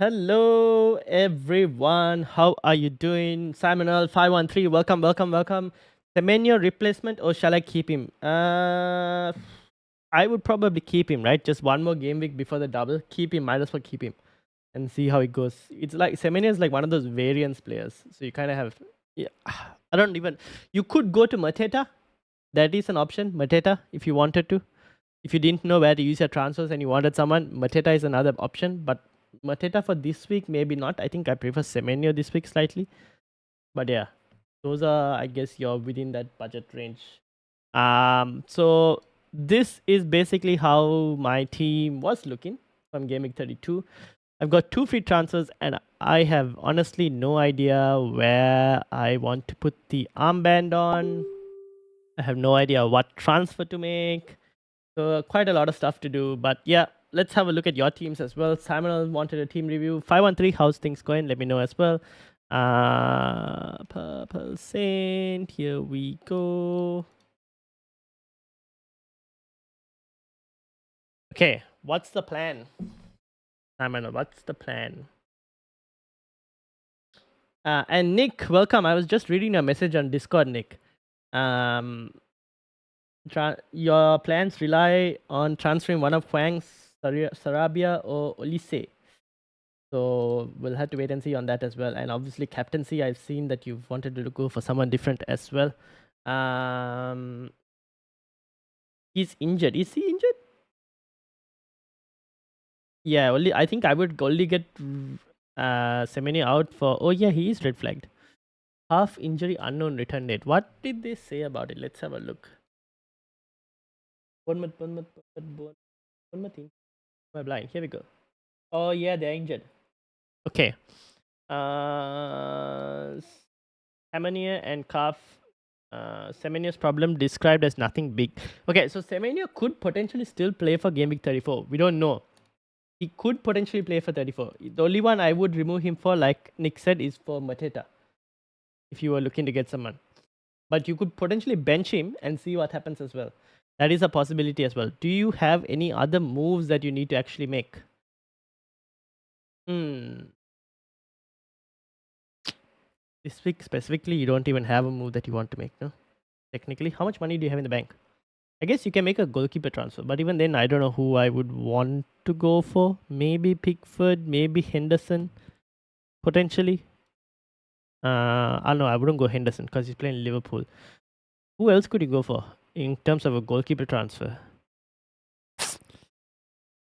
Hello everyone, how are you doing? Simonal 513, welcome. Semenyo replacement or shall I keep him? I would probably keep him, right? Just one more game week before the double. Keep him, might as well keep him and see how it goes. It's like Semenyo is like one of those variance players, so you kind of have. Yeah, I don't even. You could go to Mateta. That is an option, Mateta, if you wanted to. If you didn't know where to use your transfers and you wanted someone, Mateta is another option. But Mateta for this week, maybe not. I think I prefer Semenyo this week slightly. But yeah, those are, I guess, you're within that budget range. So this is basically how my team was looking from Game Week 32. I've got 2 free transfers and I have honestly no idea where I want to put the armband on. I have no idea what transfer to make. So quite a lot of stuff to do. But yeah, let's have a look at your teams as well. Simon wanted a team review. 513, how's things going? Let me know as well. Purple Saint, here we go. Okay, what's the plan? Simon, what's the plan? And Nick, welcome. I was just reading a message on Discord, Nick. Your plans rely on transferring one of Huang's Sarabia or Olise. So we'll have to wait and see on that as well. And obviously captaincy, I've seen that you've wanted to go for someone different as well. He's injured. Is he injured? Yeah, only I think I would only get Semeni out for. Oh yeah, he is red flagged. Half injury, unknown return date. What did they say about it? Let's have a look. Bournemouth. Am I blind? Here we go. Oh yeah, they're injured. Okay. Semenya and Calf. Semenya's problem described as nothing big. Okay, so Semenya could potentially still play for Game Week 34. We don't know. He could potentially play for 34. The only one I would remove him for, like Nick said, is for Mateta. If you were looking to get someone. But you could potentially bench him and see what happens as well. That is a possibility as well. Do you have any other moves that you need to actually make? This week specifically, you don't even have a move that you want to make, no? Technically, how much money do you have in the bank? I guess you can make a goalkeeper transfer, but even then, I don't know who I would want to go for. Maybe Pickford, maybe Henderson, potentially. I know I wouldn't go Henderson because he's playing Liverpool. Who else could you go for in terms of a goalkeeper transfer?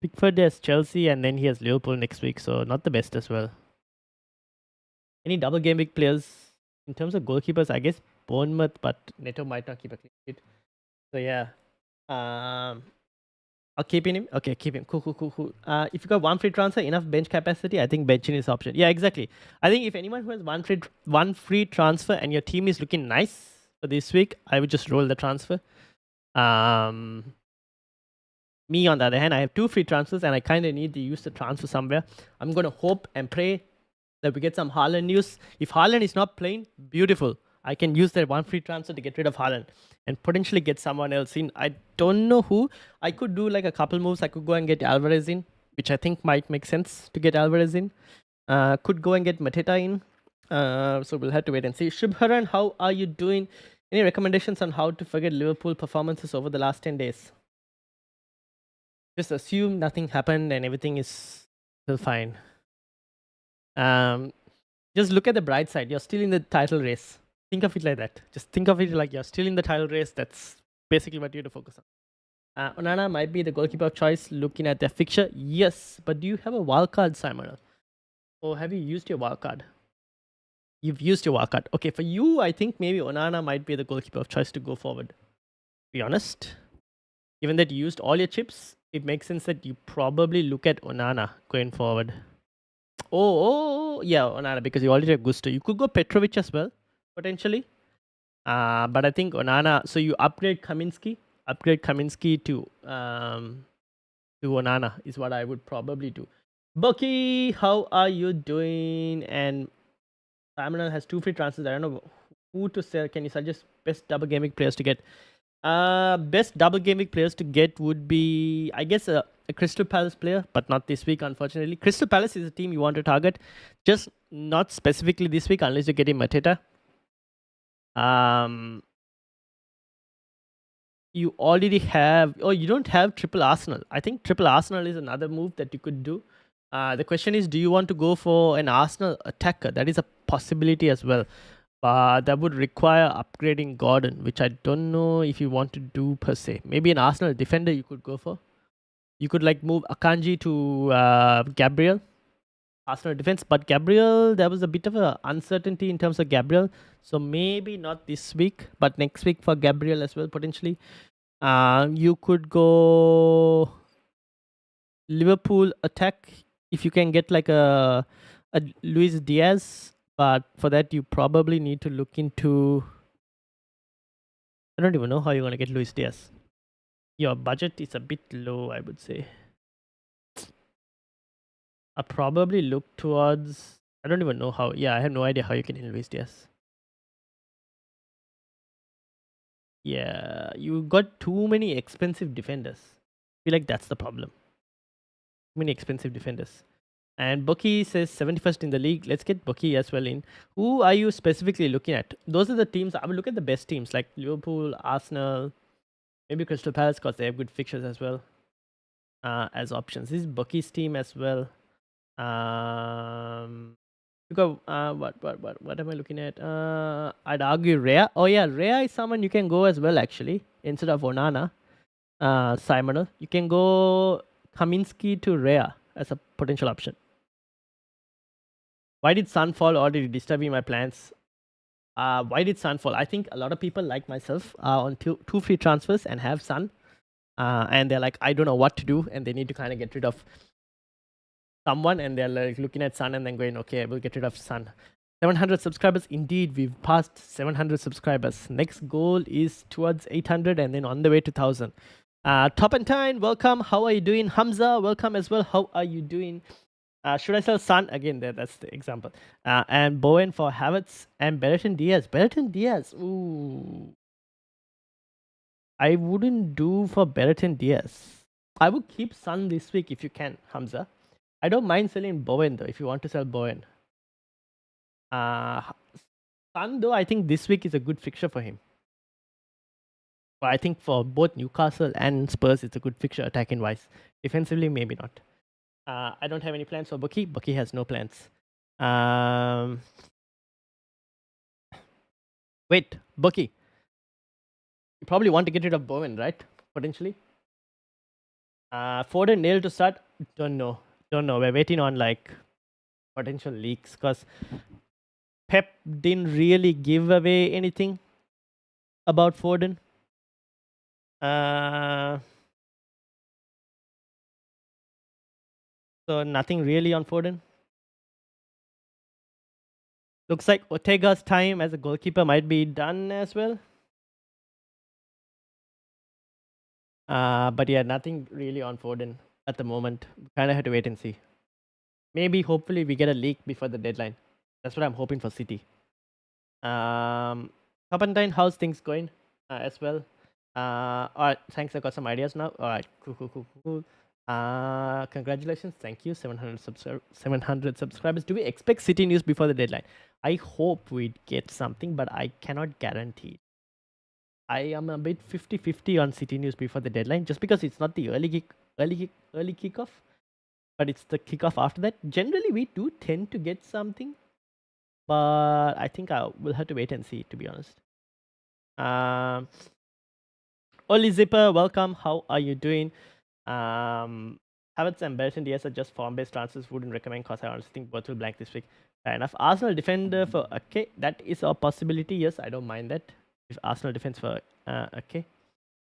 Pickford has Chelsea and then he has Liverpool next week, so not the best as well. Any double game week players in terms of goalkeepers? I guess Bournemouth, but Neto might not keep a clean sheet. So yeah, I'll keep him. Okay, keep him. Cool. If you got one free transfer, enough bench capacity, I think benching is option. Yeah, exactly. I think if anyone who has one free transfer and your team is looking nice for this week, I would just roll the transfer. Me on the other hand, I have 2 free transfers and I kind of need to use the transfer somewhere. I'm gonna hope and pray that we get some Haaland news. If Haaland is not playing, beautiful. I can use that one free transfer to get rid of Haaland and potentially get someone else in. I don't know who. I could do like a couple moves. I could go and get Alvarez in, which I think might make sense to get Alvarez in. Could go and get Mateta in. So we'll have to wait and see. Shubharan, how are you doing? Any recommendations on how to forget Liverpool performances over the last 10 days? Just assume nothing happened and everything is still fine. Just look at the bright side. You're still in the title race. Think of it like that. Just think of it like you're still in the title race. That's basically what you have to focus on. Onana might be the goalkeeper of choice looking at their fixture. Yes, but do you have a wildcard, Simon? Or have you used your wildcard? You've used your wildcard. Okay, for you, I think maybe Onana might be the goalkeeper of choice to go forward. To be honest. Given that you used all your chips, it makes sense that you probably look at Onana going forward. Oh, yeah, Onana, because you already have Gusto. You could go Petrovic as well, potentially. But I think Onana, so you upgrade Kaminsky to Onana is what I would probably do. Bucky, how are you doing? And Simon has 2 free transfers. I don't know who to sell. Can you suggest best double gaming players to get? Best double game week players to get would be, I guess, a Crystal Palace player, but not this week, unfortunately. Crystal Palace is a team you want to target, just not specifically this week unless you're getting Mateta. You already have, or you don't have triple Arsenal. I think triple Arsenal is another move that you could do. The question is, do you want to go for an Arsenal attacker? That is a possibility as well. That would require upgrading Gordon, which I don't know if you want to do per se. Maybe an Arsenal defender you could go for. You could like move Akanji to Gabriel, Arsenal defense. But Gabriel, there was a bit of a uncertainty in terms of Gabriel. So maybe not this week, but next week for Gabriel as well, potentially. You could go Liverpool attack if you can get like a Luis Diaz. But for that, you probably need to look into... I don't even know how you're going to get Luis Diaz. Your budget is a bit low, I would say. I'll probably look towards... I don't even know how... Yeah, I have no idea how you can Luis Diaz. Yeah, you got too many expensive defenders. I feel like that's the problem. Too many expensive defenders. And Bucky says 71st in the league. Let's get Bucky as well in. Who are you specifically looking at? Those are the teams. I will look at the best teams like Liverpool, Arsenal, maybe Crystal Palace because they have good fixtures as well as options. This is Bucky's team as well. What am I looking at? I'd argue Rhea. Oh yeah, Rhea is someone you can go as well actually instead of Onana. Simonal. You can go Kaminsky to Rhea as a potential option. Why did Sun fall already disturbing my plans? Why did Sun fall? I think a lot of people like myself are on two free transfers and have Sun. And they're like, I don't know what to do. And they need to kind of get rid of someone. And they're like looking at Sun and then going, okay, we'll get rid of Sun. 700 subscribers. Indeed, we've passed 700 subscribers. Next goal is towards 800 and then on the way to 1,000. Topentine, welcome. How are you doing? Hamza, welcome as well. How are you doing? Should I sell Sun? Again, that's the example. And Bowen for Havertz and Bertrand Diaz. Bertrand Diaz. Ooh. I wouldn't do for Bertrand Diaz. I would keep Sun this week if you can, Hamza. I don't mind selling Bowen though, if you want to sell Bowen. Sun though, I think this week is a good fixture for him. But I think for both Newcastle and Spurs, it's a good fixture attacking wise. Defensively, maybe not. I don't have any plans for Bucky. Bucky has no plans. Wait, Bucky. You probably want to get rid of Bowen, right? Potentially. Foden nailed to start. Don't know. We're waiting on like potential leaks because Pep didn't really give away anything about Foden. So nothing really on Foden. Looks like Ortega's time as a goalkeeper might be done as well. But yeah, nothing really on Foden at the moment. Kind of have to wait and see. Maybe, hopefully, we get a leak before the deadline. That's what I'm hoping for City. Topentine, how's things going as well? Alright, thanks. I got some ideas now. Alright, cool. Congratulations. Thank you. 700 subscribers. Do we expect City news before the deadline? I hope we'd get something, but I cannot guarantee. I am a bit 50-50 on City news before the deadline, just because it's not the early kickoff, but it's the kickoff after that. Generally, we do tend to get something, but I think I will have to wait and see, to be honest. Oli Zipper, welcome. How are you doing? Havertz and Bertrand Diaz are just form-based transfers. Wouldn't recommend because I honestly think both will blank this week. Fair enough. Arsenal defender for okay, that is a possibility. Yes, I don't mind that. If Arsenal defense for okay.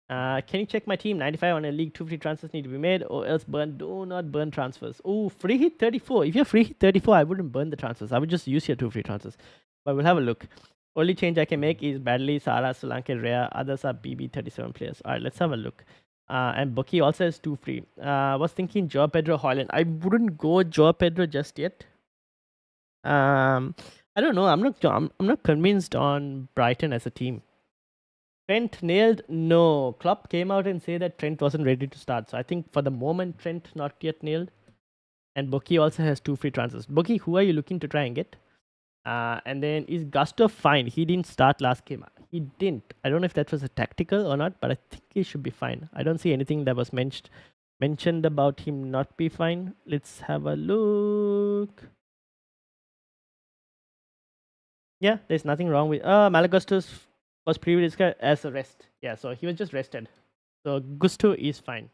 Can you check my team? 95 on a league. 2 free transfers need to be made, or else do not burn transfers. Oh, free hit 34. If you're free hit 34, I wouldn't burn the transfers. I would just use your 2 free transfers. But we'll have a look. Only change I can make is Bradley, Sara, Solanke, Rhea. Others are BB37 players. Alright, let's have a look. And Bucky also has 2 free. Was thinking Joao Pedro, Hoyland. I wouldn't go Joao Pedro just yet. I don't know. I'm not convinced on Brighton as a team. Trent nailed? No. Klopp came out and said that Trent wasn't ready to start. So I think for the moment, Trent not yet nailed. And Bucky also has 2 free transfers. Bucky, who are you looking to try and get? And then is Gustav fine? He didn't start last game. He didn't. I don't know if that was a tactical or not, but I think he should be fine. I don't see anything that was mentioned about him not be fine. Let's have a look. Yeah, there's nothing wrong with Malagustus was previously as a rest. Yeah, so he was just rested. So Gusto is fine.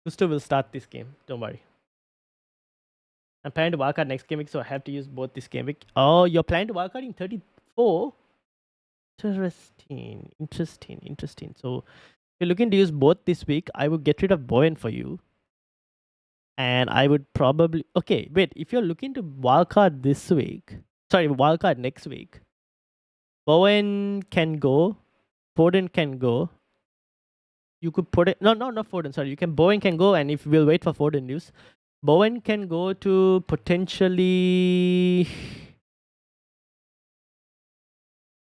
Gusto will start this game. Don't worry. I'm planning to wildcard next game week, so I have to use both this game week. Oh, you're planning to wildcard in 34? Interesting. So if you're looking to use both this week, I would get rid of Bowen for you. And I would probably... Okay, wait. If you're looking to wildcard this week... Sorry, wildcard next week. Bowen can go. Foden can go. You could put it... No, not Foden. Sorry, you can... Bowen can go, and if we'll wait for Foden news. Bowen can go to potentially...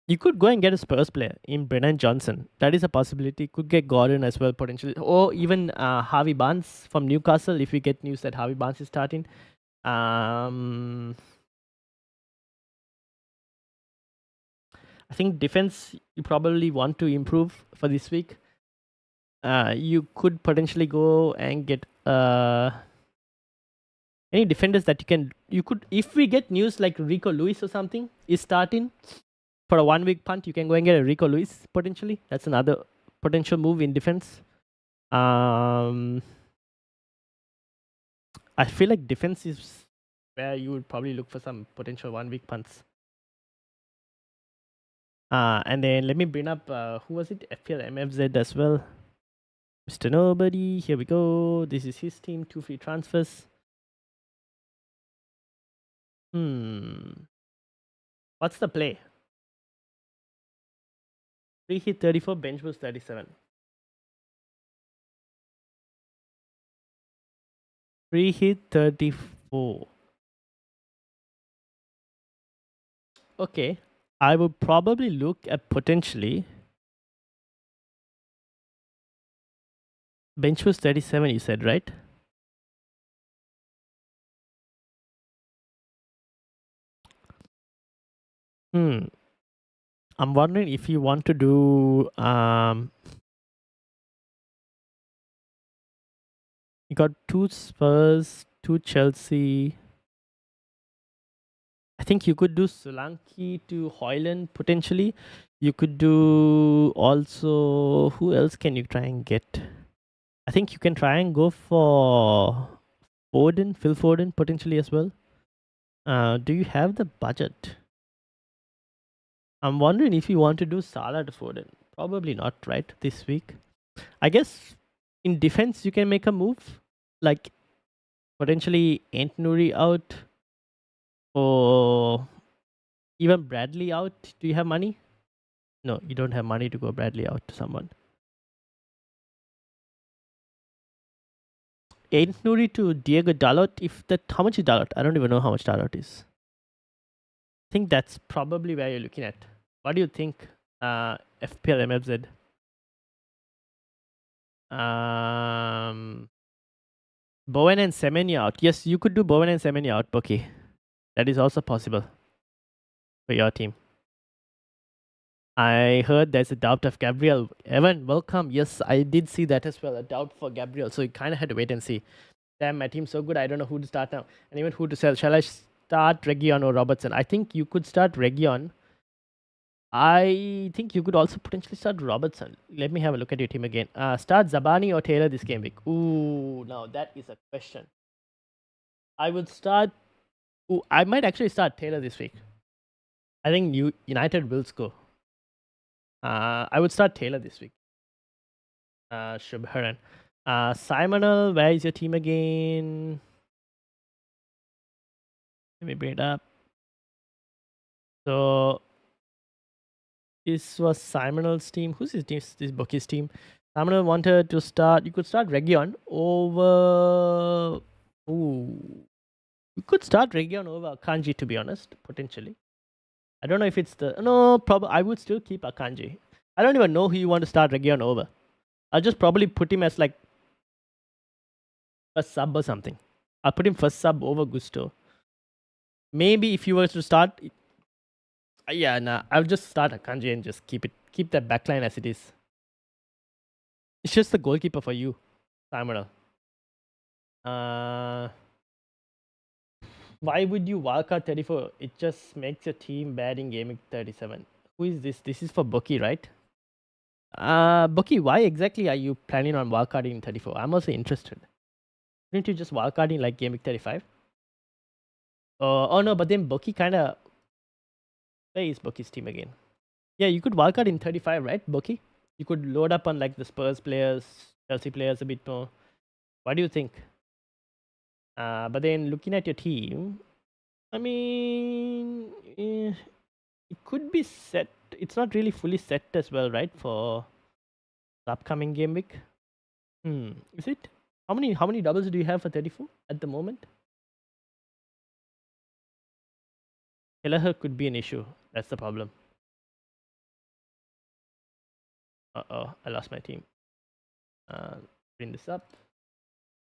You could go and get a Spurs player in Brennan Johnson. That is a possibility. Could get Gordon as well, potentially. Or even Harvey Barnes from Newcastle, if we get news that Harvey Barnes is starting. I think defense, you probably want to improve for this week. You could potentially go and get any defenders that you could, if we get news like Rico Lewis or something is starting for a 1 week punt, you can go and get a Rico Lewis potentially. That's another potential move in defense. I feel like defense is where you would probably look for some potential 1 week punts. And then let me bring up who was it? FPL MFZ as well. Mr. Nobody. Here we go. This is his team. 2 free transfers. What's the play? Free hit 34, bench boost 37. Free hit 34. Okay. I would probably look at potentially bench boost 37, you said, right? I'm wondering if you want to do you got 2 Spurs, 2 Chelsea. I think you could do Solanke to Hoyland potentially. You could do also, who else can you try and get? I think you can try and go for Foden, Phil Foden potentially as well. Do you have the budget? I'm wondering if you want to do Salah to Foden. Probably not, right? This week. I guess in defense you can make a move. Like potentially Ant-Nouri out. Or even Bradley out. Do you have money? No, you don't have money to go Bradley out to someone. Ant-Nouri to Diego Dalot. If that, how much is Dalot? I don't even know how much Dalot is. I think that's probably where you're looking at. What do you think, FPL MFZ? Bowen and Semenyo out. Yes, you could do Bowen and Semenyo out, Bucky. That is also possible for your team. I heard there's a doubt of Gabriel. Evan, welcome. Yes, I did see that as well. A doubt for Gabriel. So you kind of had to wait and see. Damn, my team's so good. I don't know who to start now. And even who to sell. Shall I start Region or Robertson? I think you could start Region. I think you could also potentially start Robertson. Let me have a look at your team again. Start Zabani or Taylor this game week? Ooh, now that is a question. I would start... Ooh, I might actually start Taylor this week. I think United will score. I would start Taylor this week. Shubharan. Simonal, where is your team again? Let me bring it up. So this was Simonal's team. Who's his team? This Bucky's team. Simonal wanted to start. You could start Region over. Ooh. You could start Region over Kanji, to be honest, potentially. I don't know if it's the no. Probably I would still keep Akanji. I don't even know who you want to start Region over. I'll just probably put him as like a sub or something. I'll put him first sub over Gusto. Maybe if you were to start, yeah, nah. I'll just start Akanji and just keep that backline as it is. It's just the goalkeeper for you, Samuel. Why would you wildcard 34? It just makes your team bad in gaming 37. Who is this? This is for Bucky, right? Bucky, why exactly are you planning on wildcarding in 34? I'm also interested. Didn't you just wildcard in like gaming 35? Oh no, but then Bucky kind of. Where is Bucky's team again? Yeah, you could wildcard in 35, right, Bucky? You could load up on like the Spurs players, Chelsea players a bit more. What do you think? But then looking at your team, I mean, it could be set. It's not really fully set as well, right, for the upcoming game week. Is it? How many doubles do you have for 34 at the moment? Kelleher could be an issue. That's the problem. Uh-oh, I lost my team. Bring this up.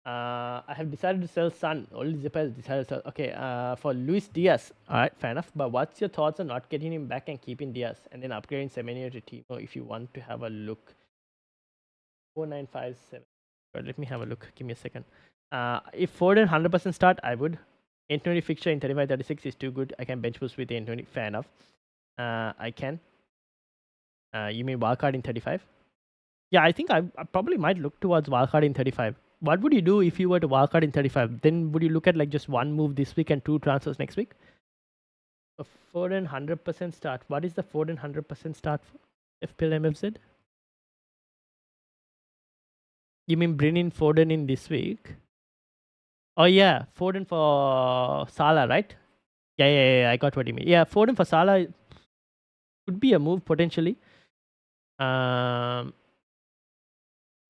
I have decided to sell Sun. Only Zipper has decided to sell. Okay, for Luis Diaz. Alright, fair enough. But what's your thoughts on not getting him back and keeping Diaz and then upgrading Semenyo to Timo if you want to have a look? 4957. Let me have a look. Give me a second. If Ford and 100% start, I would. 820 fixture in 35-36 is too good. I can bench boost with 820. Fair enough. I can. You mean wildcard in 35? Yeah, I think I probably might look towards wildcard in 35. What would you do if you were to wildcard in 35? Then would you look at like just one move this week and two transfers next week? A Foden 100% start. What is the Foden 100% start for FPL MFZ? You mean bring in Foden in this week? Oh yeah, Foden for Salah, right? Yeah, I got what you mean. Yeah, Foden for Salah could be a move potentially.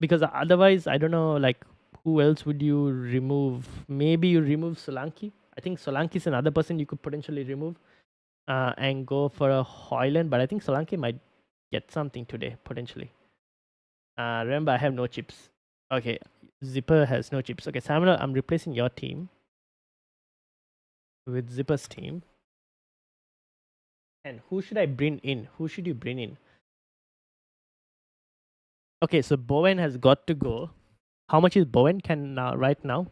Because otherwise, I don't know, like, who else would you remove? Maybe you remove Solanke. I think Solanke is another person you could potentially remove and go for a Hoyland. But I think Solanke might get something today, potentially. Remember, I have no chips. Okay, Zipper has no chips. Okay, Samuel, I'm replacing your team with Zipper's team. And who should I bring in? Who should you bring in? Okay, so Bowen has got to go. How much is Bowen right now?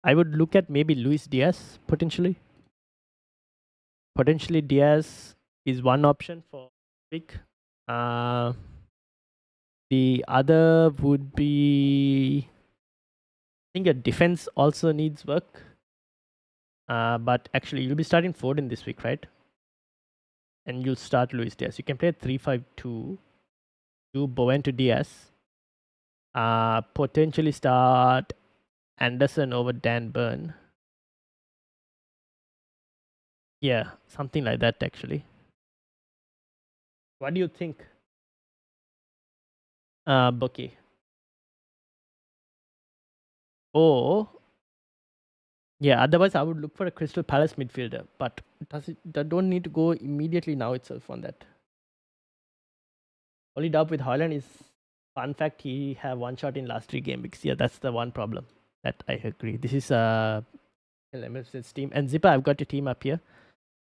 I would look at maybe Luis Diaz potentially. Potentially Diaz is one option for pick. The other would be, I think your defense also needs work. But actually you'll be starting Foden this week, right? And you'll start Luis Diaz. You can play 3-5-2. Do Bowen to Diaz. Potentially start Anderson over Dan Burn. Yeah, something like that actually. What do you think, Bucky? Oh, yeah. Otherwise, I would look for a Crystal Palace midfielder, but that don't need to go immediately now itself on that. Only doubt with Haaland is, fun fact, he have one shot in last 3 game weeks. Yeah, that's the one problem. That I agree. This is LMF's team. And Zipper, I've got your team up here.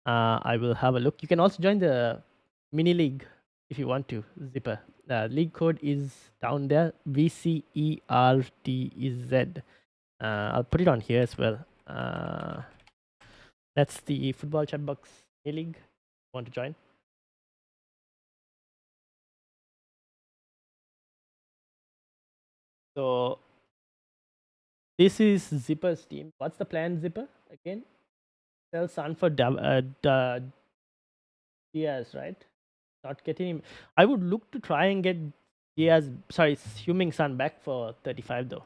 I will have a look. You can also join the mini league if you want to, Zipper. League code is down there, VCERDZ. I'll put it on here as well. That's the football Chatbox mini league. Want to join? So this is Zipper's team. What's the plan, Zipper? Again, sell Sun for Diaz, right? Not getting him. I would look to try and get Diaz, sorry, Huming Sun back for 35 though.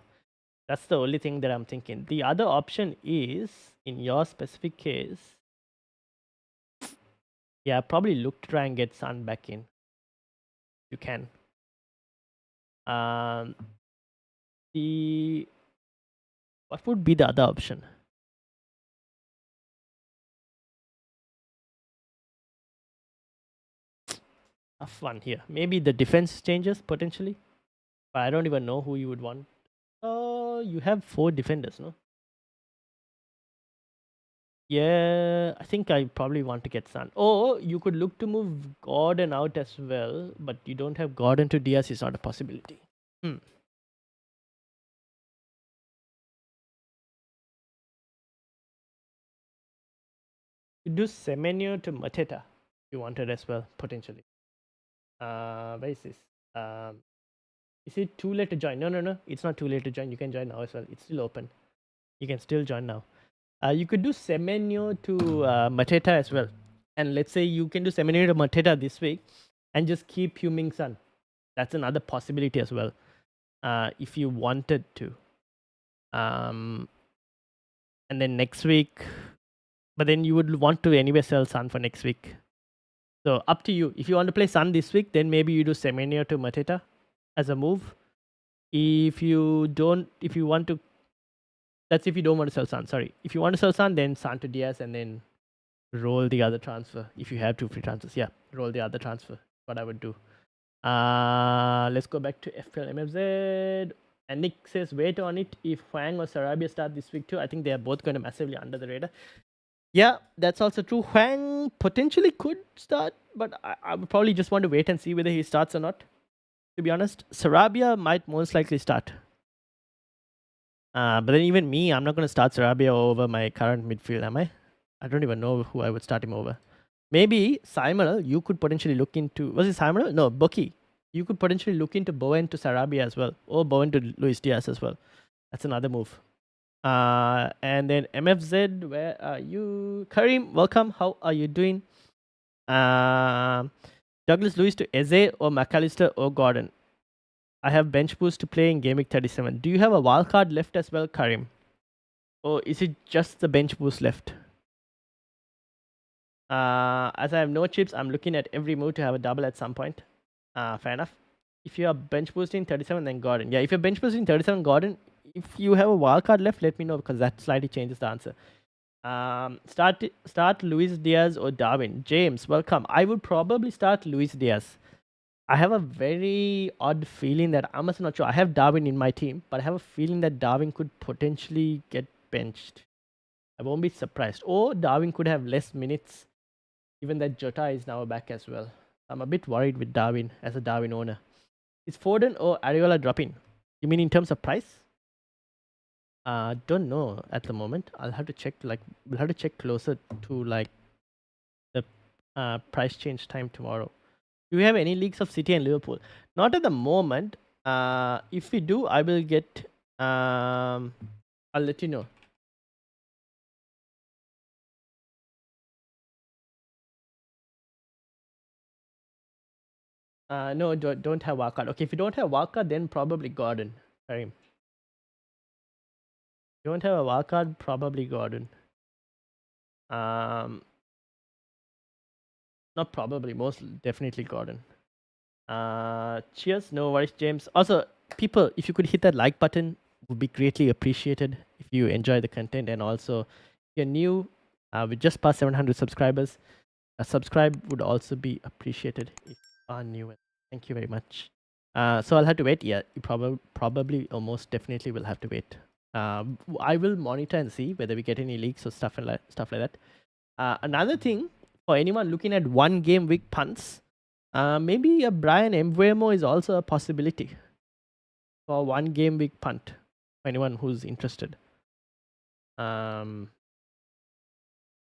That's the only thing that I'm thinking. The other option is, in your specific case, yeah, probably look to try and get Sun back in. You can. What would be the other option? tough one here. Maybe the defense changes potentially, but I don't even know who you would want. Oh, you have 4 defenders, no? Yeah, I think I probably want to get Sun. Or you could look to move Gordon out as well, but you don't have Gordon to Diaz is not a possibility. Hmm. You do Semenyo to Mateta. You wanted as well, potentially. Where is this? Um, is it too late to join? No, no, no. It's not too late to join. You can join now as well. It's still open. You can still join now. You could do Semenyo to Mateta as well. And let's say you can do Semenyo to Mateta this week and just keep Huming Sun. That's another possibility as well. If you wanted to. And then next week, but then you would want to anyway sell Sun for next week. So up to you. If you want to play Sun this week, then maybe you do Semenyo to Mateta as a move. If you want to, that's if you don't want to sell Sun. Sorry. If you want to sell Sun, then Sun to Diaz and then roll the other transfer. If you have 2 free transfers, yeah, roll the other transfer. What I would do. Let's go back to FPL MFZ. And Nick says, wait on it if Huang or Sarabia start this week too. I think they are both going to massively under the radar. Yeah, that's also true. Huang potentially could start, but I would probably just want to wait and see whether he starts or not. To be honest, Sarabia might most likely start. But then even me, I'm not going to start Sarabia over my current midfield, am I? I don't even know who I would start him over. Maybe Simon, you could potentially look into. Was it Simon? No, Bucky. You could potentially look into Bowen to Sarabia as well, or Bowen to Luis Diaz as well. That's another move. And then MFZ, where are you? Karim, welcome. How are you doing? Douglas Lewis to Eze or McAllister or Gordon. I have bench boost to play in GameWeek 37. Do you have a wildcard left as well, Karim? Or is it just the bench boost left? As I have no chips, I'm looking at every move to have a double at some point. Fair enough. If you are bench boosting 37, then Gordon. Yeah, if you're bench boosting 37, Gordon, if you have a wildcard left, let me know because that slightly changes the answer. Start Luis Diaz or Darwin. James, welcome. I would probably start Luis Diaz. I have a very odd feeling that I'm also not sure. I have Darwin in my team, but I have a feeling that Darwin could potentially get benched. I won't be surprised. Or Darwin could have less minutes, given that Jota is now back as well. I'm a bit worried with Darwin as a Darwin owner. Is Foden or Areola dropping? You mean in terms of price? Don't know at the moment. I'll have to check. We'll have to check closer to the price change time tomorrow. Do we have any leaks of City and Liverpool? Not at the moment. If we do, I will get. I'll let you know. No, don't have wildcard. Okay, if you don't have wildcard, then probably Gordon. Sorry. Don't have a wildcard, probably Gordon. Not probably, most definitely Gordon. Cheers, no worries, James. Also, people, if you could hit that like button, would be greatly appreciated if you enjoy the content. And also, if you're new, we just passed 700 subscribers. A subscribe would also be appreciated if you are new. Thank you very much. So I'll have to wait. Yeah, you probably or most definitely will have to wait. I will monitor and see whether we get any leaks or stuff like that. Another thing for anyone looking at one game week punts, maybe a Brian Mbeumo is also a possibility for one game week punt for anyone who's interested. For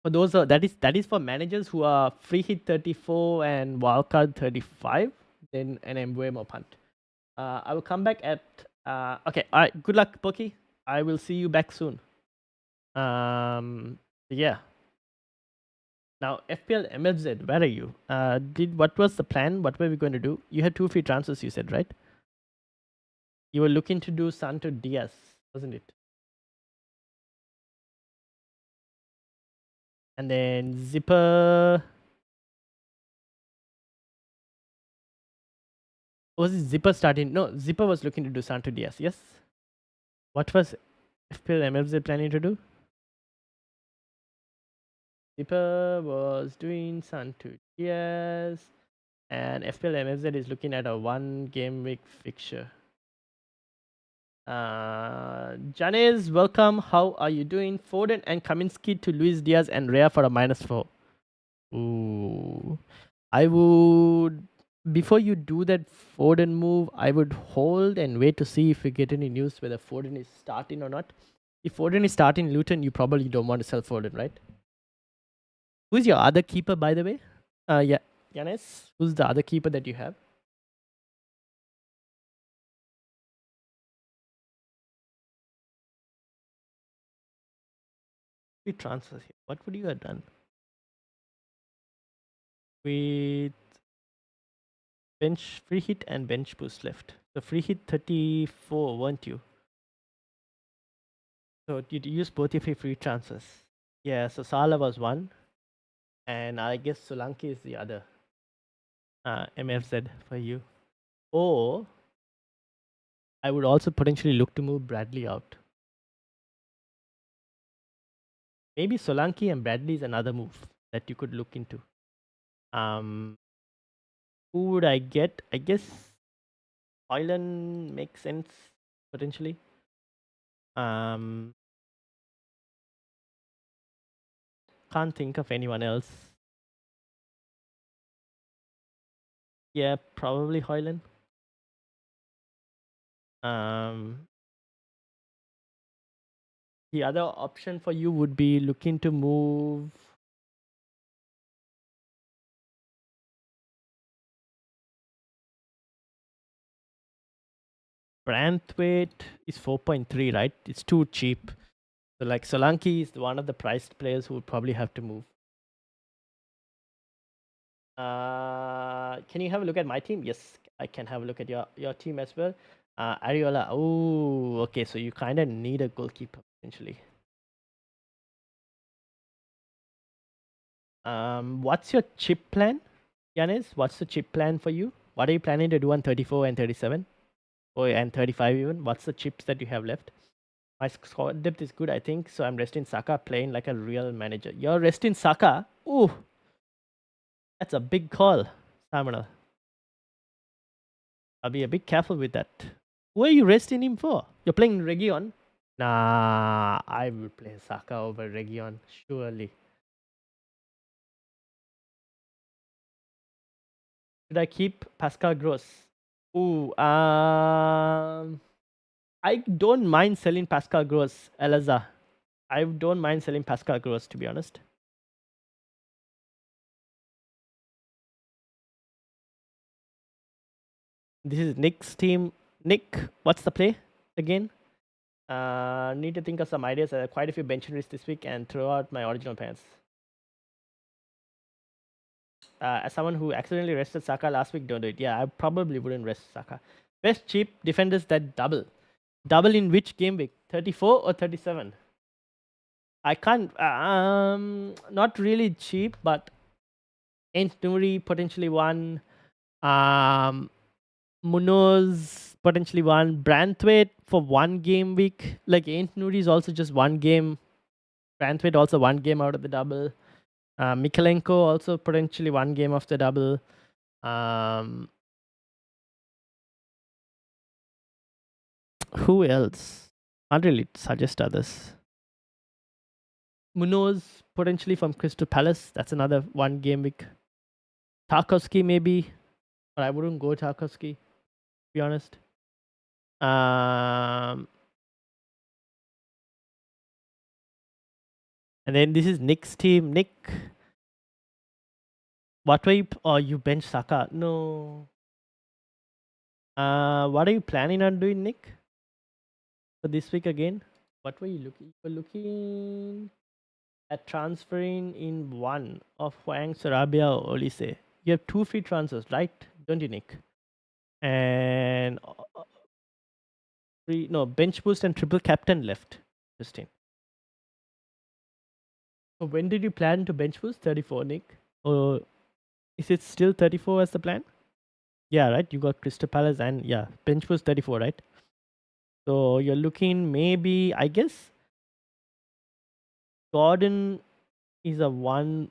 those that is for managers who are free hit 34 and wildcard 35, then an Mbeumo punt. I will come back at okay. All right. Good luck, Pokey. I will see you back soon. Yeah. Now FPL MFZ, where are you? What was the plan? What were we going to do? You had 2 free transfers, you said, right? You were looking to do Santo Diaz, wasn't it? And then Zipper. Was it Zipper starting? No, Zipper was looking to do Santo Diaz, yes? What was FPL MFZ planning to do? Zipper was doing Santo Diaz. And FPL MFZ is looking at a 1 game week fixture. Janez, welcome. How are you doing? Foden and Kaminsky to Luis Diaz and Rea for a -4. Ooh. I would, before you do that Foden move, I would hold and wait to see if we get any news whether Foden is starting or not. If Foden is starting Luton, you probably don't want to sell Foden, right? Who's your other keeper, by the way? Yeah, Yanis, who's the other keeper that you have? We transfers here. What would you have done with bench free hit and bench boost left? The free hit 34, weren't you? So you'd use both of your free transfers. Yeah, so Salah was one, and I guess Solanke is the other. MFZ for you. Or I would also potentially look to move Bradley out. Maybe Solanke and Bradley is another move that you could look into. Who would I get? I guess Hoyland makes sense potentially. Can't think of anyone else. Yeah, probably Hoyland. The other option for you would be looking to move Branthwaite is 4.3, right? It's too cheap. So like Solanke is one of the priced players who would probably have to move. Can you have a look at my team? Yes, I can have a look at your team as well. Ariola. Oh, okay. So you kind of need a goalkeeper potentially. What's your chip plan, Yanis? What's the chip plan for you? What are you planning to do on 34 and 37? Oh, and 35 even? What's the chips that you have left? My squad depth is good, I think. So I'm resting Saka, playing like a real manager. You're resting Saka? Ooh, that's a big call, Samuel. I'll be a bit careful with that. Who are you resting him for? You're playing Region? Nah, I would play Saka over Region, surely. Should I keep Pascal Gross? Ooh, I don't mind selling Pascal Gross, Elaza. I don't mind selling Pascal Gross, to be honest. This is Nick's team. Nick, what's the play again? Need to think of some ideas. I have quite a few bench injuries this week and throw out my original pants. As someone who accidentally rested Saka last week, don't do it. Yeah, I probably wouldn't rest Saka. Best cheap defenders that double. Double in which game week? 34 or 37? I can't. Not really cheap, but Ain't Nuri potentially one. Munoz potentially one. Branthwaite for 1 game week. Like Ain't Nuri is also just 1 game. Branthwaite also 1 game out of the double. Mikalenko also potentially 1 game of the double. Who else? Can't really suggest others. Munoz potentially from Crystal Palace. That's another 1 game week. Tarkowski maybe, but I wouldn't go Tarkowski, to be honest. And then this is Nick's team. Nick, what were you? Oh, you bench Saka. No. What are you planning on doing, Nick, for this week again? What were you looking? You were looking at transferring in one of Huang, Sarabia, or Olise. You have 2 free transfers, right? Don't you, Nick? And bench boost and triple captain left. Interesting. So when did you plan to bench boost? 34, Nick? Or is it still 34 as the plan? Yeah, right? You got Crystal Palace and yeah, bench boost 34, right? So you're looking maybe, I guess, Gordon is one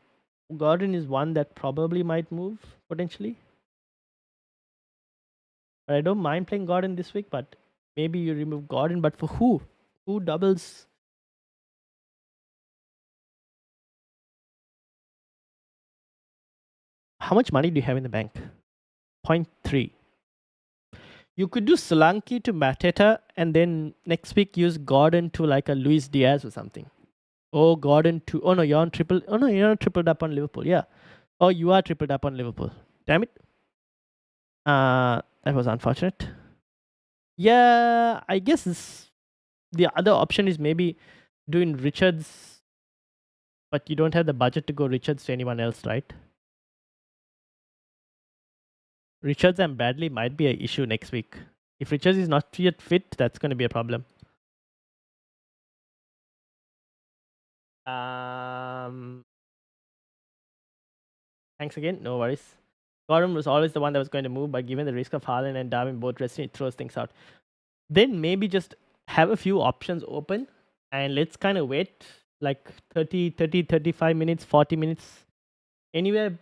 that probably might move potentially. But I don't mind playing Gordon this week, but maybe you remove Gordon, but for who? Who doubles? How much money do you have in the bank? 0.3. You could do Solanke to Mateta and then next week use Gordon to like a Luis Diaz or something. Oh, Gordon to... Oh, no, you're on triple... Oh, no, you're not tripled up on Liverpool. Yeah. Oh, you are tripled up on Liverpool. Damn it. That was unfortunate. Yeah, I guess the other option is maybe doing Richards, but you don't have the budget to go Richards to anyone else, right? Richards and Bradley might be an issue next week. If Richards is not yet fit, that's going to be a problem. Thanks again. No worries. Gordon was always the one that was going to move, but given the risk of Haaland and Darwin both resting, it throws things out. Then maybe just have a few options open and let's kind of wait like 35 minutes, 40 minutes, anywhere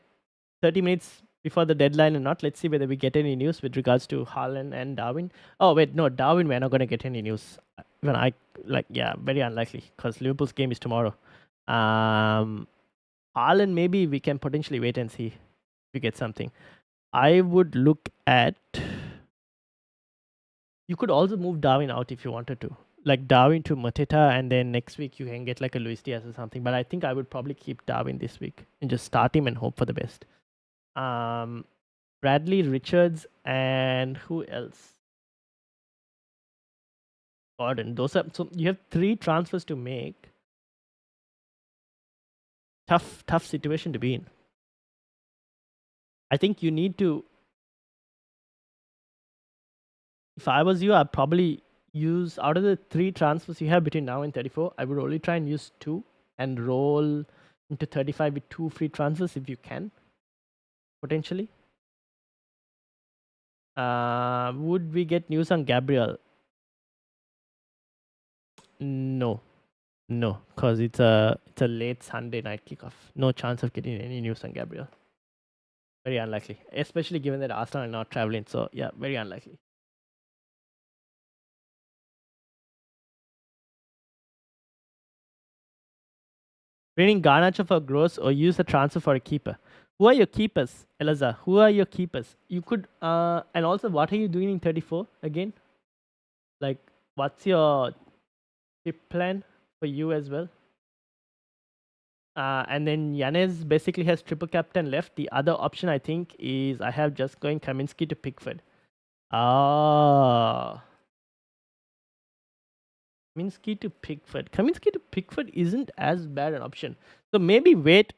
30 minutes before the deadline or not. Let's see whether we get any news with regards to Haaland and Darwin. Oh, wait, no, Darwin, we're not going to get any news. Yeah, very unlikely because Liverpool's game is tomorrow. Haaland, maybe we can potentially wait and see if we get something. I would look at... You could also move Darwin out if you wanted to. Like Darwin to Mateta, and then next week you can get like a Luis Diaz or something. But I think I would probably keep Darwin this week and just start him and hope for the best. Bradley, Richards, and who else? Gordon. Those are... So you have 3 transfers to make. Tough situation to be in. I think you need to... If I was you, I'd probably use, out of the 3 transfers you have between now and 34, I would only try and use 2 and roll into 35 with 2 free transfers if you can, potentially. Would we get news on Gabriel? No, because it's a late Sunday night kickoff. No chance of getting any news on Gabriel. Very unlikely, especially given that Arsenal are not traveling. So yeah, very unlikely. Bringing Garnacho for Gross or use a transfer for a keeper. Who are your keepers, Elazar? Who are your keepers? You could, and also what are you doing in 34 again? Like, what's your chip plan for you as well? And then Yanez basically has triple captain left. The other option I think is I have just going Kaminsky to Pickford. Kaminsky to Pickford. Kaminsky to Pickford isn't as bad an option. So maybe wait.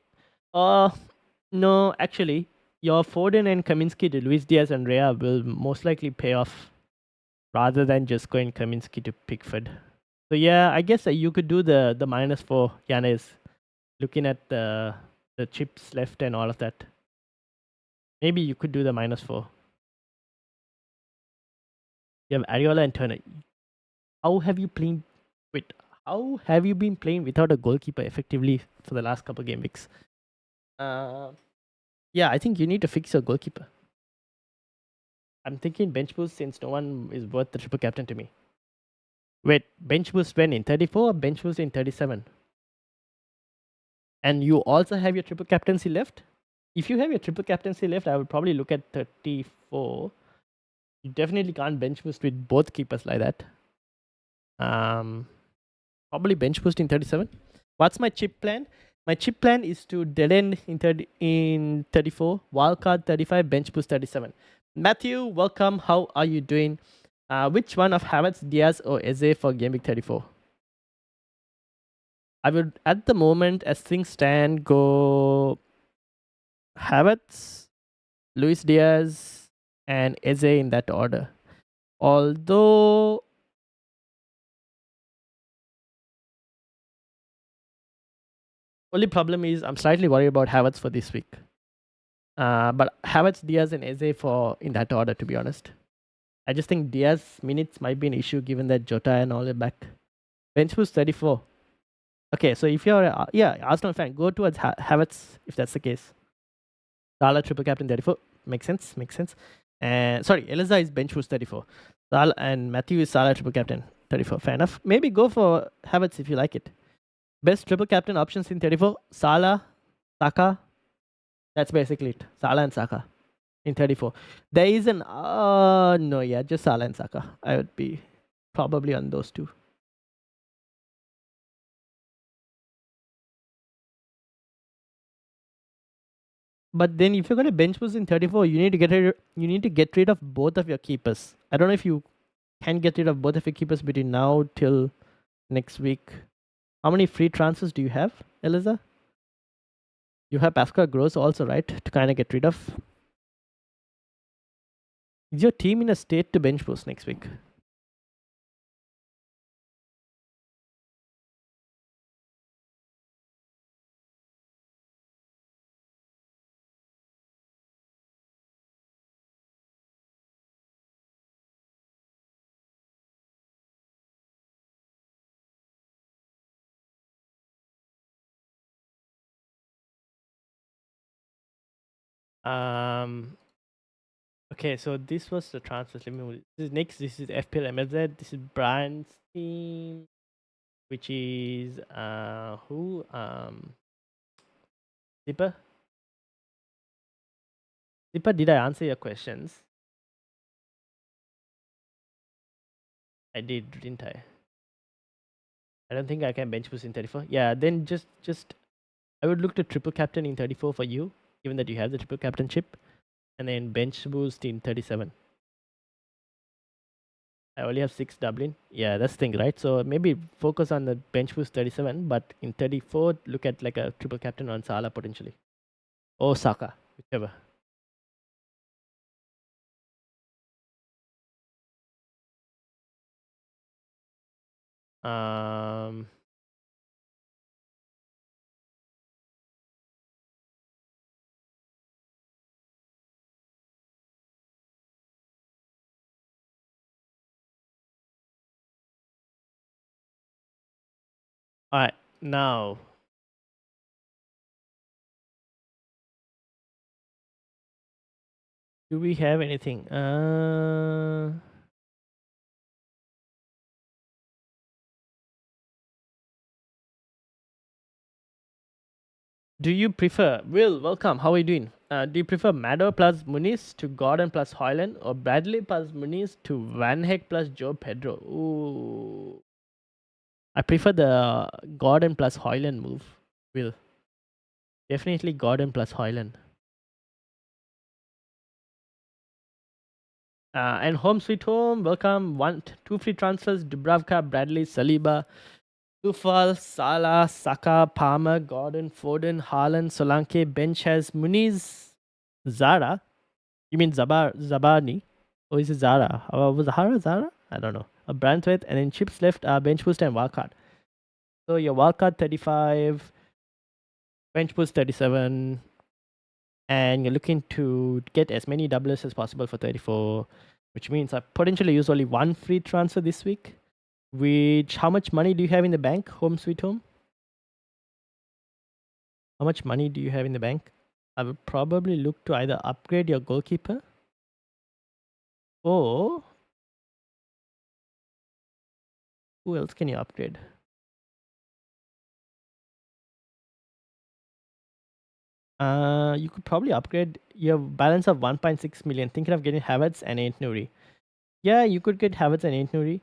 No, actually, your Foden and Kaminsky to Luis Diaz and Rea will most likely pay off rather than just going Kaminsky to Pickford. So yeah, I guess you could do the -4 Yanez, looking at the chips left and all of that. Maybe you could do the -4. You have Ariola and Turner. How have you played? Wait, how have you been playing without a goalkeeper effectively for the last couple game weeks? Yeah, I think you need to fix your goalkeeper. I'm thinking bench boost since no one is worth the triple captain to me. Wait, bench boost when? In 34 or bench boost in 37? And you also have your triple captaincy left? If you have your triple captaincy left, I would probably look at 34. You definitely can't bench boost with both keepers like that. Probably bench boost in 37. What's my chip plan? My chip plan is to dead end in 34, wildcard 35, bench boost 37. Matthew, welcome. How are you doing? Which one of Havertz, Diaz, or Eze for Game Week 34? I would, at the moment, as things stand, go Havertz, Luis Diaz, and Eze in that order. Although only problem is I'm slightly worried about Havertz for this week. But Havertz, Diaz, and Eze for in that order, to be honest. I just think Diaz minutes might be an issue given that Jota and all are back. Bench boost 34. Okay, so if you're Arsenal fan, go towards Havertz if that's the case. Salah triple captain 34. Makes sense. And sorry, Eliza is bench boost 34. And Matthew is Salah triple captain 34. Fair enough. Maybe go for Havertz if you like it. Best triple captain options in 34: Salah, Saka. That's basically it. Salah and Saka in 34. There is an no, yeah, just Salah and Saka. I would be probably on those two. But then if you're gonna bench boost in 34, you need to get rid of both of your keepers. I don't know if you can get rid of both of your keepers between now till next week. How many free transfers do you have, Eliza? You have Pascal Gross also, right? To kind of get rid of. Is your team in a state to bench boost next week? Okay, so this was the transfers. Let me. This is next. This is FPL MLZ. This is Brian's team, which is who Zipper. Zipper, did I answer your questions? I did, didn't I? I don't think I can bench boost in 34. Yeah, then just I would look to triple captain in 34 for you, given that you have the triple captainship, and then bench boost in 37. I only have 6 Dublin. Yeah, that's the thing, right? So maybe focus on the bench boost 37, but in 34, look at like a triple captain on Salah potentially. Or Saka, whichever. Um, Alright, now. Do we have anything? Do you prefer, Will, welcome, how are you doing? Do you prefer Maddo plus Muniz to Gordon plus Hoyland, or Bradley plus Muniz to Van Heck plus Joe Pedro? Ooh. I prefer the Gordon plus Hoyland move, Will. Definitely Gordon plus Hoyland. And home sweet home, welcome. 2 free transfers: Dubravka, Bradley, Saliba, Tufal, Salah, Saka, Palmer, Gordon, Foden, Haaland, Solanke. Bench has Muniz, Zara. You mean Zabani? Or is it Zara? Was it Zara? I don't know. A Brantwaite, and then chips left are bench boost and wildcard. So your wildcard 35, bench boost 37, and you're looking to get as many doublers as possible for 34, which means I potentially use only 1 free transfer this week. Which, how much money do you have in the bank, home sweet home? How much money do you have in the bank? I would probably look to either upgrade your goalkeeper, or who else can you upgrade? You could probably upgrade your balance of 1.6 million. Thinking of getting Havertz and Ain't Nuri. Yeah, you could get Havertz and Ain't Nuri.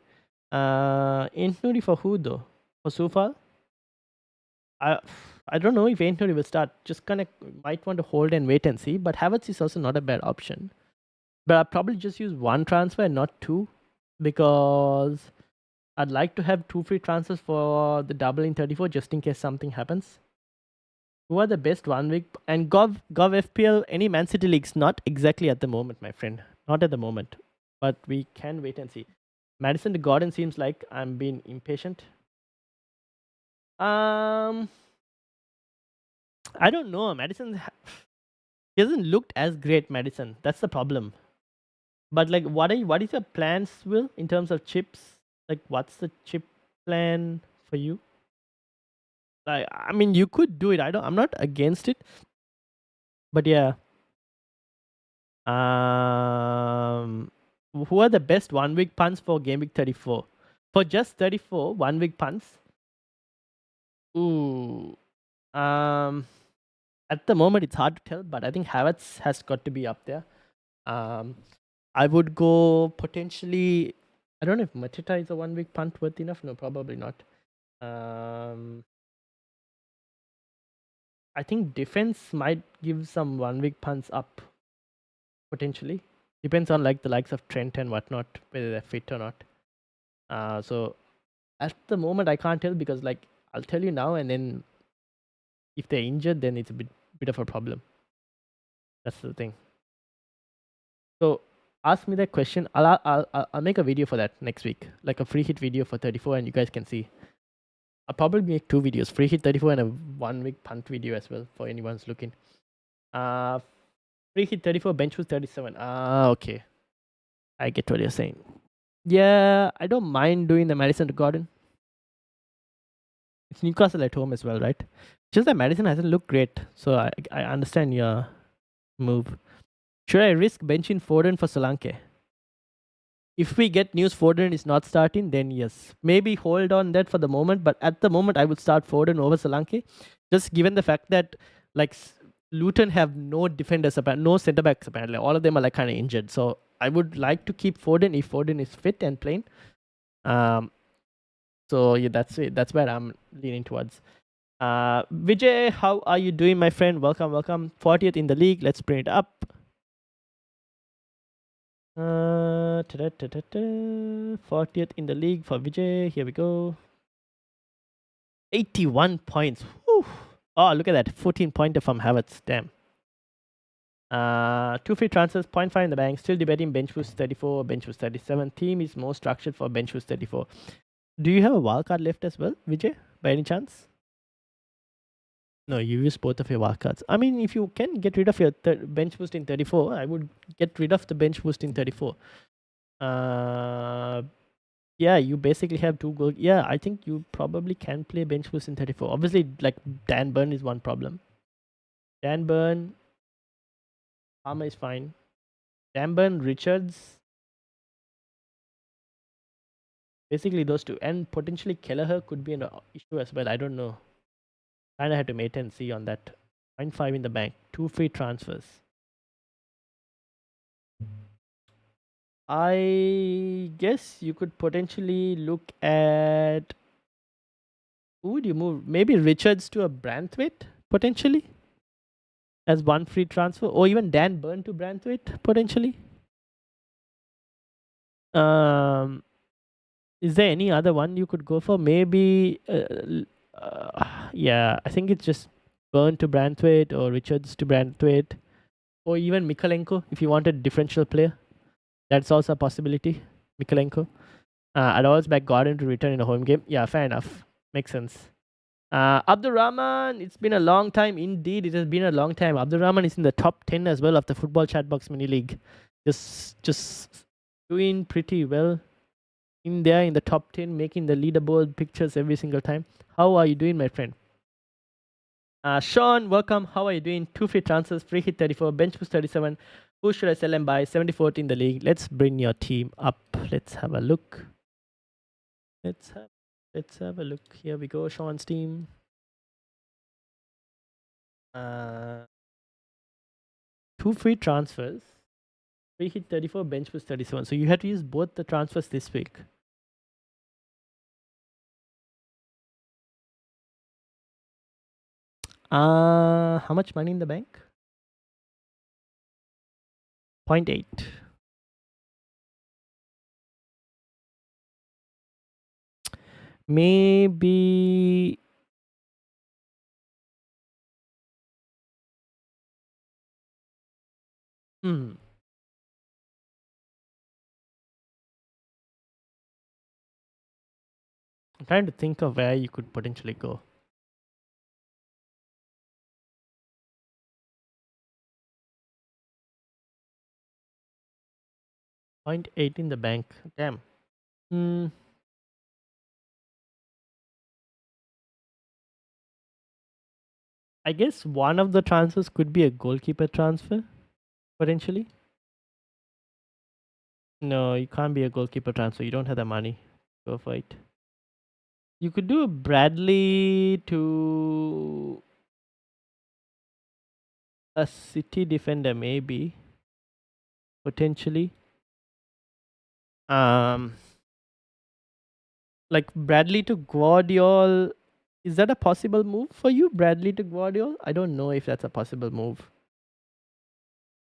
Ain't Nuri for who though? For Sufal? I don't know if Ain't Nuri will start. Just kind of might want to hold and wait and see. But Havertz is also not a bad option. But I'll probably just use 1 transfer and not 2, because I'd like to have 2 free transfers for the double in 34 just in case something happens. Who are the best 1 week? And Gov FPL, any Man City leagues? Not exactly at the moment, my friend. Not at the moment. But we can wait and see. Madison to Gordon seems like I'm being impatient. I don't know. Madison he hasn't looked as great, Madison. That's the problem. But like, what is your plans, Will, in terms of chips? Like, what's the chip plan for you? Like, I mean, you could do it. I'm not against it. But yeah. Who are the best 1 week punts for game week 34? For just 34 1 week punts. Ooh. At the moment it's hard to tell, but I think Havertz has got to be up there. I would go potentially. I don't know if Mateta is a 1 week punt worth enough. No, probably not. I think defense might give some 1 week punts up potentially. Depends on like the likes of Trent and whatnot, whether they're fit or not. So at the moment I can't tell because like I'll tell you now, and then if they're injured, then it's a bit of a problem. That's the thing. So ask me that question. I'll make a video for that next week, like a free hit video for 34, and you guys can see. I'll probably make 2 videos, free hit 34 and a 1 week punt video as well for anyone who's looking. Free hit 34, bench boost 37. Okay. I get what you're saying. Yeah, I don't mind doing the Madison to Gordon. It's Newcastle at home as well, right? Just that Madison hasn't looked great, so I understand your move. Should I risk benching Foden for Solanke? If we get news Foden is not starting, then yes. Maybe hold on that for the moment, but at the moment I would start Foden over Solanke. Just given the fact that like Luton have no defenders, no centre backs apparently. All of them are like kind of injured. So I would like to keep Foden if Foden is fit and playing. So yeah, that's it. That's where I'm leaning towards. Vijay, how are you doing, my friend? Welcome, welcome. 40th in the league. Let's bring it up. 40th in the league for Vijay. Here we go. 81 points. Whew. Oh, look at that. 14 pointer from Havertz. Damn. 2 free transfers, 0.5 in the bank. Still debating bench boost 34, bench boost 37. Team is more structured for bench boost 34. Do you have a wildcard left as well, Vijay, by any chance? No, you use both of your wildcards. I mean, if you can get rid of your bench boost in 34, I would get rid of the bench boost in 34. Yeah, you basically have 2 goals. Yeah, I think you probably can play bench boost in 34. Obviously, like Dan Burn is one problem. Dan Burn, Palmer is fine. Dan Burn, Richards, basically those two, and potentially Kelleher could be an issue as well. I don't know. Kind of had to wait and see on that. 0.5 in the bank, 2 free transfers. I guess you could potentially look at, who would you move? Maybe Richards to a Branthwaite potentially as 1 free transfer, or even Dan Burn to Branthwaite potentially. Is there any other one you could go for? Maybe yeah, I think it's just Burn to Branthwaite or Richards to Branthwaite, or even Mikalenko if you wanted a differential player. That's also a possibility. Mikalenko. I'd always back Gordon to return in a home game. Yeah, fair enough. Makes sense. Abdurrahman, it's been a long time. Indeed, it has been a long time. Abdurrahman is in the top 10 as well of the Football Chatbox Mini League. Just doing pretty well in there in the top 10, making the leaderboard pictures every single time. How are you doing, my friend? Sean, welcome. How are you doing? 2 free transfers, free hit 34, bench boost 37. Who should I sell and buy? 74th in the league. Let's bring your team up. Let's have a look. Let's have a look. Here we go. Sean's team. 2 free transfers. Free hit 34, bench boost 37. So you had to use both the transfers this week. How much money in the bank? 0.8. Maybe I'm trying to think of where you could potentially go. .8 in the bank. Damn. I guess one of the transfers could be a goalkeeper transfer, potentially. No, you can't be a goalkeeper transfer. You don't have the money. Go for it. You could do Bradley to a City defender, maybe. Potentially. Um, like Bradley to Guardiola. Is that a possible move for you? Bradley to Guardiola? I don't know if that's a possible move.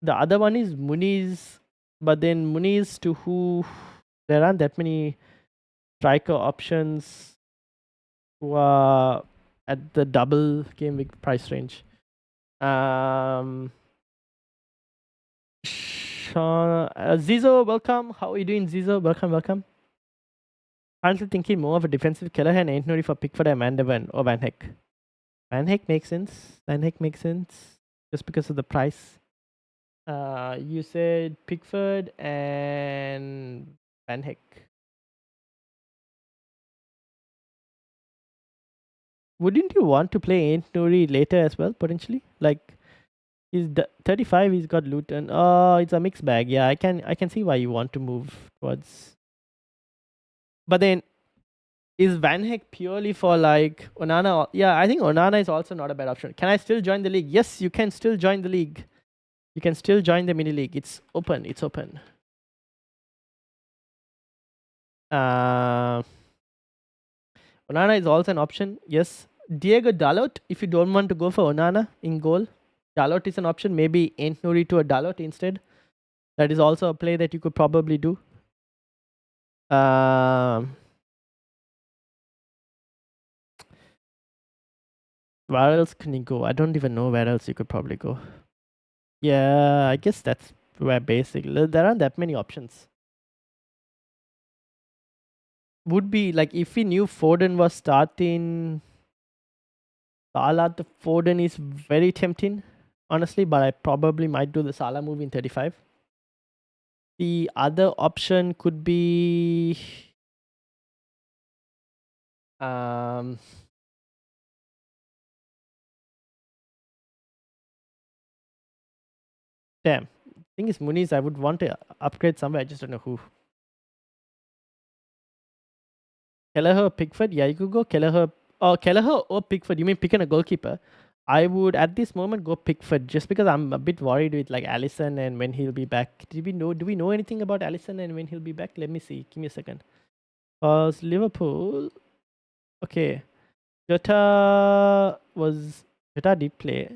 The other one is Muniz, but then Muniz to who? There aren't that many striker options who are at the double game week price range. Zizo, welcome. How are you doing, Zizo? Welcome, welcome. Currently thinking more of a defensive Kelleher Ain't Nori for Pickford and Mandavan or Van Heck. Van Heck makes sense. Van Heck makes sense just because of the price. You said Pickford and Van Heck. Wouldn't you want to play Ain't Nori later as well, potentially? Like, he's 35, he's got Luton. Oh, it's a mixed bag. Yeah, I can see why you want to move towards. But then, is Van Heck purely for like Onana? Yeah, I think Onana is also not a bad option. Can I still join the league? Yes, you can still join the league. You can still join the mini league. It's open. It's open. Uh, Onana is also an option. Yes. Diego Dalot, if you don't want to go for Onana in goal, Dalot is an option. Maybe Ain't Nuri to a Dalot instead. That is also a play that you could probably do. Where else can you go? I don't even know where else you could probably go. Yeah, I guess that's where basically there aren't that many options. Would be like if we knew Foden was starting, Salah to Foden is very tempting, honestly, but I probably might do the Salah move in 35. The other option could be damn. Thing is Muniz, I would want to upgrade somewhere, I just don't know who. Kelleher or Pickford? Yeah, you could go Kelleher. Oh, Kelleher or Pickford. You mean picking a goalkeeper? I would at this moment go Pickford just because I'm a bit worried with like Allison and when he'll be back. Do we know anything about Allison and when he'll be back? Let me see. Give me a second. Liverpool. Okay. Jota did play.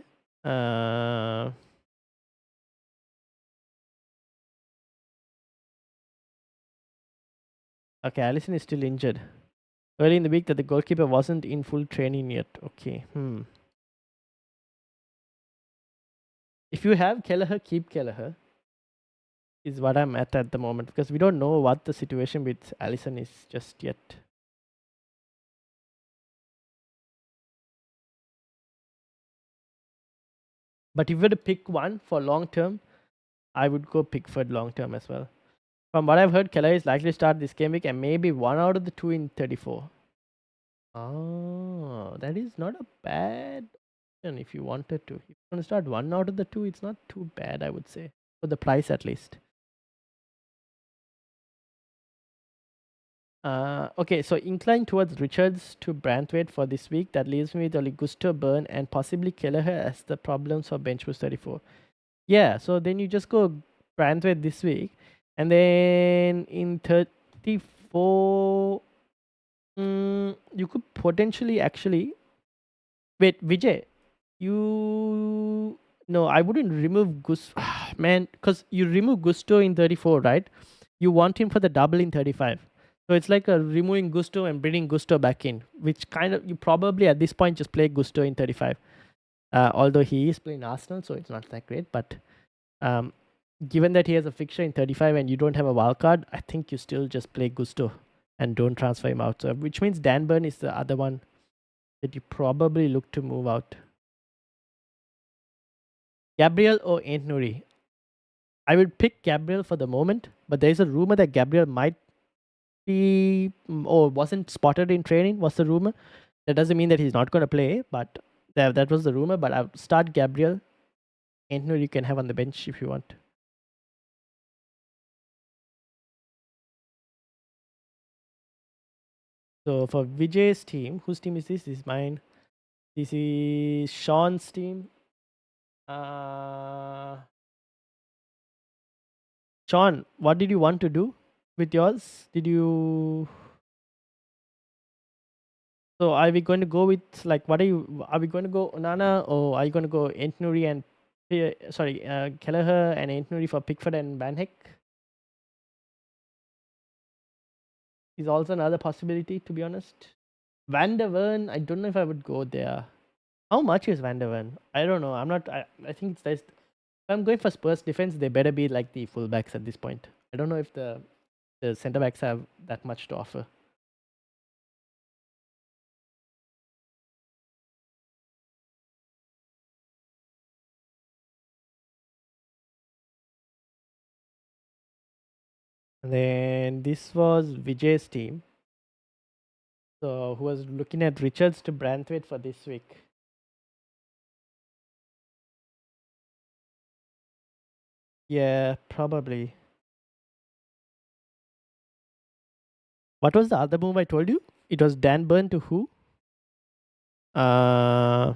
Uh okay, Allison is still injured. Early in the week that the goalkeeper wasn't in full training yet. Okay. If you have Kelleher, keep Kelleher. Is what I'm at the moment because we don't know what the situation with Allison is just yet. But if you were to pick one for long term, I would go Pickford long term as well. From what I've heard, Keller is likely to start this game week and maybe one out of the two in 34. Oh, that is not a bad option if you wanted to. If you want to start one out of the two, it's not too bad, I would say. For the price at least. Okay, so incline towards Richards to Branthwaite for this week. That leaves me with only Gusto, Burn, and possibly Kelleher as the problems for bench boost 34. Yeah, so then you just go Branthwaite this week. And then in 34, you could potentially actually. Wait, Vijay, you. No, I wouldn't remove Gusto. Man, because you remove Gusto in 34, right? You want him for the double in 35. So it's like a removing Gusto and bringing Gusto back in, which kind of you probably at this point just play Gusto in 35. Although he is playing Arsenal, so it's not that great. But um, given that he has a fixture in 35 and you don't have a wild card, I think you still just play Gusto and don't transfer him out. So which means Dan Burn is the other one that you probably look to move out. Gabriel or Ain't Nuri? I would pick Gabriel for the moment, but there is a rumor that Gabriel might be or wasn't spotted in training. Was the rumor? That doesn't mean that he's not going to play, but that was the rumor. But I would start Gabriel. Ain't Nuri you can have on the bench if you want. So for Vijay's team, whose team is this? This is mine. This is Sean's team. Sean, what did you want to do with yours? Did you? So are we going to go with like what are you? Are we going to go Onana or are you going to go Entnuri and Kelleher and Entnuri for Pickford and Van Heck? Is also another possibility, to be honest. Van der Ven, I don't know if I would go there. How much is Van der Ven? I don't know. I'm not. I think it's if I'm going for Spurs defense, they better be like the fullbacks at this point. I don't know if the centre backs have that much to offer. And then this was Vijay's team. So who was looking at Richards to Branthwaite for this week? Yeah, probably. What was the other move I told you? It was Dan Burn to who? Uh,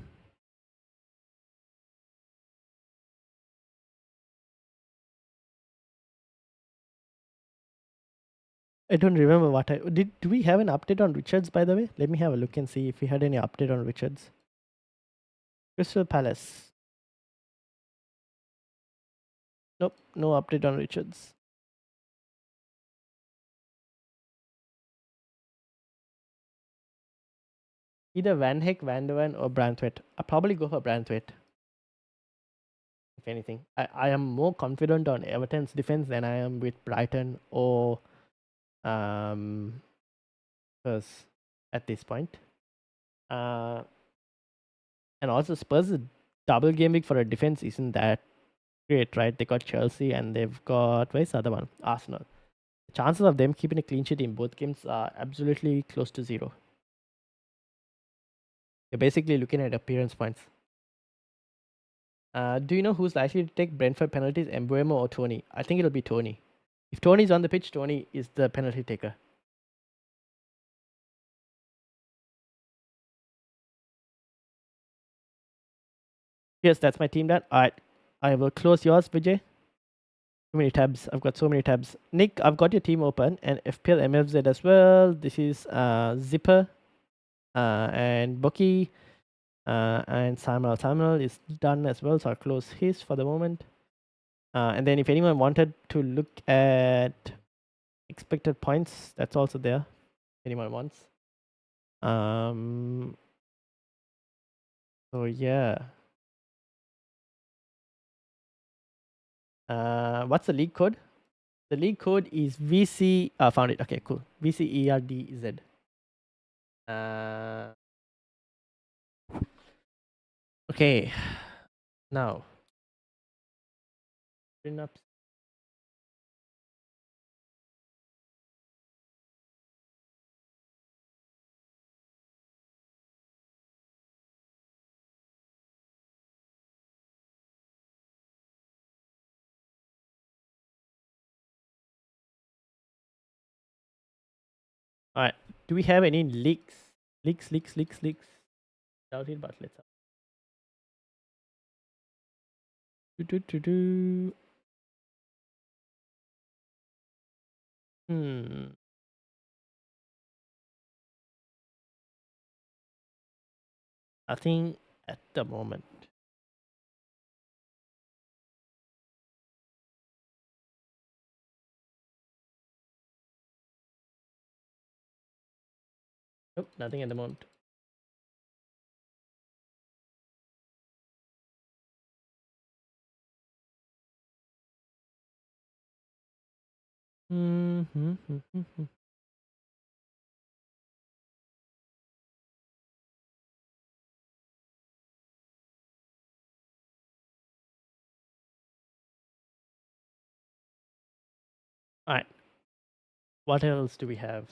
I don't remember what I did. Do we have an update on Richards, by the way? Let me have a look and see if we had any update on Richards. Crystal Palace. Nope, no update on Richards. Either Van Heck, Van der Ven, or Branthwaite. I'll probably go for Branthwaite. If anything, I am more confident on Everton's defense than I am with Brighton or Spurs at this point. And also Spurs' double game week for a defense isn't that great, right? They got Chelsea and they've got where's the other one? Arsenal. The chances of them keeping a clean sheet in both games are absolutely close to zero. You're basically looking at appearance points. Do you know who's likely to take Brentford penalties, Embuemo or Tony? I think it'll be Tony. If Tony's on the pitch, Tony is the penalty taker. Yes, that's my team done. Alright. I will close yours, Vijay. Too many tabs. I've got so many tabs. Nick, I've got your team open and FPL MFZ as well. This is Zipper and Bucky and Samuel. Samuel is done as well, so I'll close his for the moment. And then if anyone wanted to look at expected points, that's also there. If anyone wants. So yeah. What's the league code? The league code is VC. Found it. Okay, cool. VCERDZ. Okay. Now. Bring up. All right. Do we have any leaks? Leaks. Doubt it, but let's. Nothing at the moment. Nope, nothing at the moment. All right. What else do we have?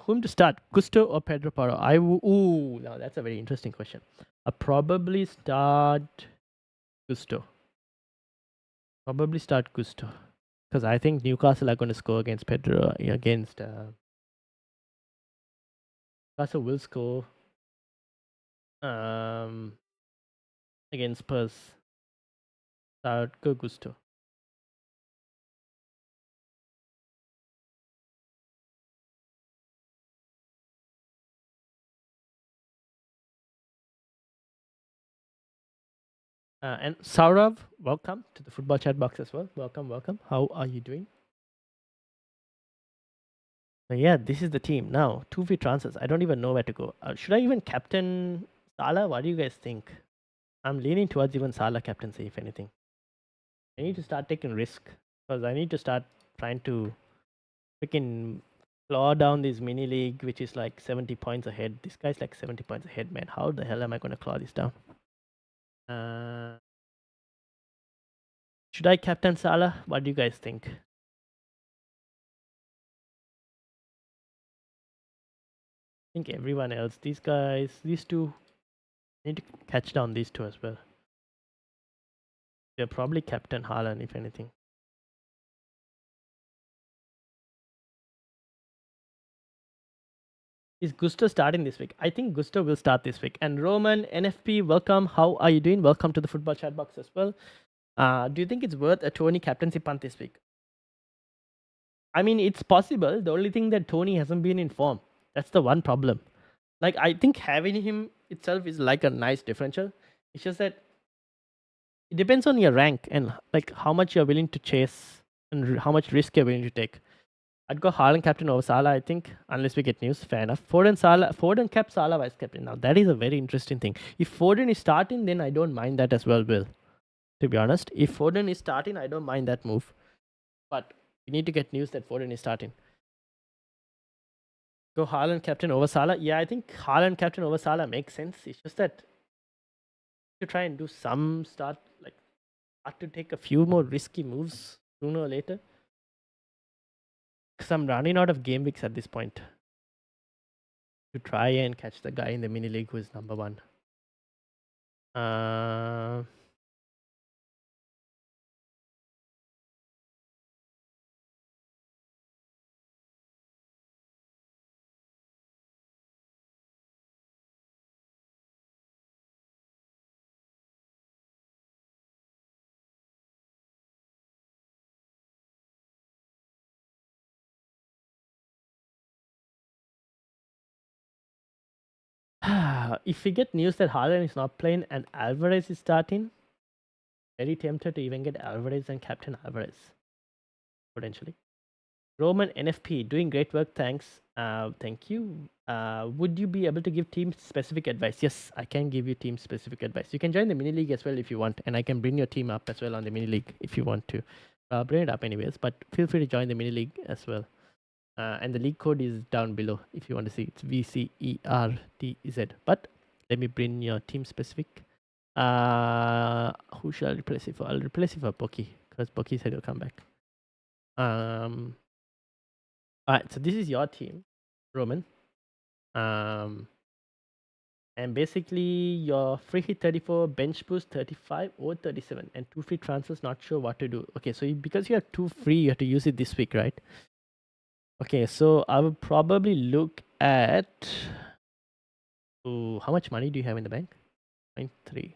Whom to start? Gusto or Pedro Porro? Ooh, now that's a very interesting question. I'll probably start Gusto. Because I think Newcastle are going to score against Pedro against Newcastle will score against Spurs. So I would go Gusto. And Saurav, welcome to the football chat box as well. Welcome, welcome. How are you doing? So yeah, this is the team now. 2 free transfers. I don't even know where to go. Should I even captain Salah? What do you guys think? I'm leaning towards even Salah captaincy, if anything. I need to start taking risk because I need to start trying to freaking claw down this mini league, which is like 70 points ahead. This guy's like 70 points ahead, man. How the hell am I going to claw this down? Should I captain Salah? What do you guys think? I think everyone else, these guys, these two, I need to catch down these two as well. They're probably captain Haaland, if anything. Is Gusto starting this week? I think Gusto will start this week. And Roman, NFP, welcome. How are you doing? Welcome to the football chat box as well. Do you think it's worth a Tony captaincy punt this week? I mean, it's possible. The only thing that Tony hasn't been in form. That's the one problem. Like, I think having him itself is like a nice differential. It's just that it depends on your rank and like how much you're willing to chase and how much risk you're willing to take. I'd go Haaland captain over Salah, I think, unless we get news. Fair enough. Foden kept Salah vice captain. Now that is a very interesting thing. If Foden is starting, then I don't mind that as well, Will. To be honest, if Foden is starting, I don't mind that move. But we need to get news that Foden is starting. Go Haaland captain over Salah. Yeah, I think Haaland captain over Salah makes sense. It's just that to try and do some start to take a few more risky moves sooner or later. Because I'm running out of game weeks at this point to try and catch the guy in the mini league who is number one. If we get news that Haaland is not playing and Alvarez is starting, very tempted to even get Alvarez and captain Alvarez potentially. Roman NFP doing great work. Thanks. Thank you. Would you be able to give team specific advice? Yes, I can give you team specific advice. You can join the mini league as well if you want, and I can bring your team up as well on the mini league if you want to. I'll bring it up anyways, but feel free to join the mini league as well. And the league code is down below if you want to see. It's VCERDZ. But let me bring your team specific. Who shall I replace it for? I'll replace it for Boki because Boki said he'll come back. Alright, so this is your team, Roman. And basically your free hit 34, bench boost 35 or 37, and 2 free transfers. Not sure what to do. Okay, so because you have 2 free, you have to use it this week, right? Okay, so I will probably look at. Ooh, how much money do you have in the bank? 0.3.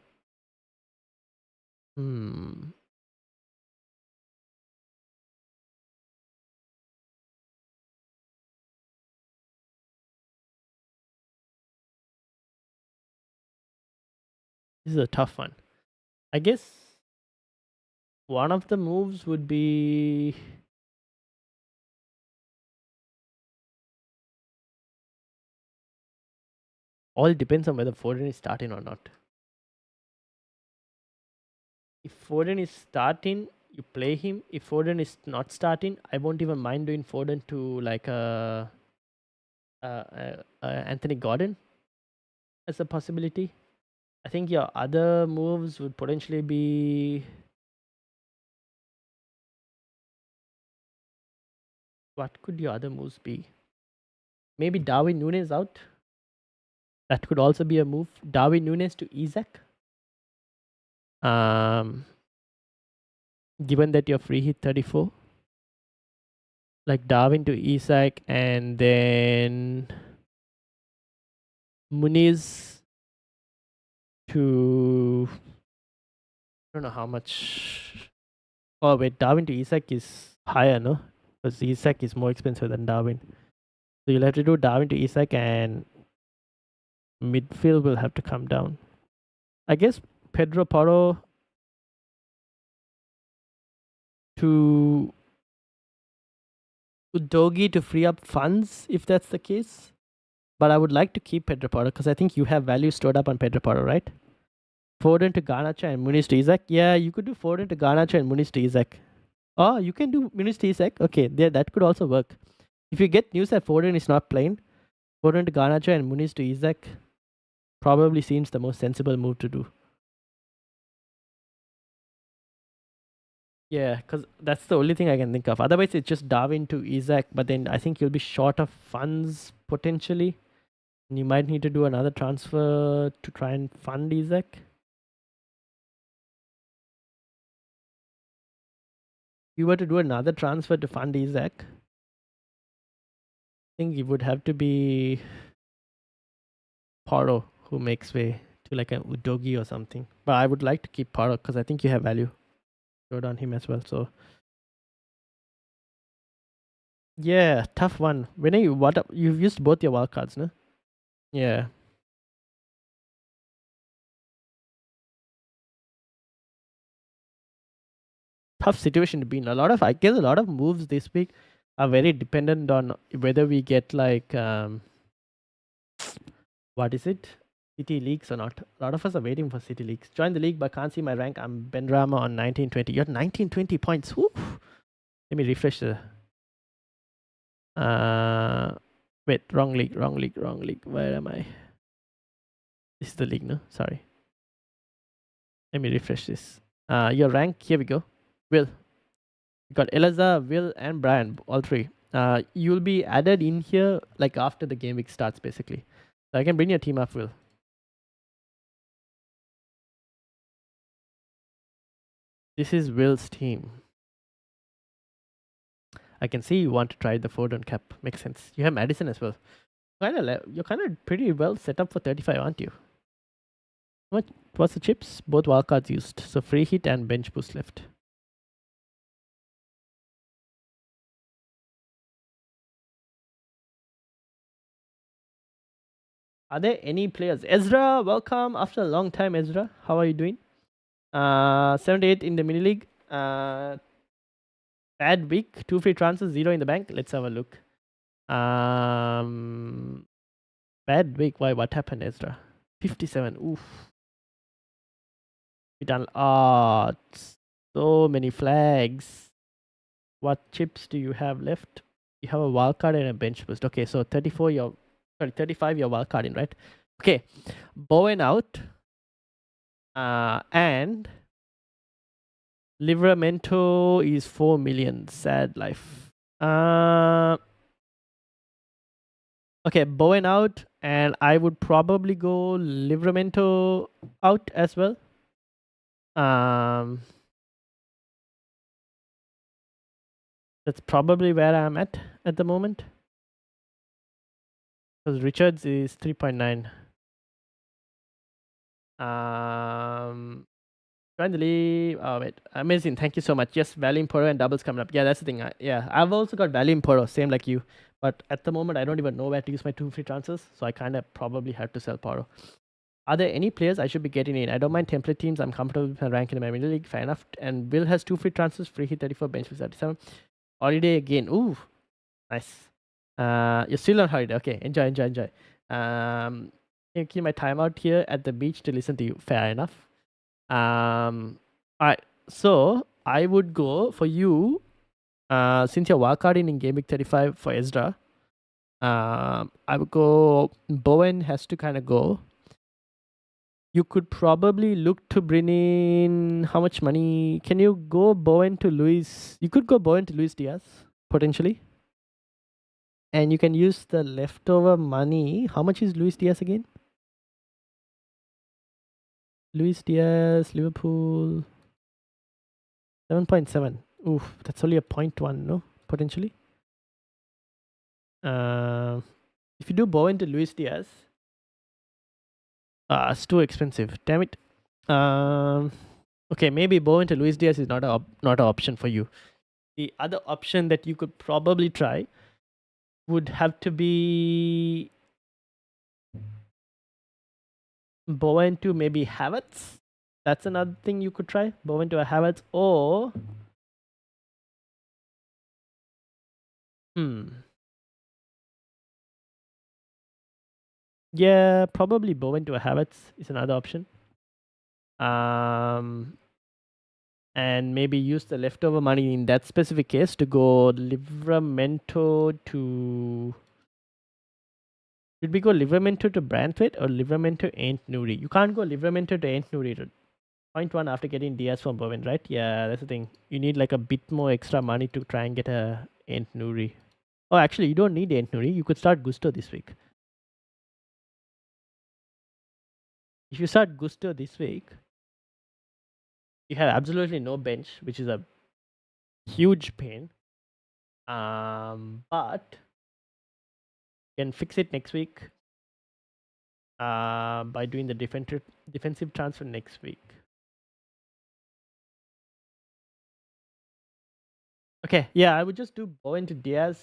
This is a tough one. I guess one of the moves would be. All depends on whether Foden is starting or not. If Foden is starting, you play him. If Foden is not starting, I won't even mind doing Foden to like Anthony Gordon as a possibility. I think your other moves would potentially be. What could your other moves be? Maybe Darwin Núñez out. That could also be a move. Darwin Núñez to Isaac. Given that your free hit 34. Like Darwin to Isaac and then Muniz to, I don't know how much. Oh wait, Darwin to Isak is higher, no? Because Isak is more expensive than Darwin. So you'll have to do Darwin to Isak, and midfield will have to come down. I guess Pedro Porro to Udogi to free up funds if that's the case. But I would like to keep Pedro Porro because I think you have value stored up on Pedro Porro, right? Foden to Garnacha and Muniz to Isak. Yeah, you could do Foden to Garnacha and Muniz to Isak. Oh, you can do Muniz to Isak. Okay, yeah, that could also work. If you get news that Foden is not playing, Foden to Garnacha and Muniz to Isak probably seems the most sensible move to do. Yeah, because that's the only thing I can think of. Otherwise, it's just Darwin to Isak, but then I think you'll be short of funds potentially. And you might need to do another transfer to try and fund Isak. If you were to do another transfer to fund Isak, I think it would have to be Paro who makes way to like an Udogi or something. But I would like to keep Paro because I think you have value stored on him as well. So yeah, tough one. When are you you've used both your wildcards, no? Yeah. Tough situation to be in. I guess a lot of moves this week are very dependent on whether we get like what is it? City leagues or not. A lot of us are waiting for city leagues. Join the league but can't see my rank. I'm Ben Rama on 1920. You're 1920 points. Woo. Let me refresh the wait, wrong league. Where am I? This is the league, no? Sorry. Let me refresh this. Your rank, here we go. Will. You got Eliza, Will, and Brian, all three. You'll be added in here like after the game week starts, basically. So I can bring your team up, Will. This is Will's team. I can see you want to try the Foden cap. Makes sense. You have Madison as well. You're kind of pretty well set up for 35, aren't you? What's the chips? Both wildcards used. So free hit and bench boost left. Are there any players? Ezra, welcome after a long time, Ezra. How are you doing? 78 in the mini league. Bad week. 2 free transfers, 0 in the bank. Let's have a look. Bad week. Why? What happened, Ezra? 57. Oof. We done. So many flags. What chips do you have left? You have a wildcard and a bench boost. Okay, so 35 your wildcard in, right? Okay. Bowen out. And Livramento is 4 million. Sad life. Okay, Bowen out, and I would probably go Livramento out as well. That's probably where I'm at the moment. Because Richards is 3.9. Join the league. Oh wait, amazing! Thank you so much. Yes, Value Poro and doubles coming up. Yeah, that's the thing. Yeah, I've also got Value Poro, same like you. But at the moment, I don't even know where to use my 2 free transfers, so I kind of probably have to sell Poro. Are there any players I should be getting in? I don't mind template teams. I'm comfortable with my rank in my middle league. Fair enough. And Will has 2 free transfers, free hit 34, bench for 37. Holiday again. Ooh, nice. You're still on holiday. Okay, enjoy. Can you keep my time out here at the beach to listen to you? Fair enough. Alright. So I would go for you. Since you're wildcarding in Game Week 35 for Ezra, I would go. Bowen has to kind of go. You could probably look to bring in how much money? Can you go Bowen to Luis? You could go Bowen to Luis Diaz potentially, and you can use the leftover money. How much is Luis Diaz again? Luis Diaz, Liverpool, 7.7. Oof, that's only a 0.1, no? Potentially. If you do Bowen to Luis Diaz, It's too expensive. Damn it. Okay, maybe Bowen to Luis Diaz is not an option for you. The other option that you could probably try would have to be Bowen to maybe Havertz. That's another thing you could try. Bowen to a Havertz, or yeah, probably Bowen to a Havertz is another option. And maybe use the leftover money in that specific case to go Livramento to. Should we go Livramento to Branthwaite or Livramento Ain't Nuri? You can't go Livramento to Ain't Nuri. Point one after getting Diaz from Bowen, right? Yeah, that's the thing. You need like a bit more extra money to try and get a Ain't Nuri. Oh, actually, you don't need Ain't Nuri. You could start Gusto this week. If you start Gusto this week, you have absolutely no bench, which is a huge pain. But you can fix it next week by doing the defensive transfer next week. Okay, yeah, I would just do Bowen to Diaz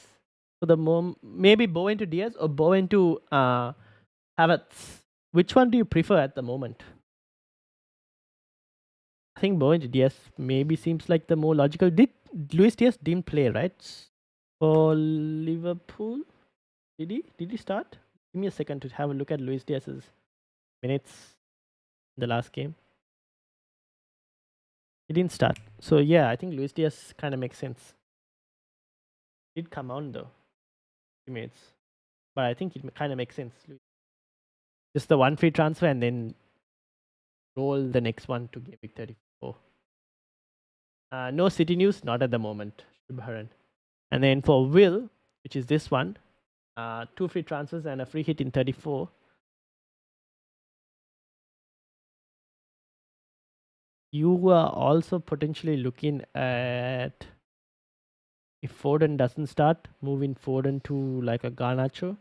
for the moment. Maybe Bowen to Diaz or Bowen to Havertz. Which one do you prefer at the moment? I think Bowen to Diaz maybe seems like the more logical. Did Luis Diaz didn't play, right? For Liverpool? Did he? Did he start? Give me a second to have a look at Luis Diaz's minutes in the last game. He didn't start. So yeah, I think Luis Diaz kind of makes sense. Did come on though. 2 minutes. But I think it kind of makes sense. Just the one free transfer and then roll the next one to GAMEWEEK 34. No City news, not at the moment. Shubharan. And then for Will, which is this one, 2 free transfers and a free hit in 34. You are also potentially looking at, if Foden doesn't start, moving Foden to like a Garnacho.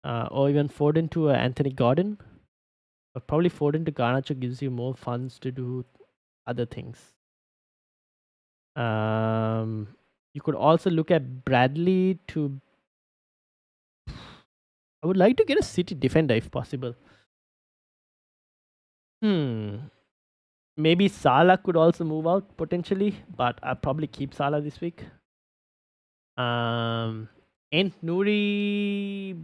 Or even Foden to Anthony Gordon. But probably Foden to Garnacho gives you more funds to do other things. You could also look at Bradley to. I would like to get a City defender if possible. Maybe Salah could also move out potentially, but I'll probably keep Salah this week. And Nuri,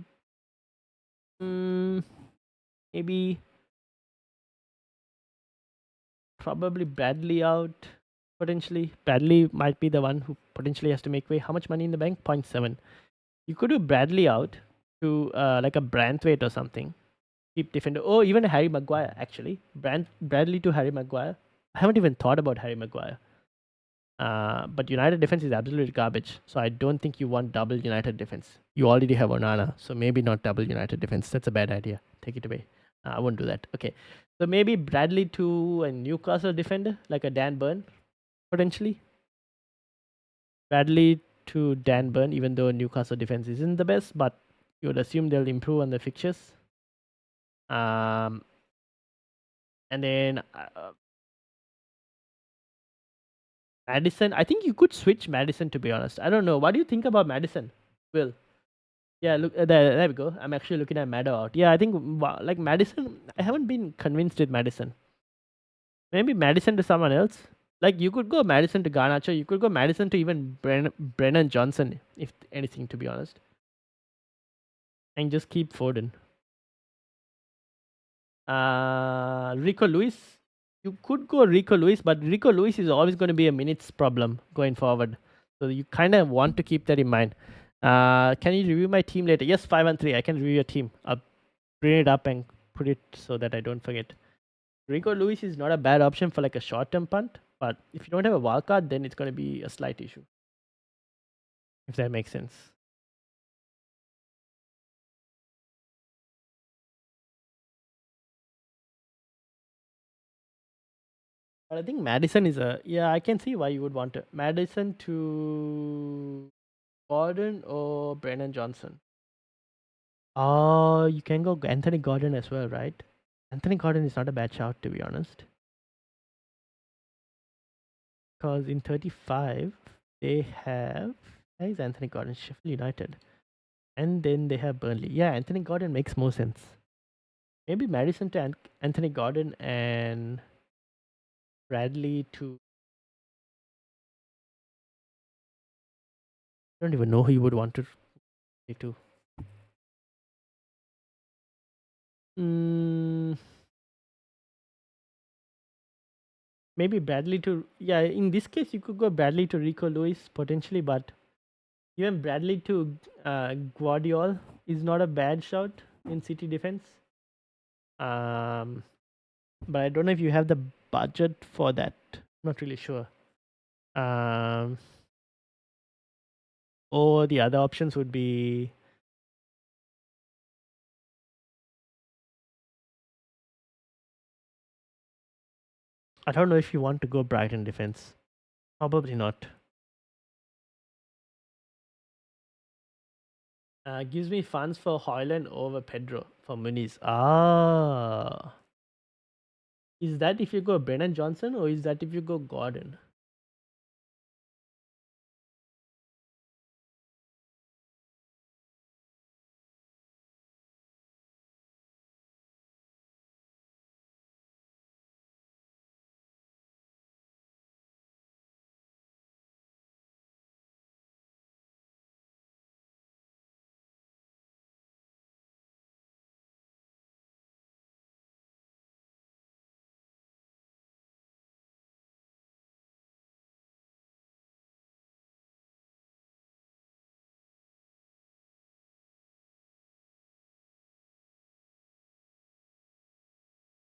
maybe probably Bradley out potentially. Bradley might be the one who potentially has to make way. How much money in the bank? 0.7. You could do Bradley out to like a Branthwaite or something. Keep defender. Oh, even Harry Maguire actually. Bradley to Harry Maguire. I haven't even thought about Harry Maguire. But United defense is absolutely garbage. So I don't think you want double United defense. You already have Onana, so maybe not double United defense. That's a bad idea. Take it away. I won't do that. Okay. So maybe Bradley to a Newcastle defender, like a Dan Burn, potentially. Bradley to Dan Burn, even though Newcastle defense isn't the best, but you would assume they'll improve on the fixtures. And then Madison, I think you could switch Madison, to be honest. I don't know. What do you think about Madison, Will? Yeah, look, there we go. I'm actually looking at Maddo out. Yeah, I think like Madison, I haven't been convinced with Madison. Maybe Madison to someone else. Like you could go Madison to Garnacho. You could go Madison to even Brennan Johnson, if anything, to be honest. And just keep Foden. Rico Lewis. You could go Rico Lewis, but Rico Lewis is always going to be a minutes problem going forward. So you kind of want to keep that in mind. Can you review my team later? Yes, 5-3. I can review your team. I'll bring it up and put it so that I don't forget. Rico Lewis is not a bad option for like a short-term punt, but if you don't have a wildcard, then it's going to be a slight issue. If that makes sense. But I think Madison is a, yeah, I can see why you would want to. Madison to Gordon or Brennan Johnson. Oh, you can go Anthony Gordon as well, right? Anthony Gordon is not a bad shout, to be honest. Because in 35, they have. Where is Anthony Gordon? Sheffield United. And then they have Burnley. Yeah, Anthony Gordon makes more sense. Maybe Madison to Anthony Gordon and Bradley to. I don't even know who you would want to play to. Mm, maybe Bradley to. Yeah, in this case, you could go Bradley to Rico Lewis potentially, but even Bradley to Guardiola is not a bad shout in City defense. But I don't know if you have the budget for that. Not really sure. Or the other options would be I don't know if you want to go Brighton defense. Probably not. Gives me funds for Hoyland over Pedro for Muniz. Ah. Is that if you go Brennan Johnson or is that if you go Gordon?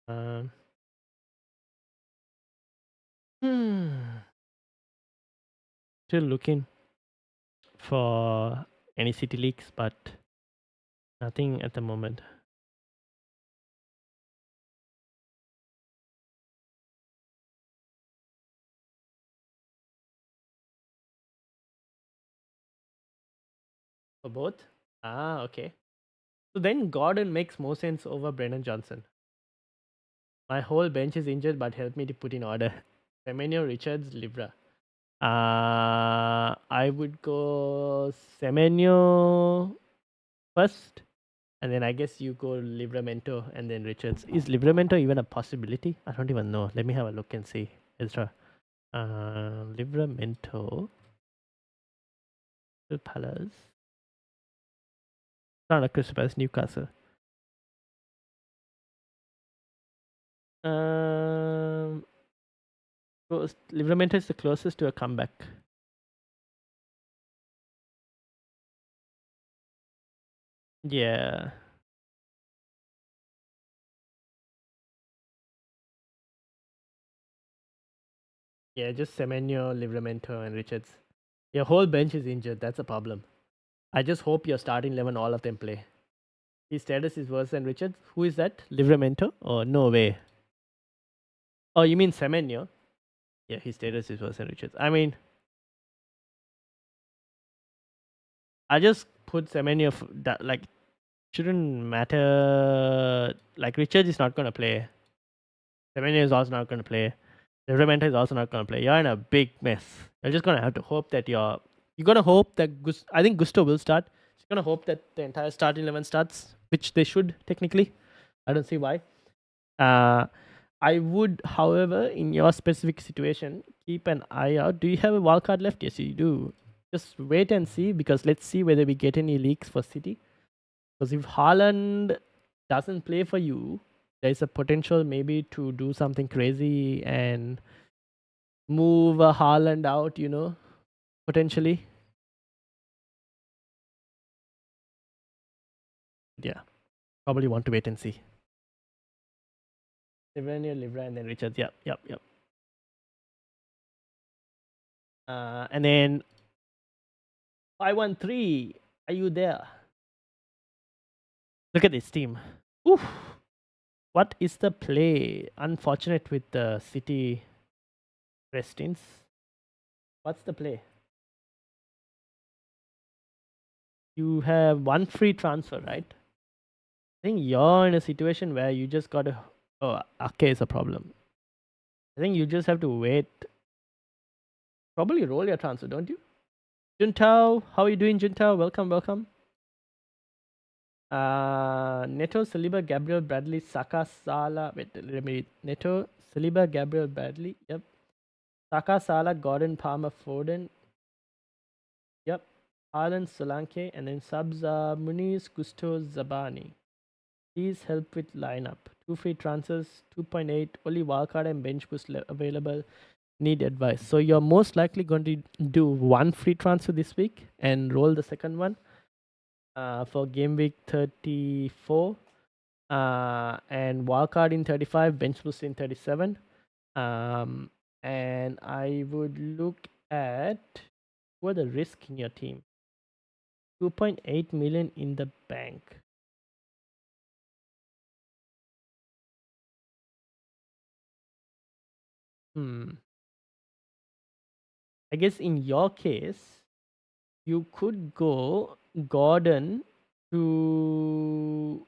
Um, hmm. Still looking for any city leaks, but nothing at the moment. For both? Ah, okay. So then Gordon makes more sense over Brennan Johnson. My whole bench is injured, but help me to put in order. Semenyo, Richards, Libra. I would go Semenyo first, and then I guess you go Livramento and then Richards. Is Livramento even a possibility? I don't even know. Let me have a look and see. Ezra. Livramento. Crystal Palace. Not a Crystal Palace, Newcastle. Um, Livramento is the closest to a comeback. Yeah. Yeah, just Semenyo, Livramento, and Richards. Your whole bench is injured. That's a problem. I just hope your starting 11, all of them play. His status is worse than Richards. Who is that? Livramento? Oh, no way. Oh, you mean Semenyo? Yeah, his status is worse than Richards. I mean, I just put Semenyo, that, like, shouldn't matter. Like, Richards is not going to play. Semenyo is also not going to play. Livramento is also not going to play. You're in a big mess. You're just going to have to hope that you're going to hope that I think Gusto will start. You're going to hope that the entire starting 11 starts, which they should technically. I don't see why. I would, however, in your specific situation, keep an eye out. Do you have a wildcard left? Yes, you do. Just wait and see, because let's see whether we get any leaks for City. Because if Haaland doesn't play for you, there's a potential maybe to do something crazy and move a Haaland out, potentially. Yeah, probably want to wait and see. Livra, Livra, and then Richards. Yep, yep, yep. And then 513. Are you there? Look at this team. Oof. What is the play? Unfortunate with the City rest-ins. What's the play? You have one free transfer, right? I think you're in a situation where you just gotta. Oh, Ake is a problem. I think you just have to wait. Probably roll your transfer, don't you? Juntao, how are you doing, Juntao? Welcome, welcome. Neto, Saliba, Gabriel, Bradley, Saka, Salah. Wait, let me read. Neto, Saliba, Gabriel, Bradley. Yep. Saka, Salah, Gordon, Palmer, Foden. Yep. Haaland, Solanke, and then subs are Muniz, Gusto, Zabani. Please help with lineup. 2 free transfers, 2.8, only wildcard and bench boost available. Need advice. So you're most likely going to do 1 free transfer this week and roll the second one for game week 34. And wildcard in 35, bench boost in 37. And I would look at what the risk in your team. 2.8 million in the bank. I guess in your case, you could go Gordon to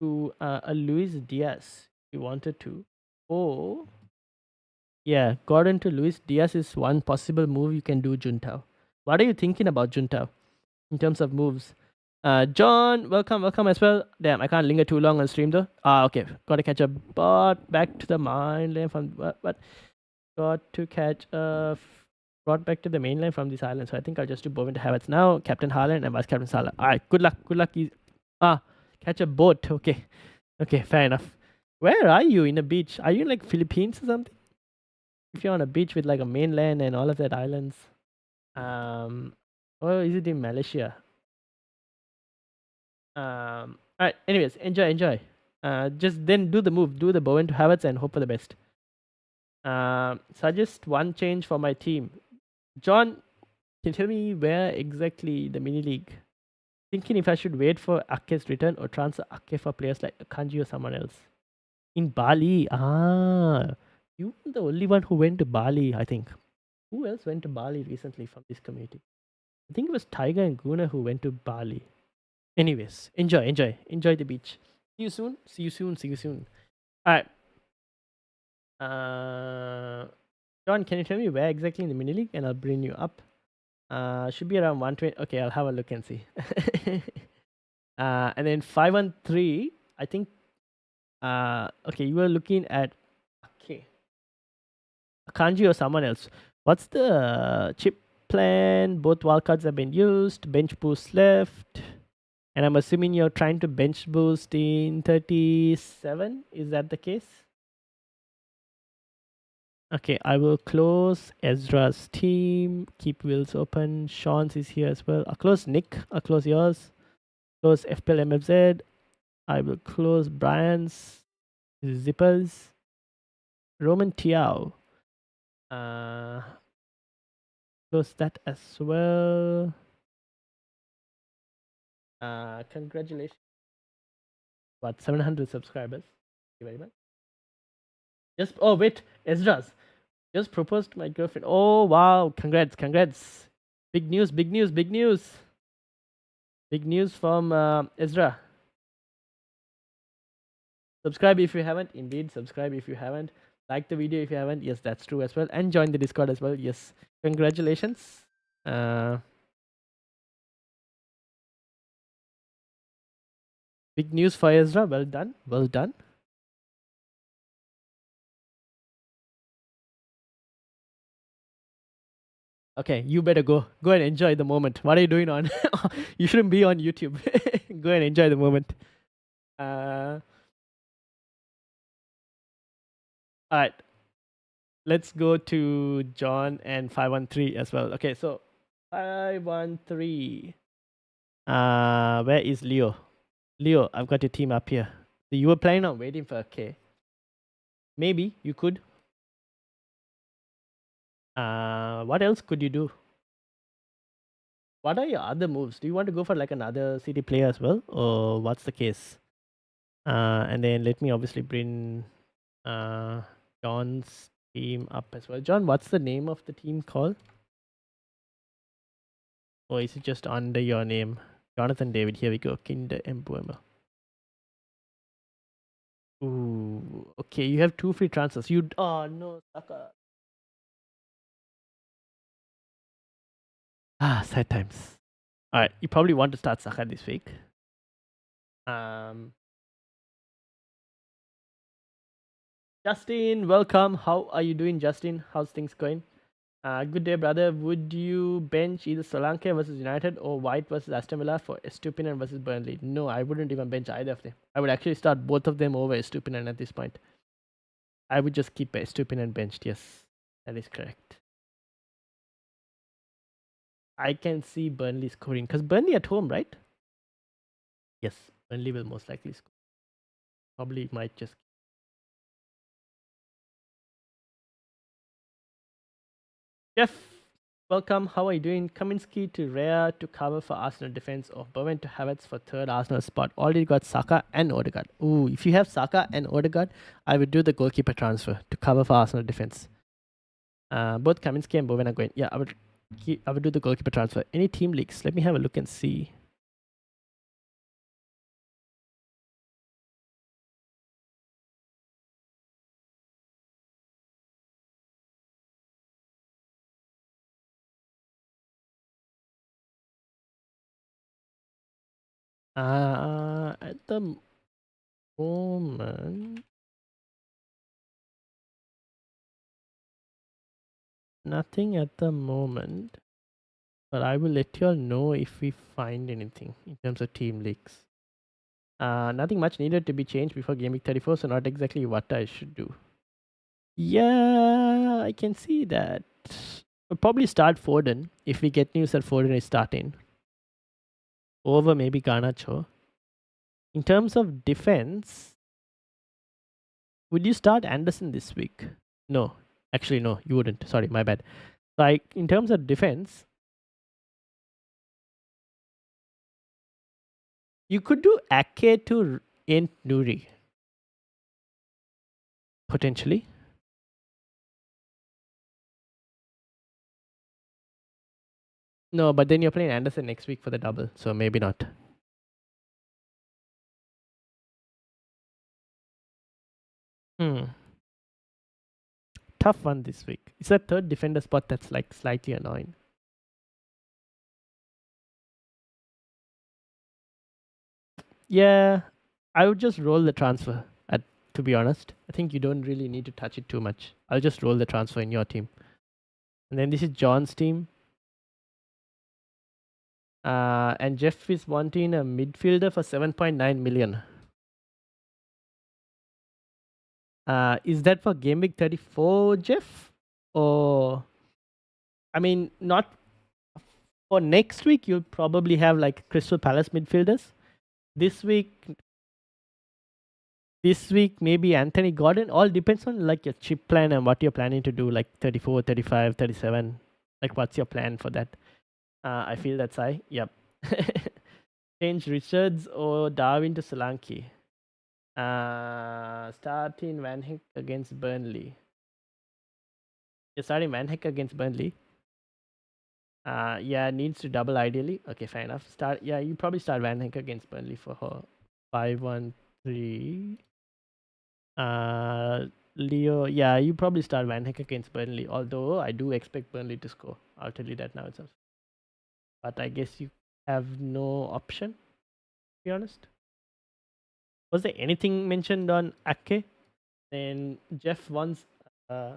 a Luis Diaz if you wanted to. Or yeah, Gordon to Luis Diaz is one possible move you can do, Juntao. What are you thinking about, Juntao, in terms of moves? John, welcome as well. Damn, I can't linger too long on stream though. Okay, gotta catch a bot back to the mainland from what? Got to catch a brought back to the mainland from this island. So I think I'll just do Bowen to Havertz now. Captain Haaland and Vice Captain Salah. Alright, good luck. Catch a boat. Okay, fair enough. Where are you in a beach? Are you in like Philippines or something? If you're on a beach with like a mainland and all of that islands. Or is it in Malaysia? Alright, anyways, enjoy. Just then do the move, do the Bowen to Havertz and hope for the best. Suggest one change for my team. John, can you tell me where exactly the mini league? Thinking if I should wait for Ake's return or transfer Ake for players like Kanji or someone else. In Bali. You were the only one who went to Bali, I think. Who else went to Bali recently from this community? I think it was Tiger and Guna who went to Bali. Anyways, enjoy the beach. See you soon. Alright. John, can you tell me where exactly in the mini league and I'll bring you up? Should be around 120. Okay, I'll have a look and see. And then 513, I think. Okay, you were looking at Kanji or someone else. What's the chip plan? Both wildcards have been used. Bench boost left. And I'm assuming you're trying to bench boost in 37. Is that the case? Okay, I will close Ezra's team. Keep wheels open. Sean's is here as well. I'll close Nick. I'll close yours. Close FPL MFZ. I will close Brian's zippers. Roman Tiao. Close that as well. Congratulations. What, 700 subscribers? Thank you very much. Wait, Ezra's just proposed to my girlfriend. Oh wow, congrats. Big news. Big news from Ezra. Subscribe if you haven't. Indeed, subscribe if you haven't. Like the video if you haven't. Yes, that's true as well. And join the Discord as well. Yes, congratulations. Big news for Ezra. Well done. Okay, you better go and enjoy the moment. What are you doing on? You shouldn't be on YouTube. Go and enjoy the moment. All right, let's go to John and 513 as well. Okay, so 513. Where is Leo? Leo, I've got your team up here. So you were planning on waiting for a K. Maybe you could. What else could you do? What are your other moves? Do you want to go for like another city player as well, or what's the case? And then let me obviously bring John's team up as well. John, what's the name of the team called? Or is it just under your name? Jonathan David, here we go. Kinder Embuema. Ooh, okay. You have 2 free transfers. Oh no, Saka. Sad times. All right, you probably want to start Saka this week. Um, Justin, welcome. How are you doing, Justin? How's things going? Good day, brother. Would you bench either Solanke versus United or White versus Aston Villa for Estupinian versus Burnley? No, I wouldn't even bench either of them. I would actually start both of them over Estupinian at this point. I would just keep Estupinian benched. Yes, that is correct. I can see Burnley scoring because Burnley at home, right? Yes, Burnley will most likely score. Probably might just. Jeff, welcome. How are you doing? Kaminsky to Rea to cover for Arsenal defense, or Bowen to Havertz for third Arsenal spot. Already got Saka and Odegaard. Ooh, if you have Saka and Odegaard, I would do the goalkeeper transfer to cover for Arsenal defense. Both Kaminsky and Bowen are going. Yeah, I would do the goalkeeper transfer. Any team leaks? Let me have a look and see. At the moment, nothing at the moment. But I will let you all know if we find anything in terms of team leaks. Nothing much needed to be changed before game week 34, so not exactly what I should do. Yeah, I can see that. We'll probably start Foden if we get news that Foden is starting. Over maybe Garnacho. In terms of defense, would you start Anderson this week? No. Actually, no, you wouldn't. Sorry, my bad. Like, in terms of defense, you could do Ake to Ent Nuri. Potentially. No, but then you're playing Anderson next week for the double, so maybe not. Tough one this week. It's a third defender spot that's like slightly annoying. Yeah, I would just roll the transfer. To be honest, I think you don't really need to touch it too much. I'll just roll the transfer in your team. And then this is John's team. And Jeff is wanting a midfielder for 7.9 million. Is that for game week 34, Jeff? Or, I mean, not for next week. You'll probably have like Crystal Palace midfielders. This week maybe Anthony Gordon. All depends on like your chip plan and what you're planning to do, like 34, 35, 37. Like what's your plan for that? I feel that's high. Yep. Change Richards or Darwin to Solanke. Starting Van Heck against Burnley. You're starting Van Heck against Burnley. Yeah, needs to double ideally. Okay, fair enough. You probably start Van Heck against Burnley for her. 5-1-3. Leo, yeah, you probably start Van Heck against Burnley. Although I do expect Burnley to score. I'll tell you that now itself. But I guess you have no option, to be honest. Was there anything mentioned on Ake? Then Jeff wants a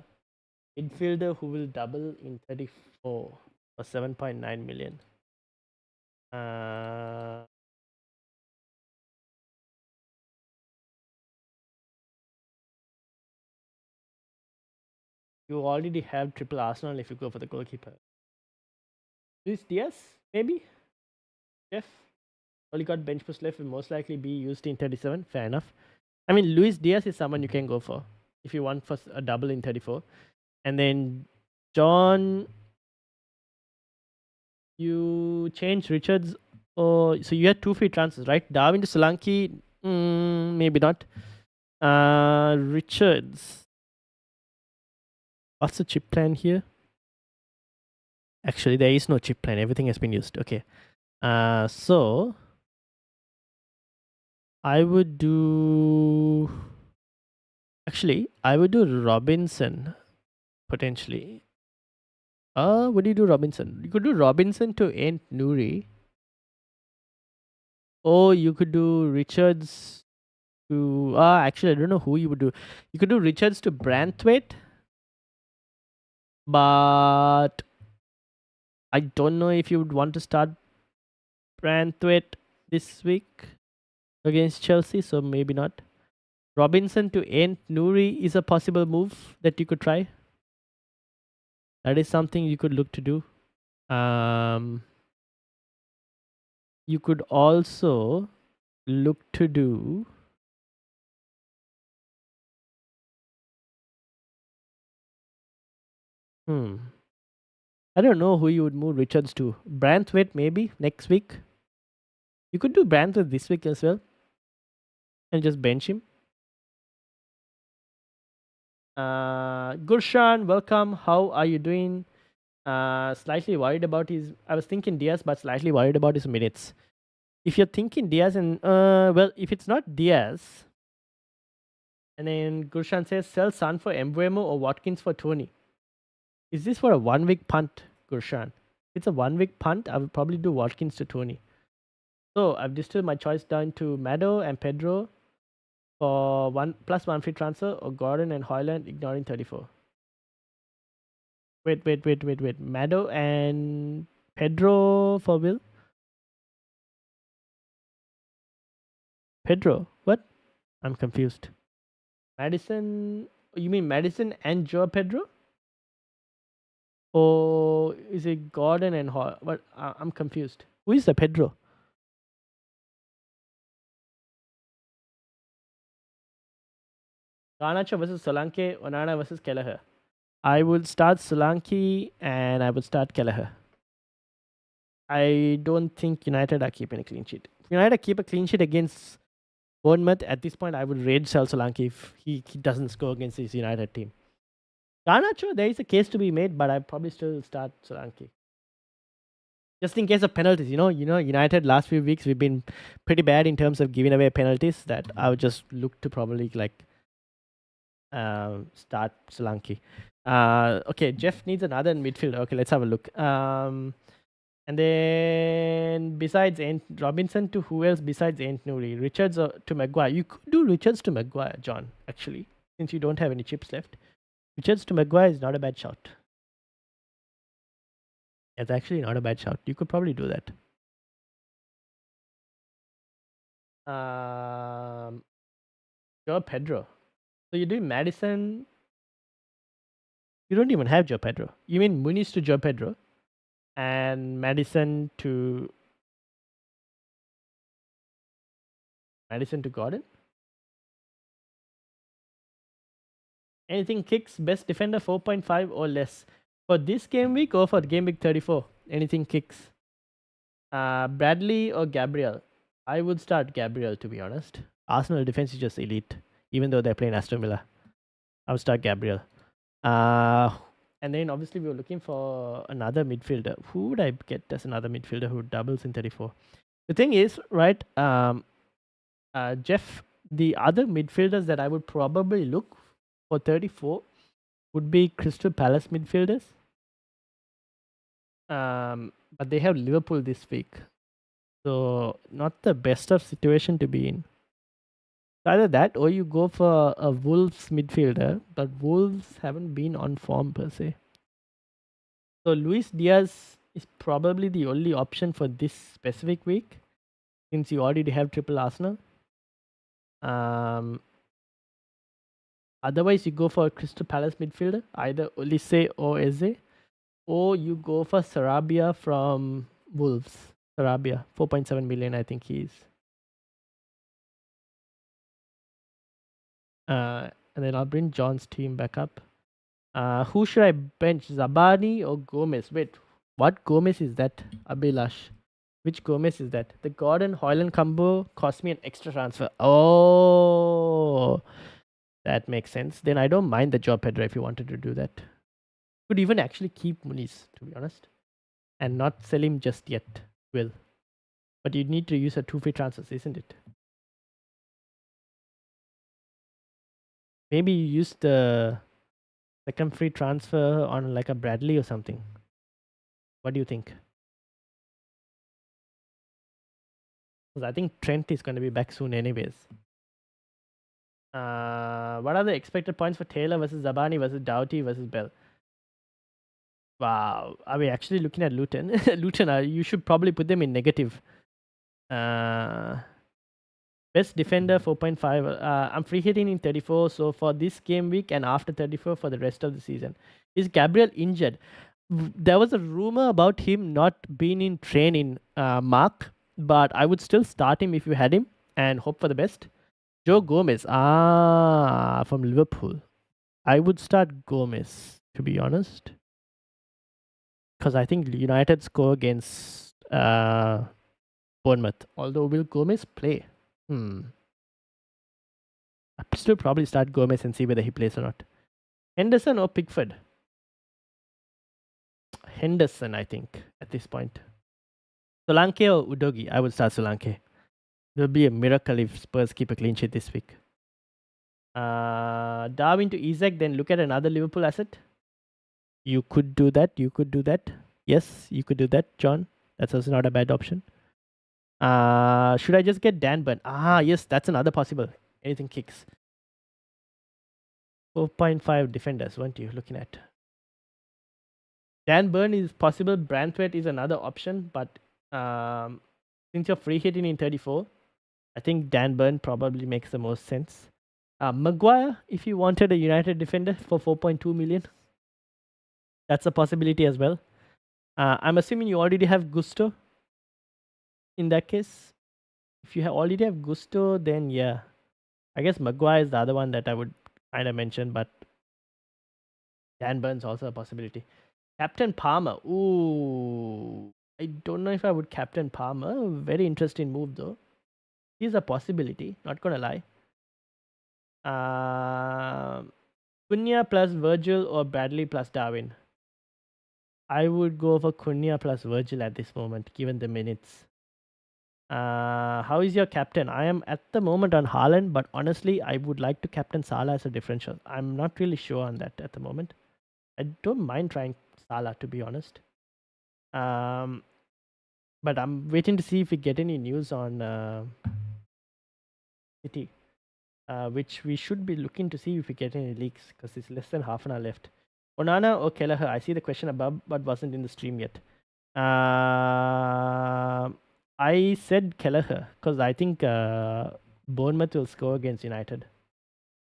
midfielder who will double in 34 for 7.9 million. You already have triple Arsenal if you go for the goalkeeper. Luis Diaz, maybe? Jeff? Only got bench push left, will most likely be used in 37. Fair enough. I mean, Luis Diaz is someone you can go for if you want for a double in 34. And then John, you change Richards. So you had 2 free transfers, right? Darwin to Solanke, maybe not. Richards. What's the chip plan here? Actually, there is no chip plan. Everything has been used. Okay. So I would do Actually, I would do Robinson potentially. Would you do Robinson? You could do Robinson to Ant Nuri, or you could do Richards to. Actually, I don't know who you would do. You could do Richards to Branthwaite, but I don't know if you would want to start Branthwaite this week against Chelsea, so maybe not. Robinson to Ant Nuri is a possible move that you could try. That is something you could look to do. You could also look to do. I don't know who you would move Richards to. Branthwaite maybe next week. You could do Branthwaite this week as well and just bench him. Gurshan, welcome. How are you doing? Slightly worried about his. I was thinking Diaz, but slightly worried about his minutes. If you're thinking Diaz and well, if it's not Diaz, and then Gurshan says sell Sun for Embuemo or Watkins for Tony. Is this for a 1 week punt, Gurshan? If it's a 1 week punt, I would probably do Watkins to Tony. So I've distilled my choice down to Maddo and Pedro for 1+1 free transfer, or Gordon and Hoyland ignoring 34. Wait. Maddo and Pedro for Will? Pedro? What? I'm confused. Madison? You mean Madison and Joe Pedro? Or is it Gordon and What? I'm confused. Who is the Pedro? Garnacho versus Solanke, Onana versus Kelleher. I would start Solanke and I would start Kelleher. I don't think United are keeping a clean sheet. If United keep a clean sheet against Bournemouth, at this point I would rage sell Solanke if he doesn't score against his United team. Garnacho, there is a case to be made, but I probably still start Solanke. Just in case of penalties, United last few weeks we've been pretty bad in terms of giving away penalties. That I would just look to probably start Solanke. Okay, Jeff needs another midfielder. Okay, let's have a look. And then besides Robinson to who else besides Ant Nuri? Richards to Maguire. You could do Richards to Maguire, John, actually, since you don't have any chips left. Richards to Maguire is not a bad shout. It's actually not a bad shout. You could probably do that. Joe Pedro. So you're doing Madison. You don't even have Joe Pedro. You mean Muniz to Joe Pedro and Madison to Gordon? Anything kicks best defender 4.5 or less for this game week or for game week 34? Anything kicks? Bradley or Gabriel? I would start Gabriel, to be honest. Arsenal defense is just elite, even though they're playing Aston Villa. I would start Gabriel. And then obviously we were looking for another midfielder. Who would I get as another midfielder who doubles in 34? The thing is, right, Jeff, the other midfielders that I would probably look for 34 would be Crystal Palace midfielders. But they have Liverpool this week. So not the best of situation to be in. Either that or you go for a Wolves midfielder, but Wolves haven't been on form per se. So Luis Diaz is probably the only option for this specific week, since you already have triple Arsenal. Otherwise, you go for a Crystal Palace midfielder, either Olise or Eze, or you go for Sarabia from Wolves. Sarabia, 4.7 million, I think he is. And then I'll bring John's team back up. Who should I bench? Zabani or Gomez? Wait, what Gomez is that? Abhilash. Which Gomez is that? The Gordon Hoyland combo cost me an extra transfer. Oh, that makes sense. Then I don't mind the job, Pedro, if you wanted to do that. Could even actually keep Muniz, to be honest, and not sell him just yet. Will. But you need to use a 2 free transfers, isn't it? Maybe you use the second free transfer on like a Bradley or something. What do you think? Because I think Trent is going to be back soon, anyways. What are the expected points for Taylor versus Zabani versus Doughty versus Bell? Wow, are we actually looking at Luton? Luton, you should probably put them in negative. Best defender 4.5. I'm free hitting in 34. So for this game week and after 34 for the rest of the season. Is Gabriel injured? There was a rumor about him not being in training, Mark, but I would still start him if you had him and hope for the best. Joe Gomez, from Liverpool. I would start Gomez, to be honest, because I think United score against Bournemouth. Although will Gomez play? I'd still probably start Gomez and see whether he plays or not. Henderson or Pickford? Henderson, I think, at this point. Solanke or Udogi? I would start Solanke. It will be a miracle if Spurs keep a clean sheet this week. Darwin to Isaac, then look at another Liverpool asset. You could do that. You could do that. Yes, you could do that, John. That's also not a bad option. Should I just get Dan Burn? Yes, that's another possible. Anything kicks. 4.5 defenders, weren't you looking at? Dan Burn is possible. Branthwaite is another option, but since you're free hitting in 34, I think Dan Burn probably makes the most sense. Maguire, if you wanted a United defender for 4.2 million, that's a possibility as well. I'm assuming you already have Gusto. In that case, if you already have Gusto, then yeah, I guess Maguire is the other one that I would kind of mention, but Dan Burn's also a possibility. Captain Palmer. Ooh, I don't know if I would captain Palmer. Very interesting move though. He's a possibility. Not gonna lie. Cunha plus Virgil or Bradley plus Darwin. I would go for Cunha plus Virgil at this moment, given the minutes. How is your captain? I am at the moment on Haaland, but honestly, I would like to captain Salah as a differential. I'm not really sure on that at the moment. I don't mind trying Salah, to be honest. But I'm waiting to see if we get any news on City, which we should be looking to see if we get any leaks because it's less than half an hour left. Onana or Kelleher? I see the question above, but wasn't in the stream yet. I said Kelleher because I think Bournemouth will score against United.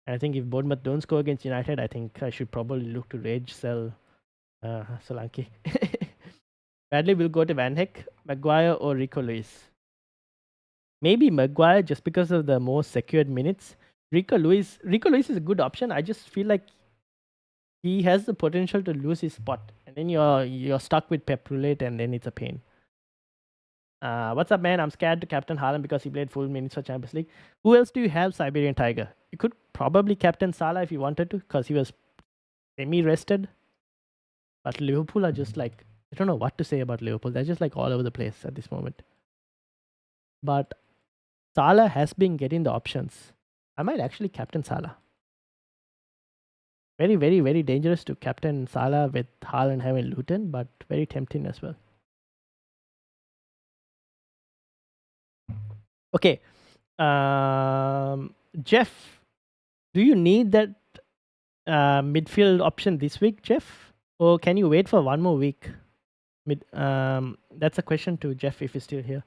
And I think if Bournemouth don't score against United, I think I should probably look to rage sell Solanke. Bradley will go to Van Heck, Maguire or Rico Lewis. Maybe Maguire just because of the more secured minutes. Rico Lewis is a good option. I just feel like he has the potential to lose his spot, and then you're stuck with Pep Roulette, and then it's a pain. What's up, man? I'm scared to captain Haaland because he played full minutes for Champions League. Who else do you have, Siberian Tiger? You could probably captain Salah if you wanted to because he was semi-rested. But Liverpool are just like, I don't know what to say about Liverpool. They're just like all over the place at this moment. But Salah has been getting the options. I might actually captain Salah. Very, very, very dangerous to captain Salah with Haaland having Luton, but very tempting as well. Okay. Jeff, do you need that midfield option this week, Jeff? Or can you wait for one more week? That's a question to Jeff if he's still here.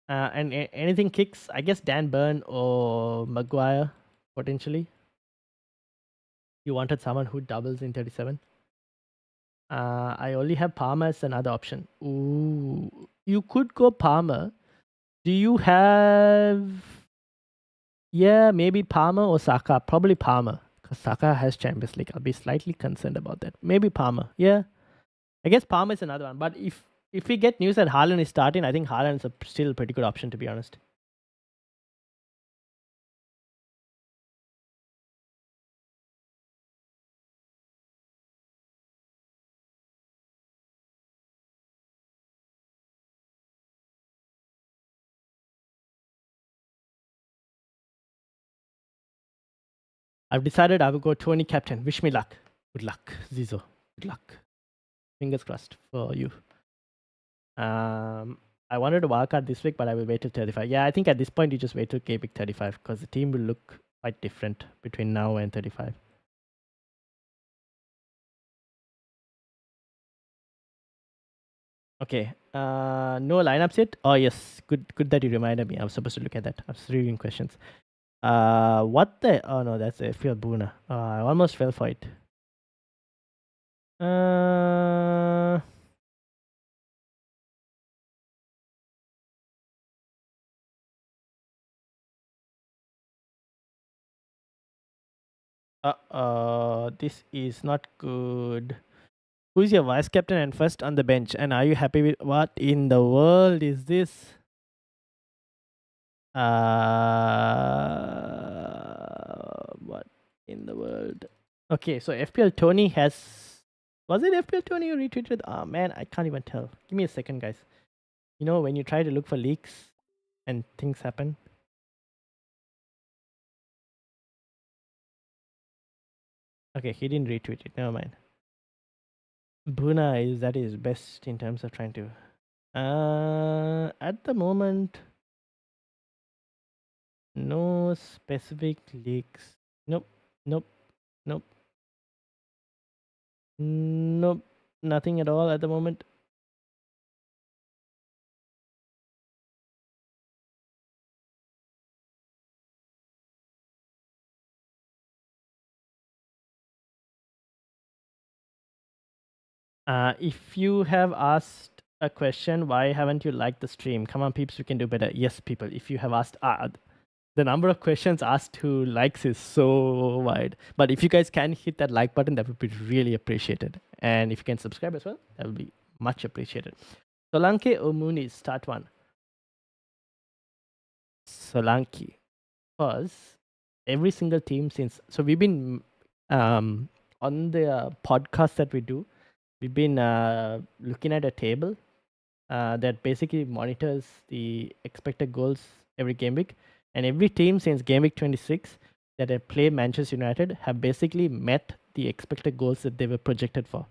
And anything kicks, I guess Dan Burn or Maguire, potentially. You wanted someone who doubles in 37. I only have Palmer as another option. Ooh, you could go Palmer. Do you have... Yeah, maybe Palmer or Saka. Probably Palmer. Because Saka has Champions League. I'll be slightly concerned about that. Maybe Palmer. Yeah. I guess Palmer is another one. But if we get news that Haaland is starting, I think Haaland is still a pretty good option, to be honest. I've decided I will go Tony captain. Wish me luck. Good luck, Zizo. Good luck. Fingers crossed for you. I wanted to wildcard this week, but I will wait till 35. Yeah, I think at this point you just wait till GAMEWEEK 35 because the team will look quite different between now and 35. Okay. No lineups yet. Oh yes, good that you reminded me. I was supposed to look at that. I was reading questions. What the? Oh no, that's FPL Boona. I almost fell for it. This is not good. Who's your vice captain and first on the bench? And are you happy with what in the world is this? What in the world? Okay, so FPL Tony has. Was it FPL Tony you retweeted? Oh man, I can't even tell. Give me a second, guys. You know, when you try to look for leaks and things happen. Okay, he didn't retweet it. Never mind. Bruna is that is best in terms of trying to. At the moment, no specific leaks. Nope. Nope. Nope. Nope. Nothing at all at the moment. If you have asked a question, why haven't you liked the stream? Come on, peeps, we can do better. Yes, people. If you have asked, the number of questions asked to likes is so wide. But if you guys can hit that like button, that would be really appreciated. And if you can subscribe as well, that would be much appreciated. Solanke or Mooney, start one. Solanke. Because every single team since so we've been on the podcast that we do, we've been looking at a table that basically monitors the expected goals every game week, and every team since game week 26 that have played Manchester United have basically met the expected goals that they were projected for.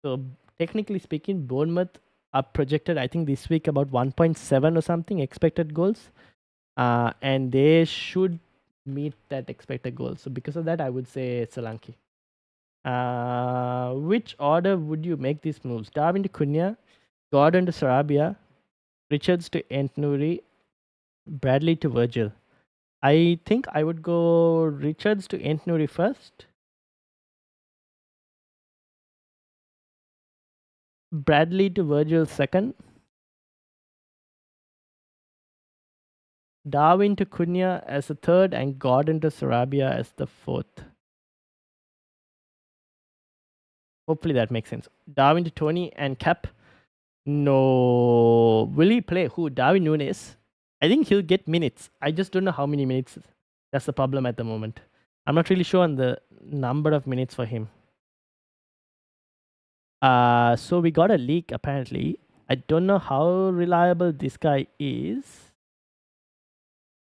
So technically speaking, Bournemouth are projected, I think this week about 1.7 or something expected goals, and they should meet that expected goal. So because of that, I would say Solanke. Which order would you make these moves? Darwin to Cunha, Gordon to Sarabia, Richards to Entnuri, Bradley to Virgil. I think I would go Richards to Entnuri first, Bradley to Virgil second, Darwin to Cunha as the third, and Gordon to Sarabia as the fourth. Hopefully that makes sense. Darwin to Tony and Cap. No. Will he play? Who? Darwin Nunes? I think he'll get minutes. I just don't know how many minutes. That's the problem at the moment. I'm not really sure on the number of minutes for him. So we got a leak apparently. I don't know how reliable this guy is.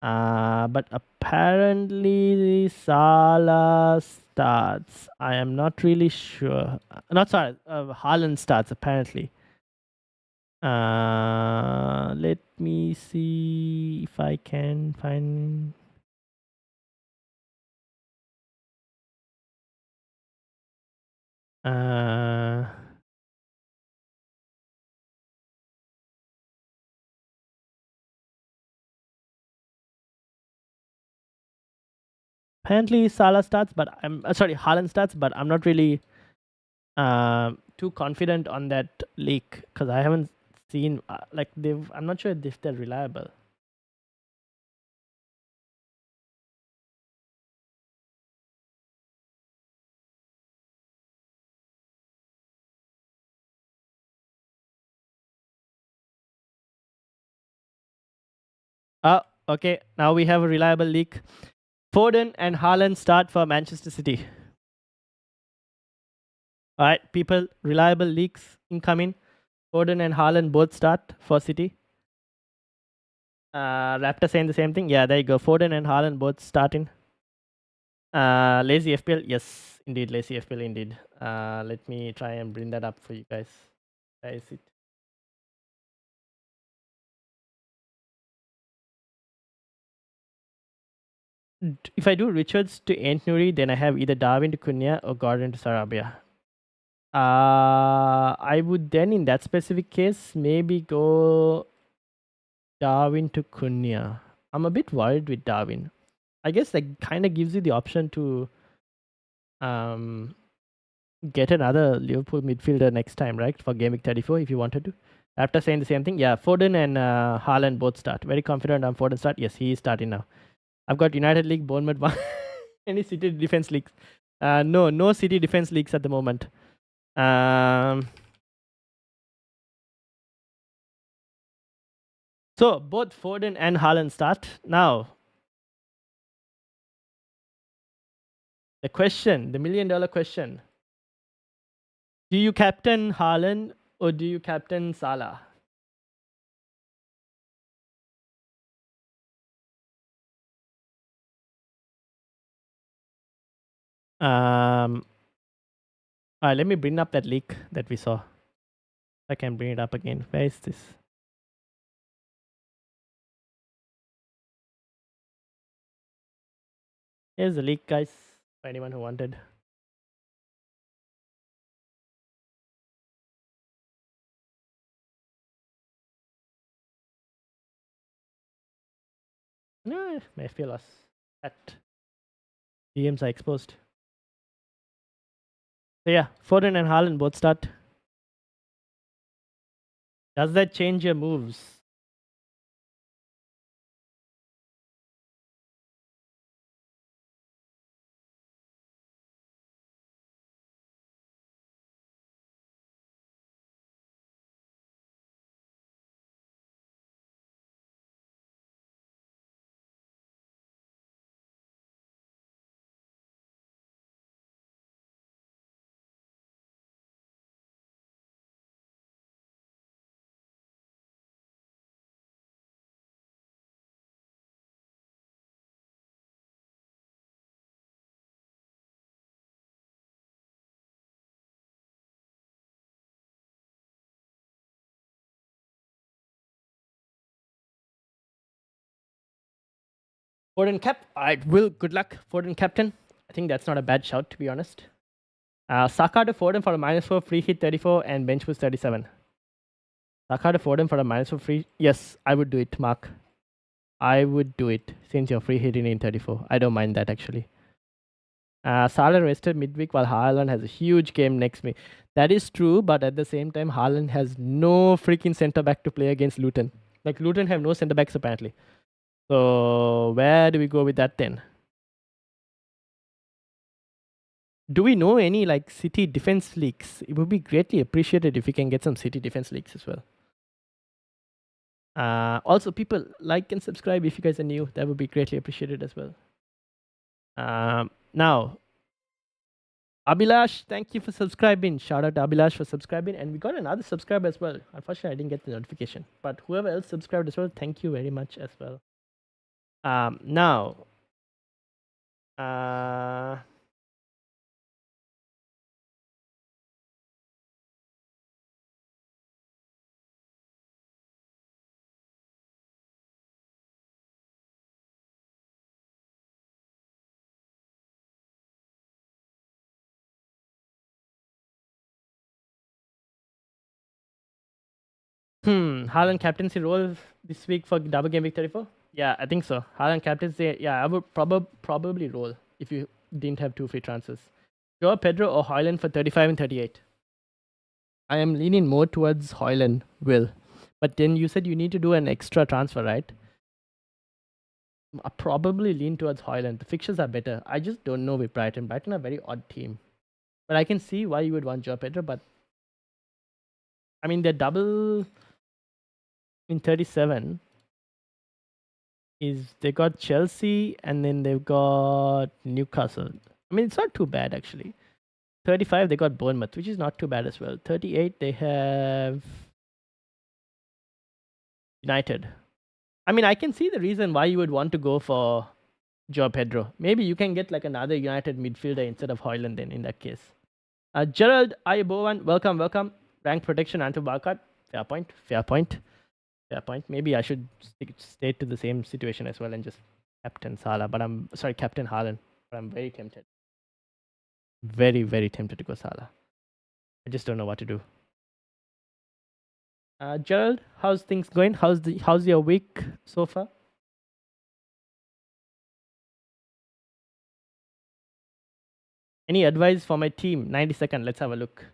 But apparently Salah starts. I am not really sure. Not sorry. Haaland starts apparently. Let me see if I can find. Apparently Salah starts, but I'm sorry, Haaland starts, but I'm not really too confident on that leak because I haven't seen like they've. I'm not sure if they're reliable. Oh, okay. Now we have a reliable leak. Foden and Haaland start for Manchester City. All right, people, reliable leaks incoming. Foden and Haaland both start for City. Raptor saying the same thing. Yeah, there you go. Foden and Haaland both starting. Lazy FPL, yes, indeed, lazy FPL, indeed. Let me try and bring that up for you guys. Where is it? If I do Richards to Ant Nuri, then I have either Darwin to Cunha or Gordon to Sarabia. I would then, in that specific case, maybe go Darwin to Cunha. I'm a bit worried with Darwin. I guess that kind of gives you the option to get another Liverpool midfielder next time, right? For game week 34, if you wanted to. After saying the same thing, yeah, Foden and Haaland both start. Very confident on Foden start. Yes, he is starting now. I've got United League, Bournemouth one. Any City defense leagues? No City defense leagues at the moment. So both Foden and Haaland start now. The question, the $1 million question: do you captain Haaland or do you captain Salah? All right, let me bring up that leak that we saw. I can bring it up again. Where is this? Here's the leak, guys, for anyone who wanted. No, my FPL loss. At DMs are exposed. So yeah, Foden and Haaland both start. Does that change your moves? Foden cap. Alright, Will, good luck. Foden captain. I think that's not a bad shout, to be honest. Saka to Foden for a -4, free hit 34, and bench boost 37. Saka to Foden for a -4 free. Yes, I would do it, Mark. I would do it since you're free hitting in 34. I don't mind that actually. Salah rested midweek while Haaland has a huge game next week. That is true, but at the same time, Haaland has no freaking centre back to play against Luton. Like Luton have no centre backs apparently. So where do we go with that then? Do we know any like City defense leagues? It would be greatly appreciated if we can get some City defense leagues as well. Also, people like and subscribe if you guys are new. That would be greatly appreciated as well. Now, Abhilash, thank you for subscribing. Shout out to Abhilash for subscribing. And we got another subscriber as well. Unfortunately, I didn't get the notification. But whoever else subscribed as well, thank you very much as well. Now, Haaland captaincy role this week for double game week 34? Yeah, I think so. Haaland captaincy, yeah, I would probably roll if you didn't have two free transfers. Joe Pedro or Hoyland for 35 and 38. I am leaning more towards Hoyland, Will. But then you said you need to do an extra transfer, right? I probably lean towards Hoyland. The fixtures are better. I just don't know with Brighton. Brighton are a very odd team. But I can see why you would want Joe Pedro, but I mean, their double in 37 is they got Chelsea and then they've got Newcastle. I mean, it's not too bad actually. 35 they got Bournemouth, which is not too bad as well. 38 they have United. I mean, I can see the reason why you would want to go for Joe Pedro. Maybe you can get like another United midfielder instead of Hoyland then in that case. Gerald Bowen, welcome, welcome. Rank protection until wildcard. Fair point, fair point, fair point. Maybe I should stay to the same situation as well and just captain Salah. But I'm sorry, captain Haaland. But I'm very tempted. Very, very tempted to go Salah. I just don't know what to do. Gerald, how's things going? How's your week so far? Any advice for my team? 90-second. Let's have a look.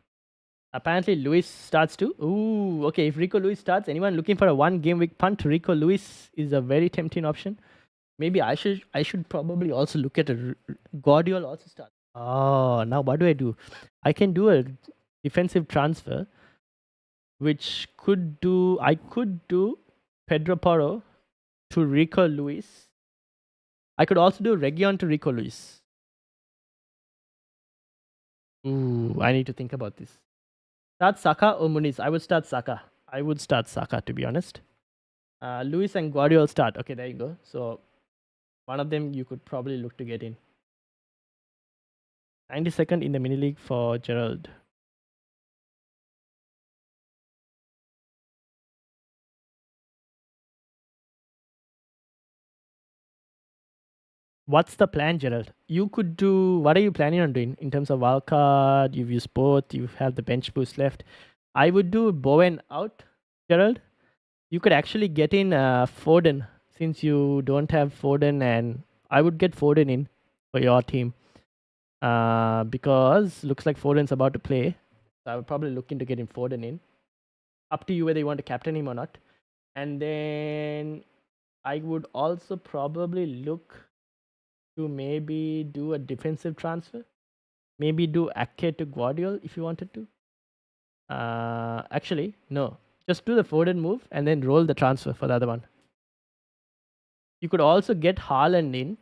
Apparently, Luis starts too. Ooh, okay. If Rico Luis starts, anyone looking for a one game week punt, Rico Luis is a very tempting option. Maybe I should probably also look at a Guardiola also start. Oh, now what do? I can do a defensive transfer, which I could do Pedro Porro to Rico Luis. I could also do Region to Rico Luis. Ooh, I need to think about this. Start Saka or Muniz? I would start Saka. I would start Saka, to be honest. Luis and Guardiola start. Okay, there you go. So one of them you could probably look to get in. 92nd in the mini league for Gerald. What's the plan, Gerald? You could do. What are you planning on doing in terms of wildcard? You've used both. You have the bench boost left. I would do Bowen out, Gerald. You could actually get in Foden since you don't have Foden, and I would get Foden in for your team because looks like Foden's about to play. So I would probably look into getting Foden in. Up to you whether you want to captain him or not. And then I would also probably look to maybe do a defensive transfer. Maybe do Ake to Guardiola if you wanted to. Actually, no. Just do the Foden move and then roll the transfer for the other one. You could also get Haaland in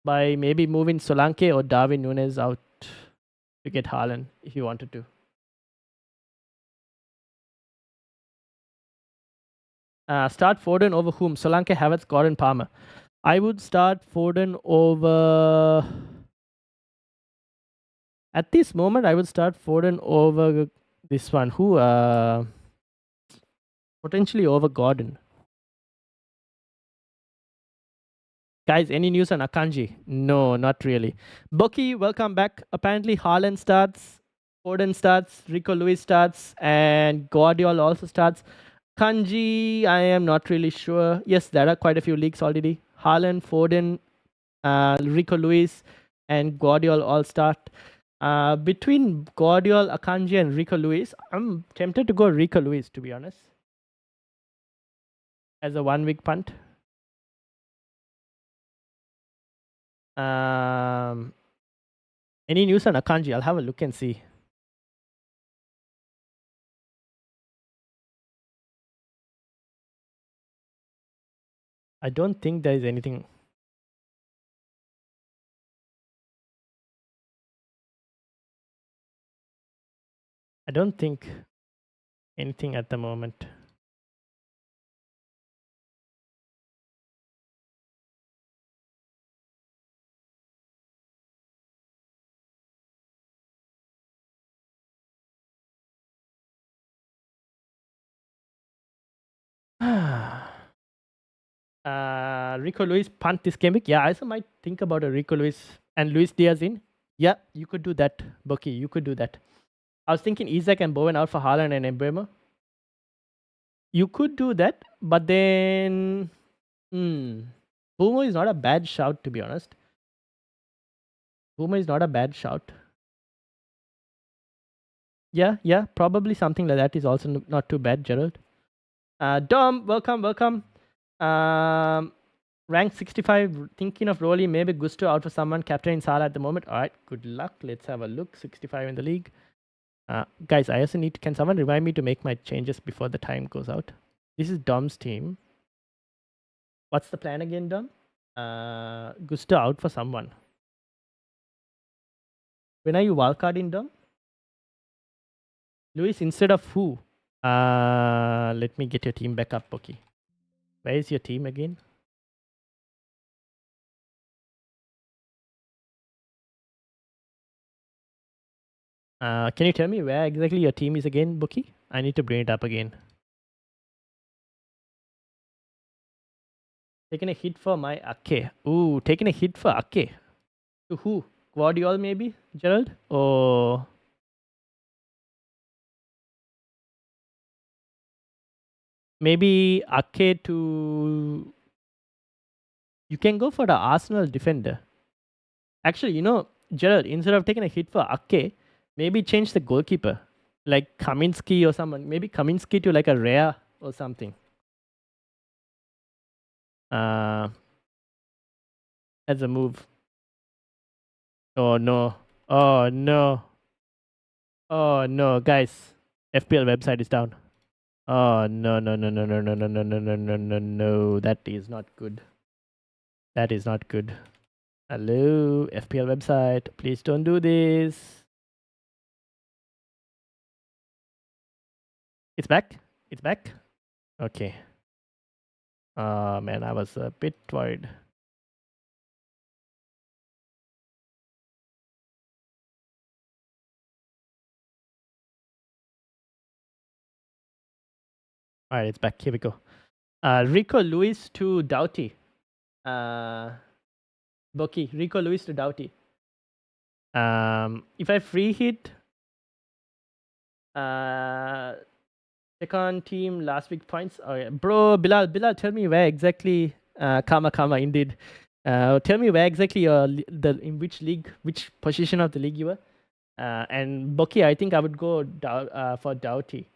by maybe moving Solanke or Darwin Nunes out to get Haaland if you wanted to. Start Foden over whom? Solanke, Havertz, Gordon, Palmer. I would start Foden over. At this moment, I would start Foden over this one. Who? Potentially over Gordon. Guys, any news on Akanji? No, not really. Boki, welcome back. Apparently, Haaland starts, Foden starts, Rico Lewis starts, and Guardiola also starts. Kanji, I am not really sure. Yes, there are quite a few leaks already. Haaland, Foden, Rico Lewis, and Guardiola all start. Between Guardiola, Akanji, and Rico Lewis, I'm tempted to go Rico Lewis, to be honest, as a 1 week punt. Any news on Akanji? I'll have a look and see. I don't think there is anything. I don't think anything at the moment. Rico Lewis punt this game week. Yeah, I also might think about a Rico Lewis and Luis Diaz in. Yeah, you could do that, Bucky. You could do that. I was thinking Isaac and Bowen out for Haaland and Mbeumo. You could do that, but then Mbeumo is not a bad shout, to be honest. Mbeumo is not a bad shout. Yeah, probably something like that is also not too bad, Gerald. Dom, welcome. Rank 65, thinking of rolling maybe Gusto out for someone, captaining Salah at the moment. All right, good luck. Let's have a look. 65 in the league. Guys, I also need to, can someone remind me to make my changes before the time goes out? This is Dom's team. What's the plan again, Dom? Gusto out for someone. When are you wildcarding, Dom? Luis instead of who? Let me get your team back up, okay. Where is your team again? Can you tell me where exactly your team is again, Bookie? I need to bring it up again. Taking a hit for my Ake. Ooh, taking a hit for Ake. To who? Guardiola maybe? Gerald? Or maybe Ake to... You can go for the Arsenal defender. Actually, Gerald, instead of taking a hit for Ake, maybe change the goalkeeper. Like Kaminski or someone. Maybe Kaminski to like a rare or something. As a move. Oh no. Oh no. Oh no, guys. FPL website is down. Oh no no no no no no no no no no no no no. That is not good. That is not good. Hello, FPL website. Please don't do this. It's back? It's back? Okay. Oh man, I was a bit worried. Alright, it's back. Here we go. Rico Lewis to Doughty. Boki, Rico Lewis to Doughty. If I free hit second team last week points. Oh yeah. Bro, Bilal, tell me where exactly Kama indeed. Tell me where exactly in which league, which position of the league you were. And Boki, I think I would go for Doughty.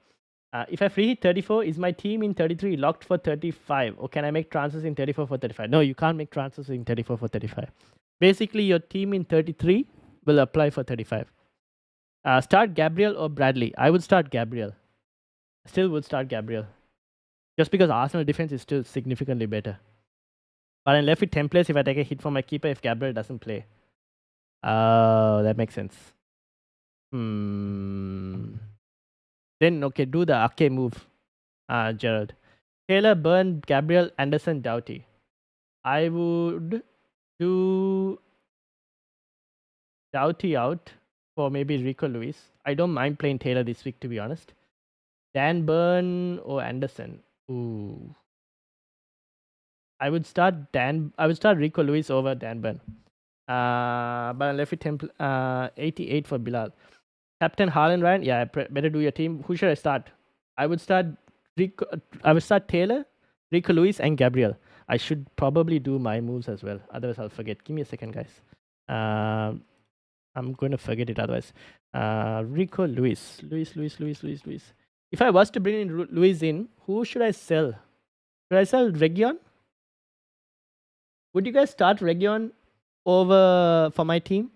If I free hit 34, is my team in 33 locked for 35? Or can I make transfers in 34 for 35? No, you can't make transfers in 34 for 35. Basically, your team in 33 will apply for 35. Start Gabriel or Bradley? I would start Gabriel. Still would start Gabriel. Just because Arsenal defense is still significantly better. But I'm left with 10 players if I take a hit from my keeper if Gabriel doesn't play. Oh, that makes sense. Then, okay, do the Ake move, Gerald. Taylor, Burn, Gabriel, Anderson, Doughty. I would do Doughty out for maybe Rico Lewis. I don't mind playing Taylor this week, to be honest. Dan Burn or Anderson. Ooh. I would start Rico Lewis over Dan Burn. But I left with 88 for Bilal. Captain Haaland, Ryan. Yeah, better do your team. Who should I start? I would start Taylor, Rico Lewis, and Gabriel. I should probably do my moves as well. Otherwise, I'll forget. Give me a second, guys. I'm going to forget it otherwise. Rico Lewis. If I was to bring in Lewis in, who should I sell? Should I sell Region? Would you guys start Region over for my team?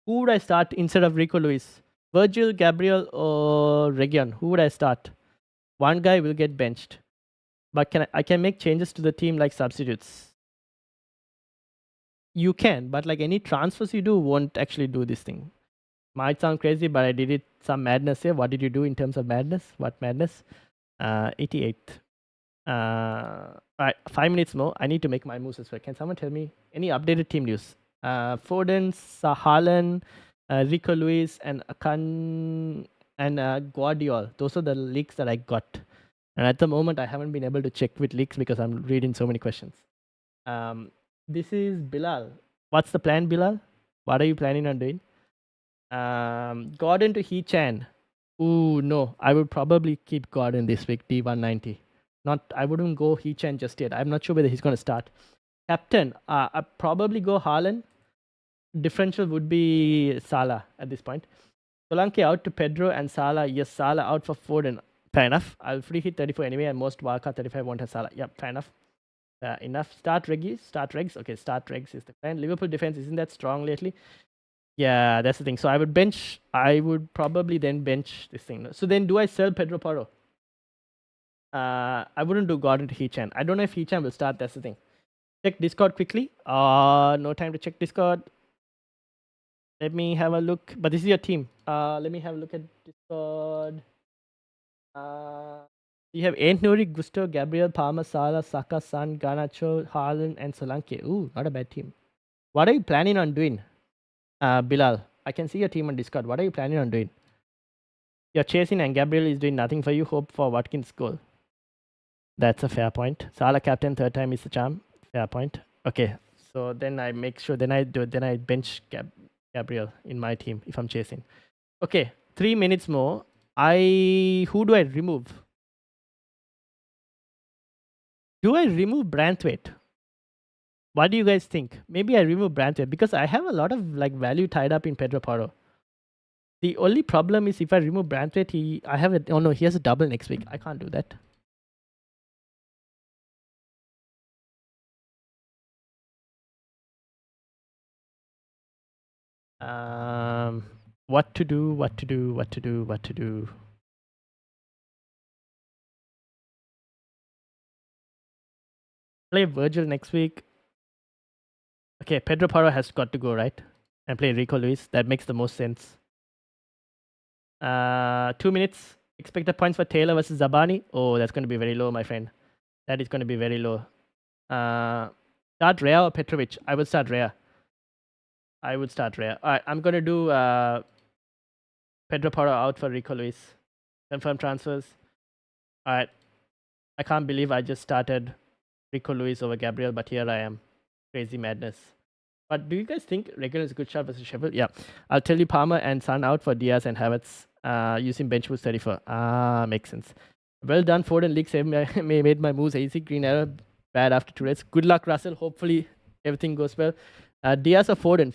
Who would I start instead of Rico Lewis? Virgil, Gabriel, or Region? Who would I start? One guy will get benched. But I can make changes to the team like substitutes. You can, but like any transfers you do won't actually do this thing. Might sound crazy, but I did it some madness here. What did you do in terms of madness? What madness? 88th. Alright, 5 minutes more. I need to make my moves as well. Can someone tell me any updated team news? Foden, Haaland, Rico Lewis, and Akan and Guardiola. Those are the leaks that I got. And at the moment, I haven't been able to check with leaks because I'm reading so many questions. This is Bilal. What's the plan, Bilal? What are you planning on doing? Gordon to He-Chan. Ooh, no. I would probably keep Gordon this week, D190. I wouldn't go He-Chan just yet. I'm not sure whether he's going to start. Captain, I'd probably go Haaland. Differential would be Salah at this point. Solanke out to Pedro and Salah. Yes, Salah out for Foden. Fair enough. I'll free hit 34 anyway, and most wildcard 35 won't have Salah. Yep, fair enough. Enough. Start Regs. Okay, start Regs is the plan. Liverpool defense isn't that strong lately. Yeah, that's the thing. So I would probably then bench this thing. So then do I sell Pedro Porro? I wouldn't do Gordon to He-Chan. I don't know if He-Chan will start. That's the thing. Check Discord quickly. No time to check Discord. Let me have a look. But this is your team. Let me have a look at Discord. You have Ant Nuri, Gusto, Gabriel, Palmer, Salah, Saka, San, Garnacho, Haaland, and Solanke. Ooh, not a bad team. What are you planning on doing, Bilal? I can see your team on Discord. What are you planning on doing? You're chasing and Gabriel is doing nothing for you. Hope for Watkins' goal. That's a fair point. Salah captain, third time is the charm. Fair point. Okay, so then I make sure, then I bench Gabriel in my team if I'm chasing. Okay, 3 minutes more. Who do I remove? Do I remove Branthwaite? What do you guys think? Maybe I remove Branthwaite because I have a lot of like value tied up in Pedro Porro. The only problem is if I remove Branthwaite, he has a double next week. I can't do that. What to do? Play Virgil next week. Okay, Pedro Porro has got to go, right? And play Rico Luis. That makes the most sense. 2 minutes. Expected points for Taylor versus Zabani. Oh, that's going to be very low, my friend. That is going to be very low. Start Rhea or Petrovic? I would start Rhea. All right, I'm going to do Pedro Porro out for Rico Luis. Confirm transfers. All right. I can't believe I just started Rico Luis over Gabriel, but here I am. Crazy madness. But do you guys think regular is a good shot versus Sheffield? Yeah. I'll tell you Palmer and Son out for Diaz and Havertz using bench boost 34. Makes sense. Well done, Foden. League 7 made my moves easy. Green arrow, bad after 2 days. Good luck, Russell. Hopefully everything goes well. Diaz or Foden?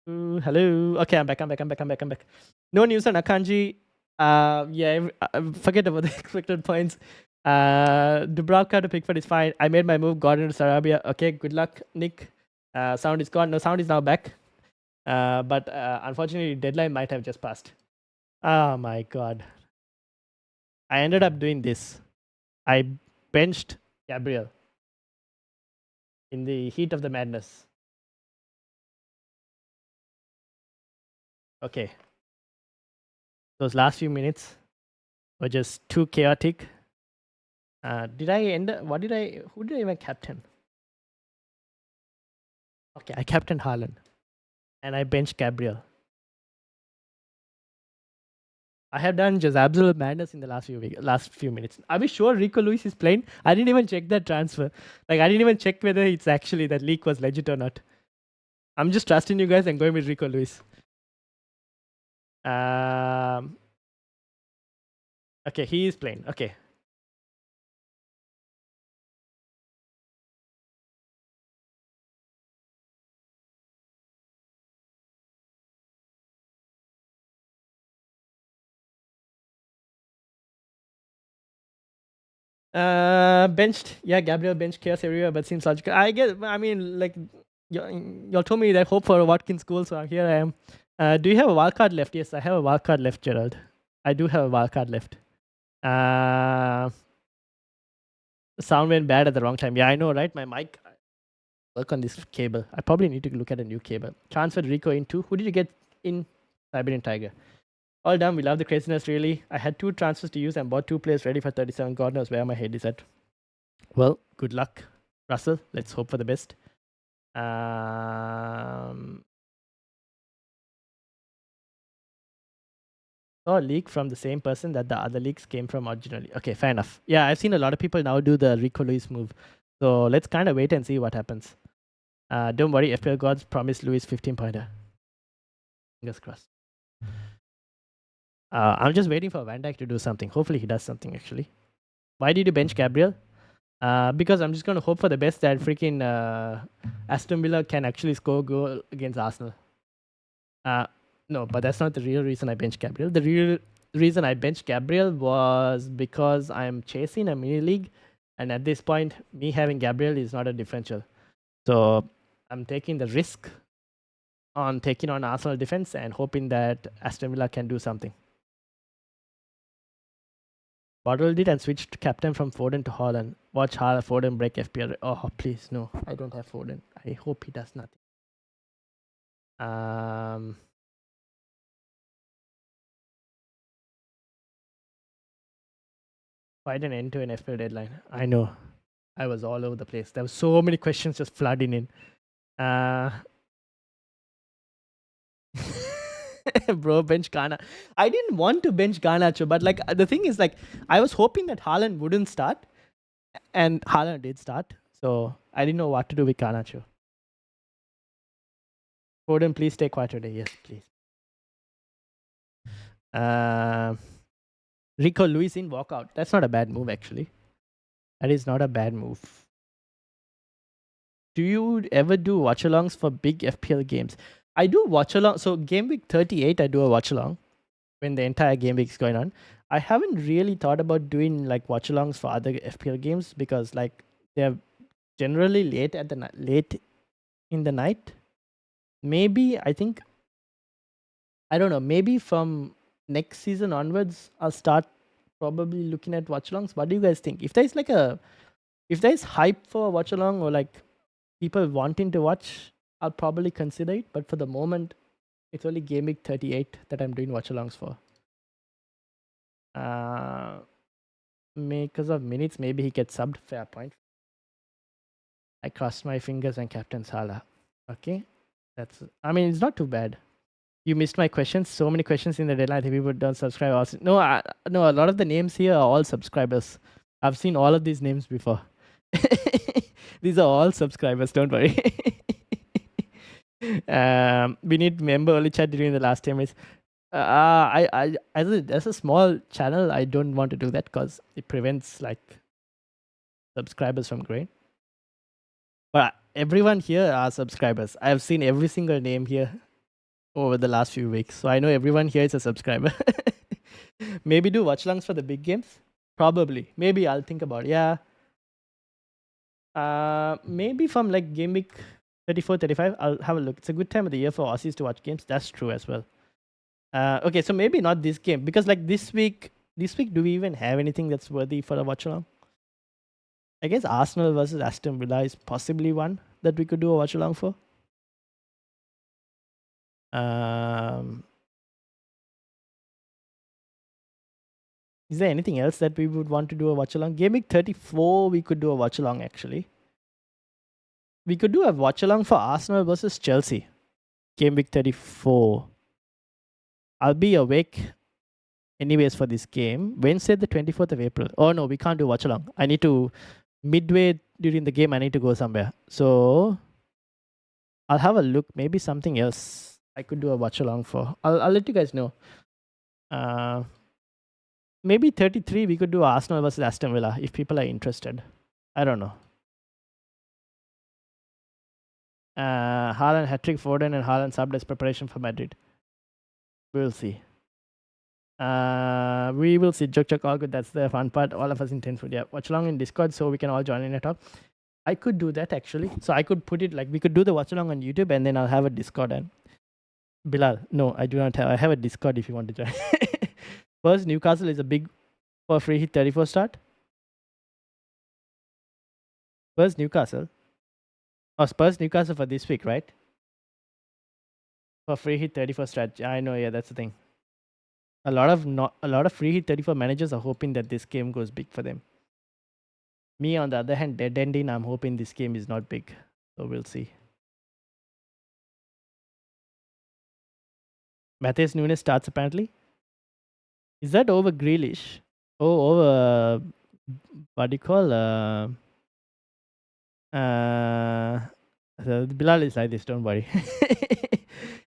Hello. Okay, I'm back. No news on Akanji. Forget about the expected points. Dubravka to Pickford is fine. I made my move. Got into Sarabia. Okay, good luck, Nick. Sound is gone. No, sound is now back. But unfortunately, deadline might have just passed. Oh my god. I ended up doing this. I benched Gabriel in the heat of the madness. Okay. Those last few minutes were just too chaotic. Who did I even captain? Okay, I captained Haaland. And I benched Gabriel. I have done just absolute madness in the last few minutes. Are we sure Rico Luis is playing? I didn't even check that transfer. Like, I didn't even check whether it's actually that leak was legit or not. I'm just trusting you guys and going with Rico Luis. Okay, he is playing. Okay. Benched. Yeah, Gabriel benched chaos everywhere, but seems logical. I mean, like, y'all told me that hope for a Watkins goal, so here I am. Do you have a wildcard left? Yes, I have a wildcard left, Gerald. I do have a wildcard left. Sound went bad at the wrong time. Yeah, I know, right? My mic. Work on this cable. I probably need to look at a new cable. Transferred Rico into. Who did you get in Siberian Tiger? All done. We love the craziness, really. I had 2 transfers to use and bought 2 players ready for 37. God knows where my head is at. Well, good luck, Russell. Let's hope for the best. Saw a leak from the same person that the other leaks came from originally. Okay, fair enough. Yeah, I've seen a lot of people now do the Rico Luis move. So let's kind of wait and see what happens. Don't worry, FPL Gods promised Luis 15-pointer. Fingers crossed. I'm just waiting for Van Dijk to do something. Hopefully he does something, actually. Why did you bench Gabriel? Because I'm just going to hope for the best that freaking Aston Villa can actually score a goal against Arsenal. No, but that's not the real reason I benched Gabriel. The real reason I benched Gabriel was because I'm chasing a mini league, and at this point, me having Gabriel is not a differential. So I'm taking the risk on taking on Arsenal defense and hoping that Aston Villa can do something. Bottled it and switched captain from Foden to Holland. Watch Foden break FPL. Oh, please, no. I don't have Foden. I hope he does nothing. Quite an end to an FPL deadline. I know. I was all over the place. There were so many questions just flooding in. Bro, bench Ghana. I didn't want to bench Garnacho, but like the thing is, like, I was hoping that Haaland wouldn't start, and Haaland did start. So I didn't know what to do with Garnacho. Foden, please stay quiet today. Yes, please. Rico Luis in walkout. That's not a bad move, actually. That is not a bad move. Do you ever do watch alongs for big FPL games? I do watch along. So game week 38, I do a watch along when the entire game week is going on. I haven't really thought about doing like watch alongs for other FPL games because like they're generally late in the night. Maybe I don't know. Maybe from next season onwards, I'll start probably looking at watch alongs. What do you guys think? If there's hype for watch along or like people wanting to watch, I'll probably consider it. But for the moment, it's only game week 38 that I'm doing watch alongs for. Because of minutes, maybe he gets subbed. Fair point. I crossed my fingers and Captain Salah. Okay, I mean, it's not too bad. You missed my questions. So many questions in the deadline. I think people don't subscribe. Also, no, no. A lot of the names here are all subscribers. I've seen all of these names before. These are all subscribers. Don't worry. We need member only chat during the last 10 minutes. As a small channel, I don't want to do that because it prevents like subscribers from growing. But everyone here are subscribers. I have seen every single name here over the last few weeks, so I know everyone here is a subscriber. Maybe do watch alongs for the big games. Probably. Maybe I'll think about it. Yeah. Maybe from like game week 34, 35, I'll have a look. It's a good time of the year for Aussies to watch games. That's true as well. Okay, so maybe not this game because like this week, do we even have anything that's worthy for a watch along? I guess Arsenal versus Aston Villa is possibly one that we could do a watch along for. Is there anything else that we would want to do a watch along? Game week 34, we could do a watch along actually. We could do a watch along for Arsenal versus Chelsea. Game week 34. I'll be awake anyways for this game. Wednesday, the 24th of April. Oh no, we can't do watch along. I need to, midway during the game, I need to go somewhere. So I'll have a look. Maybe something else I could do a watch along for. I'll let you guys know. Maybe 33, we could do Arsenal versus Aston Villa if people are interested. I don't know. Haaland hat-trick, Foden and Haaland subbed as preparation for Madrid. We'll see. We will see. Joke, all good. That's the fun part. All of us in 10 foot. Yeah. Watch along in Discord so we can all join in and talk. I could do that actually. So I could put it like we could do the watch along on YouTube and then I'll have a Discord and Bilal. No, I do not have. I have a Discord if you want to join. First, Newcastle is a big for free hit 34 start. Spurs Newcastle. Oh, Spurs Newcastle for this week, right? For free hit 34 strategy. I know, yeah, that's the thing. A lot of free hit 34 managers are hoping that this game goes big for them. Me, on the other hand, dead ending, I'm hoping this game is not big. So we'll see. Matheus Nunes starts apparently. Is that over Grealish? Oh, over what do you call Bilal is like this, don't worry.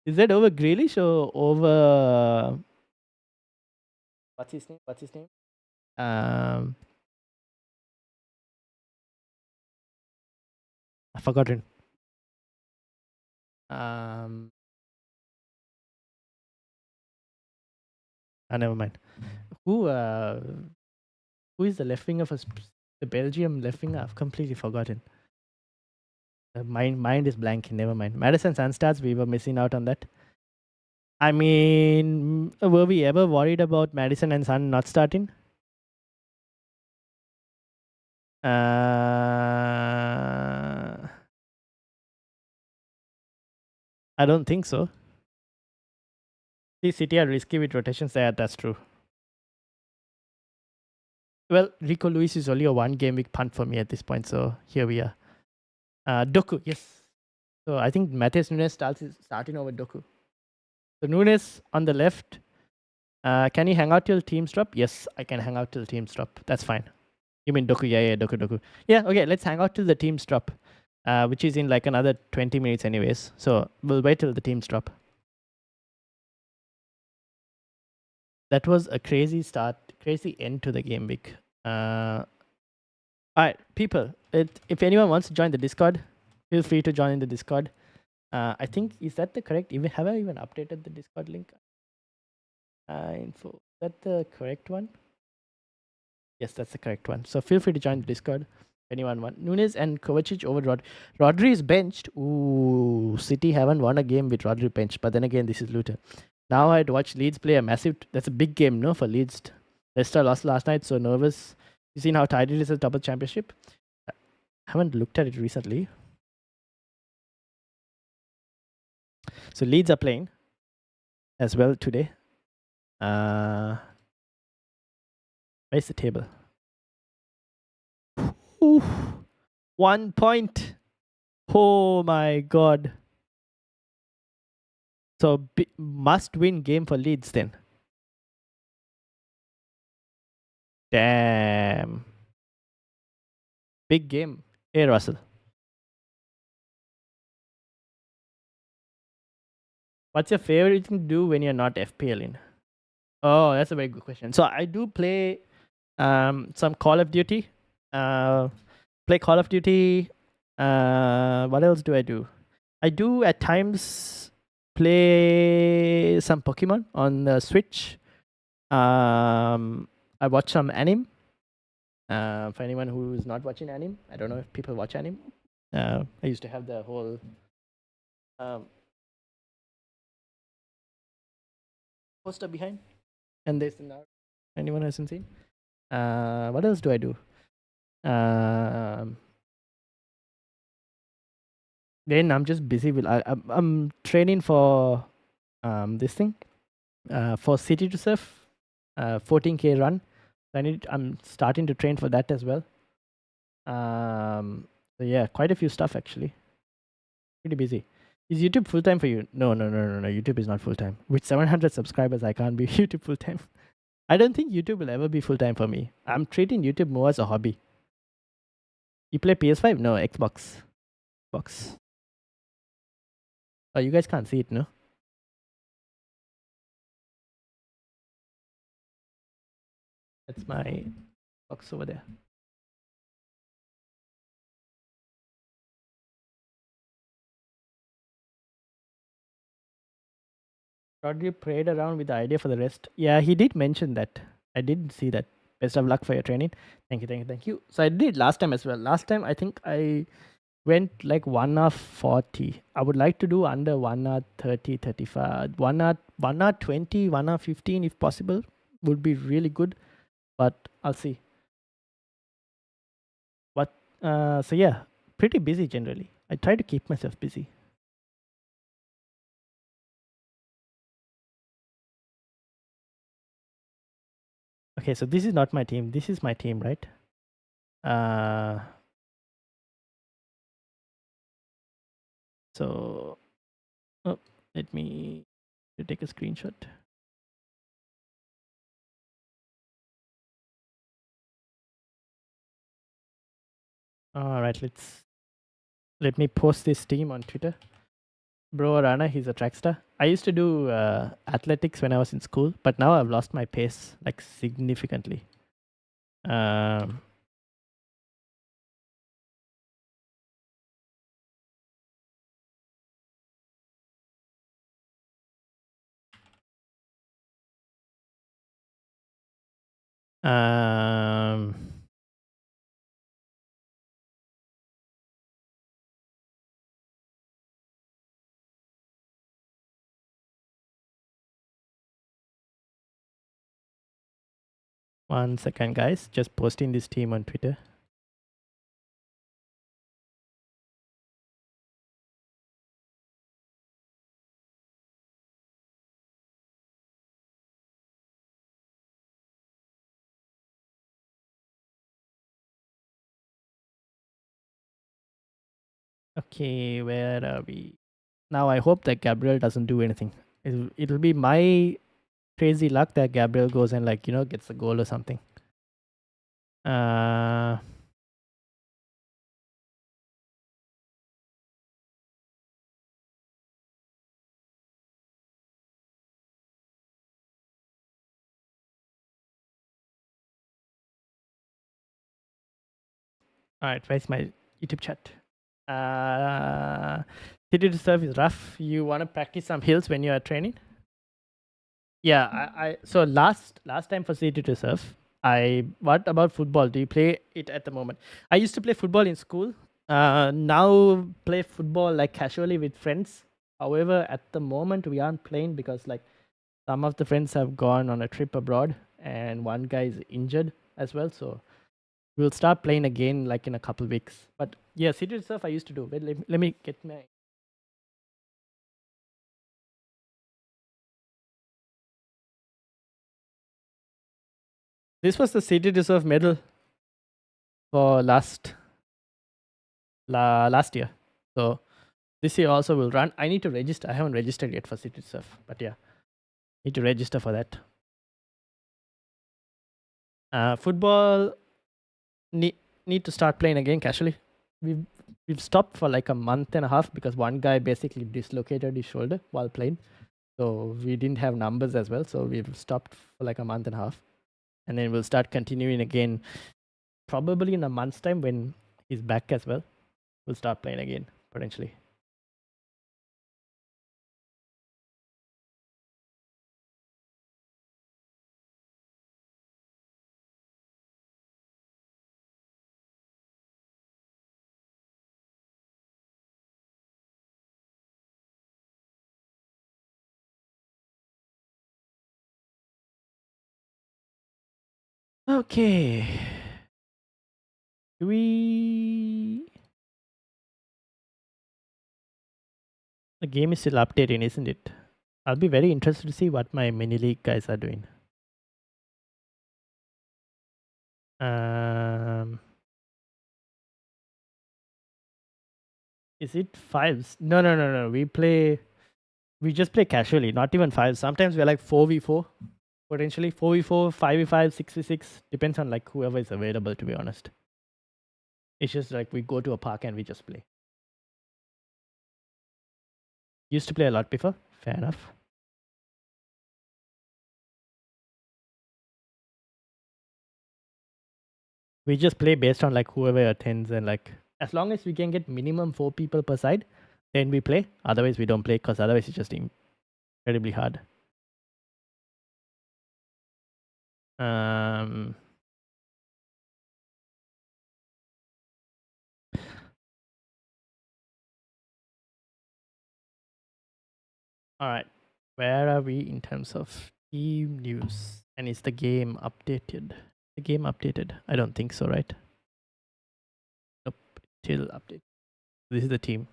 Is that over Grealish or over what's his name? forgotten. Never mind. Who is the left winger for the Belgium left winger? I've completely forgotten. Mind is blank. Never mind. Madison Sun starts. We were missing out on that. I mean, were we ever worried about Madison and Sun not starting? I don't think so. See, City are risky with rotations. Yeah, that's true. Well, Rico Lewis is only a one game week punt for me at this point, so here we are. Doku, yes. So I think Matheus Nunes starting over Doku. So Nunes on the left. Can you hang out till teams drop? Yes, I can hang out till teams drop. That's fine. You mean Doku? Yeah, Doku. Yeah, okay, let's hang out till the teams drop, which is in like another 20 minutes anyways. So we'll wait till the teams drop. That was a crazy end to the game week. All right, people, if anyone wants to join the Discord, feel free to join the Discord. I think, is that the correct? Have I even updated the Discord link? Info. Is that the correct one? Yes, that's the correct one. So feel free to join the Discord. Anyone want? Nunes and Kovacic over Rodri is benched. Ooh, City haven't won a game with Rodri benched. But then again, this is Luton. Now I'd watch Leeds play a massive. That's a big game, no, for Leeds. Leicester lost last night, so nervous. You seen how tight it is at the top of the championship? I haven't looked at it recently. So Leeds are playing as well today. Where's the table? Oof. 1 point. Oh my god. So must win game for Leeds then. Damn. Big game. Hey Russell. What's your favorite thing to do when you're not FPL in? Oh, that's a very good question. So I do play some Call of Duty. Play Call of Duty. What else do? I do at times play some Pokemon on the Switch. I watch some anime. For anyone who is not watching anime, I don't know if people watch anime. I used to have the whole poster behind, and there's now anyone hasn't seen. What else do I do? Then I'm just busy with I'm training for this thing for City to Surf 14k run. I'm starting to train for that as well. So yeah, quite a few stuff actually. Pretty busy. Is YouTube full time for you? No. YouTube is not full time. With 700 subscribers, I can't be YouTube full time. I don't think YouTube will ever be full time for me. I'm treating YouTube more as a hobby. You play PS5? No, Xbox. Oh, you guys can't see it, no? That's my box over there. Rodri played around with the idea for the rest. Yeah, he did mention that. I did see that. Best of luck for your training. Thank you. So I did last time as well. Last time I think I went like 1 hour 40. I would like to do under 1 hour 30, 35. 1 hour 20, 1 hour 15 if possible. Would be really good. But I'll see. So yeah, pretty busy generally. I try to keep myself busy. Okay, so this is not my team. This is my team, right? So let me take a screenshot. All right, let me post this team on Twitter. Bro Rana, he's a trackster. I used to do athletics when I was in school, but now I've lost my pace like significantly. Um, one second, guys. Just posting this team on Twitter. Okay, where are we? Now I hope that Gabriel doesn't do anything. It'll be my crazy luck that Gabriel goes and gets a goal or something. Uh, all right, where's my YouTube chat? City to serve is rough. You want to practice some hills when you are training? Yeah, I so last time for City to serve. What about football? Do you play it at the moment? I used to play football in school. Now play football like casually with friends. However, at the moment we aren't playing because some of the friends have gone on a trip abroad and one guy is injured as well. So we'll start playing again like in a couple weeks. But yeah, City to serve I used to do. Wait, let me get my. This was the City to serve medal for last year. So this year also will run. I need to register. I haven't registered yet for City Surf, but yeah, need to register for that. Football need to start playing again casually. We've stopped for like a month and a half because one guy basically dislocated his shoulder while playing, so we didn't have numbers as well. So we've stopped for like a month and a half, and then we'll start continuing again probably in a month's time when he's back as well. We'll start playing again potentially. Okay. Do we? The game is still updating, isn't it? I'll be very interested to see what my mini league guys are doing. Um, is it fives? No, no, no, no. We just play casually, not even fives. Sometimes we're like 4v4, potentially 4v4, 5v5, 6v6. Depends on like whoever is available, to be honest. It's just like we go to a park and we just play. Used to play a lot before. Fair enough. We just play based on like whoever attends, and like as long as we can get minimum 4 people per side, then we play. Otherwise we don't play because otherwise it's just incredibly hard. Um, all right, where are we in terms of team news? And is the game updated? The game updated? I don't think so, right? Nope, still update. This is the team.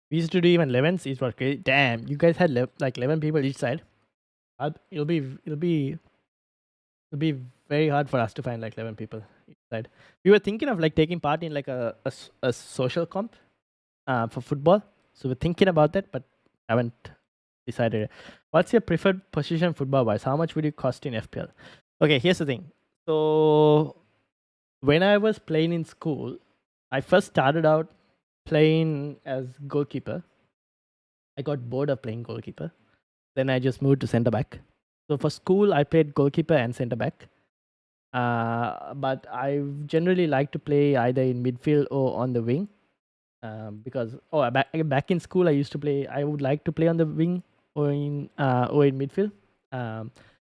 We used to do even 11s. It was crazy. Damn, you guys had like 11 people each side. It'll be very hard for us to find like 11 people each side. We were thinking of like taking part in like a social comp for football. So we're thinking about that, but haven't decided. What's your preferred position football wise? How much would it cost in FPL? Okay, here's the thing. So when I was playing in school, I first started out playing as goalkeeper. I got bored of playing goalkeeper. Then I just moved to centre back. So for school, I played goalkeeper and centre back. But I generally like to play either in midfield or on the wing. Because back in school I used to play. I would like to play on the wing or in midfield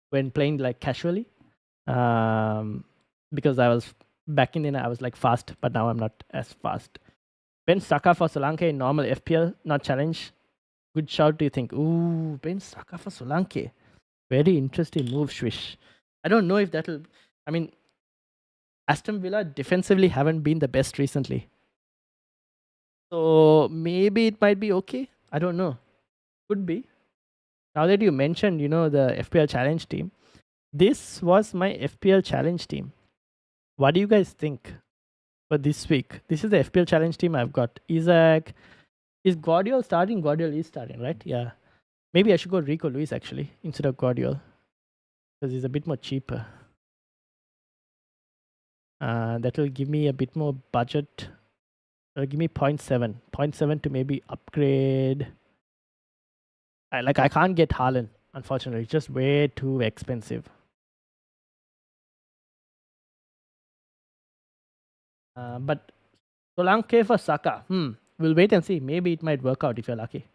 when playing like casually. Because I was back in then I was like fast, but now I'm not as fast. Ben Saka for Solanke in normal FPL, not challenge. Good shout, do you think? Ooh, Ben Saka for Solanke. Very interesting move, Swish. I don't know if that'll. I mean, Aston Villa defensively haven't been the best recently. So maybe it might be okay. I don't know. Could be. Now that you mentioned, the FPL challenge team, this was my FPL challenge team. What do you guys think for this week? This is the FPL challenge team I've got. Isaac. Is Guardiola starting? Guardiola is starting, right? Yeah. Maybe I should go Rico Lewis actually instead of Guardiola because he's a bit more cheaper. That will give me a bit more budget. It'll give me 0.7. 0.7 to maybe upgrade. I can't get Haaland, unfortunately. It's just way too expensive. But Solanke for Saka. We'll wait and see. Maybe it might work out if you're lucky.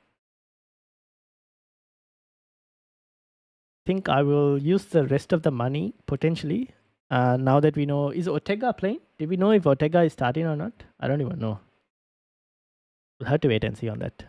Think I will use the rest of the money potentially. Now that we know, is Ortega playing? Did we know if Ortega is starting or not? I don't even know. We'll have to wait and see on that.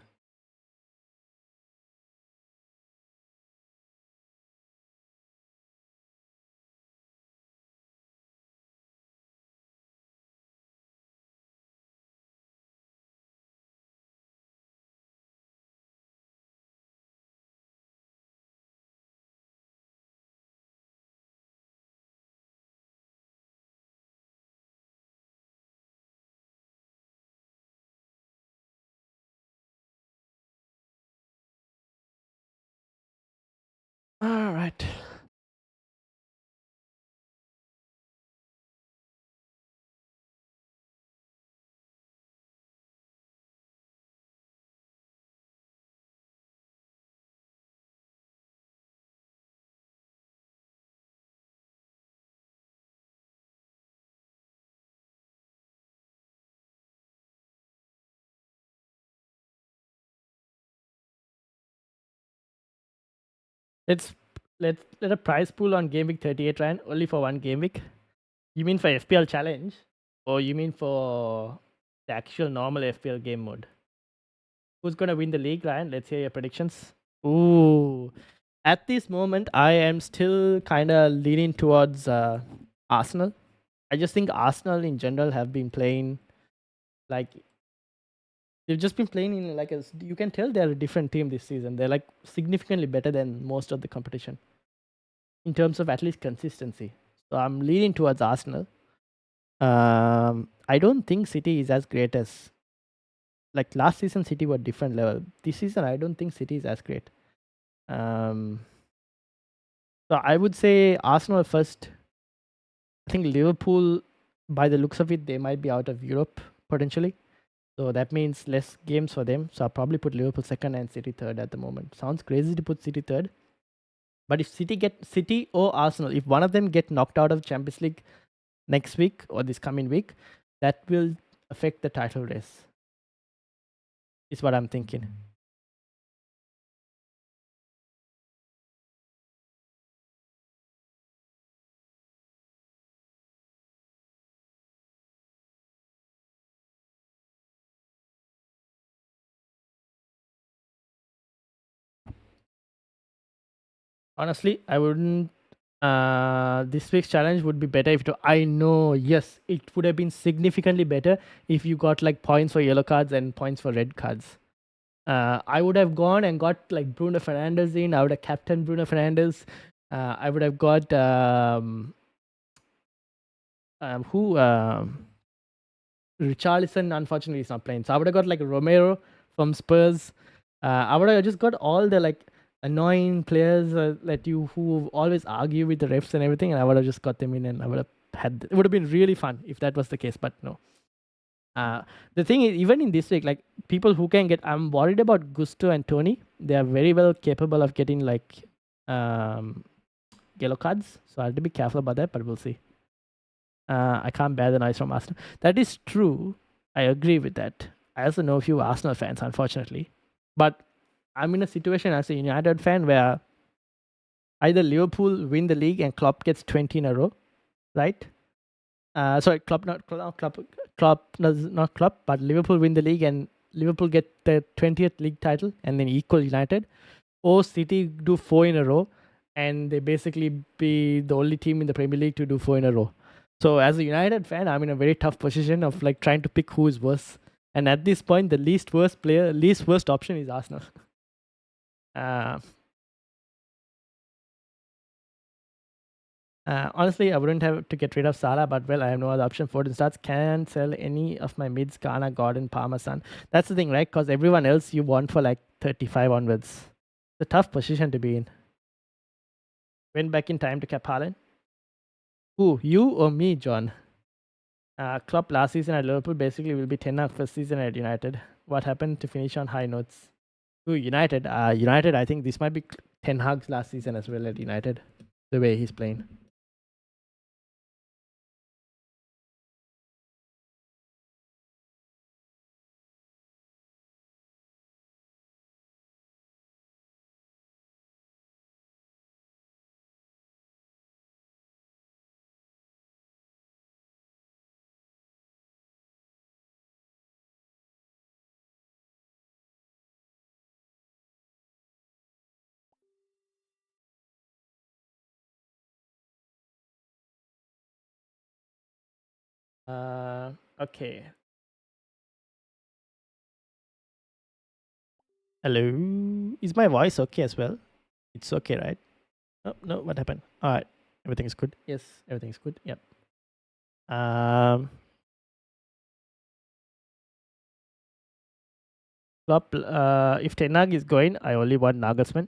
All right. Let a prize pool on Game Week 38 Ryan only for one game week. You mean for FPL challenge, or you mean for the actual normal FPL game mode? Who's gonna win the league, Ryan? Let's hear your predictions. Ooh, at this moment, I am still kind of leaning towards Arsenal. I just think Arsenal in general have been playing like they've just been playing in like you can tell they're a different team this season. They're like significantly better than most of the competition in terms of at least consistency. So I'm leaning towards Arsenal. I don't think City is as great as like last season. City were different level. This season, I don't think City is as great. Um, so I would say Arsenal first. I think Liverpool, by the looks of it, they might be out of Europe potentially. So that means less games for them. So I'll probably put Liverpool second and City third at the moment. Sounds crazy to put City third. But if City or Arsenal, if one of them get knocked out of Champions League next week or this coming week, that will affect the title race. Is what I'm thinking. Honestly, I wouldn't. This week's challenge would be better if I know, yes, it would have been significantly better if you got like points for yellow cards and points for red cards. I would have gone and got like Bruno Fernandes in. I would have captained Bruno Fernandes. I would have got who Richarlison. Unfortunately, is not playing. So I would have got like Romero from Spurs. I would have just got all the like annoying players who always argue with the refs and everything, and I would have just got them in, and I would have had. It would have been really fun if that was the case, but no. The thing is, even in this week, like people who can get, I'm worried about Gusto and Tony. They are very well capable of getting like yellow cards, so I have to be careful about that. But we'll see. I can't bear the noise from Arsenal. That is true. I agree with that. I also know a few Arsenal fans, unfortunately. But I'm in a situation as a United fan where either Liverpool win the league and Klopp gets 20 in a row, right? Sorry, Klopp, not Klopp, but Liverpool win the league and Liverpool get the 20th league title and then equal United. Or City do 4 in a row and they basically be the only team in the Premier League to do 4 in a row. So as a United fan, I'm in a very tough position of like trying to pick who is worse. And at this point, the least worst option is Arsenal. Honestly, I wouldn't have to get rid of Salah, but well, I have no other option. Foden starts. Can't sell any of my mids, Ghana, Gordon, Parmesan. That's the thing, right? Because everyone else you want for like 35 onwards. It's a tough position to be in. Went back in time to cap Haaland. Who, you or me, John? Klopp last season at Liverpool basically will be Ten Hag first season at United. What happened to finish on high notes? Who, United? United, I think this might be Ten Hag's last season as well at United. The way he's playing. Okay. Hello. Is my voice okay as well? It's okay, right? Oh, no, what happened? All right. Everything is good. Yes, everything is good. Yep. Klopp, if Ten Hag is going, I only want Nagelsmann.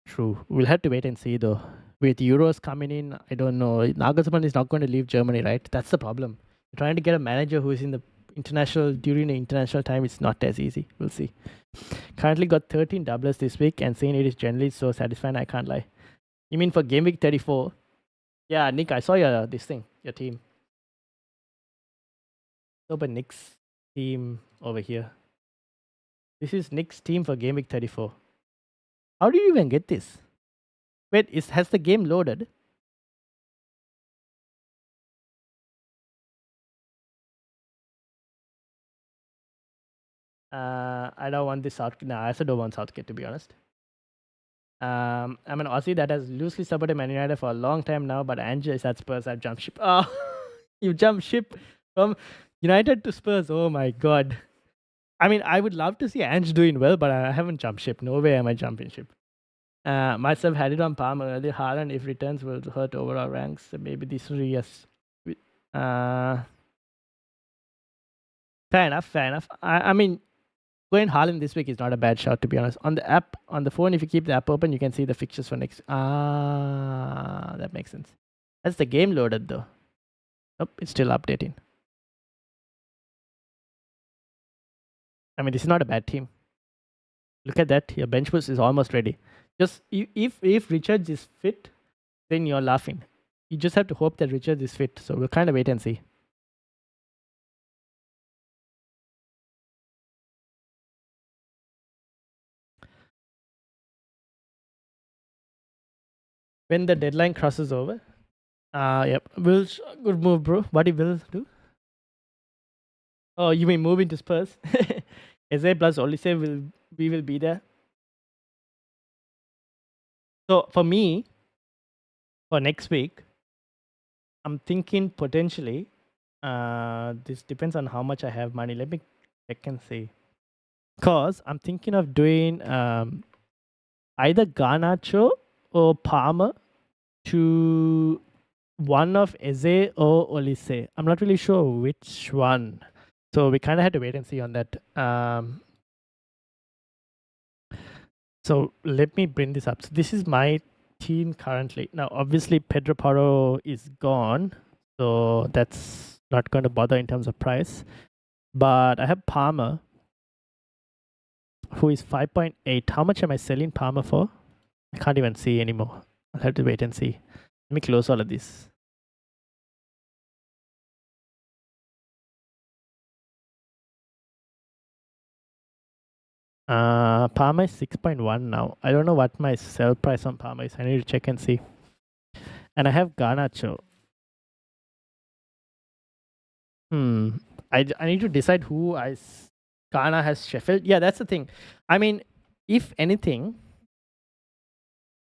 True. We'll have to wait and see though. With Euros coming in, I don't know. Nagelsmann is not going to leave Germany, right? That's the problem. Trying to get a manager who is in the international during the international time, it's not as easy. We'll see. Currently got 13 doublers this week and saying it is generally so satisfying, I can't lie. You mean for game week 34? Yeah, Nick, I saw your team. Open Nick's team over here. This is Nick's team for game week 34. How do you even get this? Wait, has the game loaded? I don't want this Southgate. No, I also don't want Southgate, to be honest. I'm an Aussie that has loosely supported Man United for a long time now, but Ange is at Spurs. I've jumped ship. Oh, you jumped ship from United to Spurs. Oh my god. I mean, I would love to see Ange doing well, but I haven't jumped ship. No way am I jumping ship. Myself had it on Palm earlier. Haaland, if returns, will hurt overall ranks. So maybe this will yes. Fair enough. I mean, going Haaland this week is not a bad shot, to be honest. On the app, on the phone, if you keep the app open, you can see the fixtures for next. That makes sense. That's the game loaded though. Nope, it's still updating. I mean, this is not a bad team. Look at that. Your bench boost is almost ready. Just if Richards is fit, then you're laughing. You just have to hope that Richards is fit. So we'll kind of wait and see. When the deadline crosses over. Yep. Good move, bro. What he will do? Oh, you mean move into Spurs? SA plus Olise we will be there. So for me, for next week, I'm thinking potentially. This depends on how much I have money. Let me check and see. Cause I'm thinking of doing either Garnacho or Palmer to one of Eze or Olise. I'm not really sure which one. So we kind of had to wait and see on that. So let me bring this up. So this is my team currently. Now, obviously, Pedro Porro is gone. So that's not going to bother in terms of price. But I have Palmer, who is 5.8. How much am I selling Palmer for? I can't even see anymore. I'll have to wait and see. Let me close all of this. Parma is 6.1 now. I don't know what my sell price on Parma is. I need to check and see. And I have Garnacho. I need to decide who Ghana has Sheffield. Yeah, that's the thing. I mean, if anything,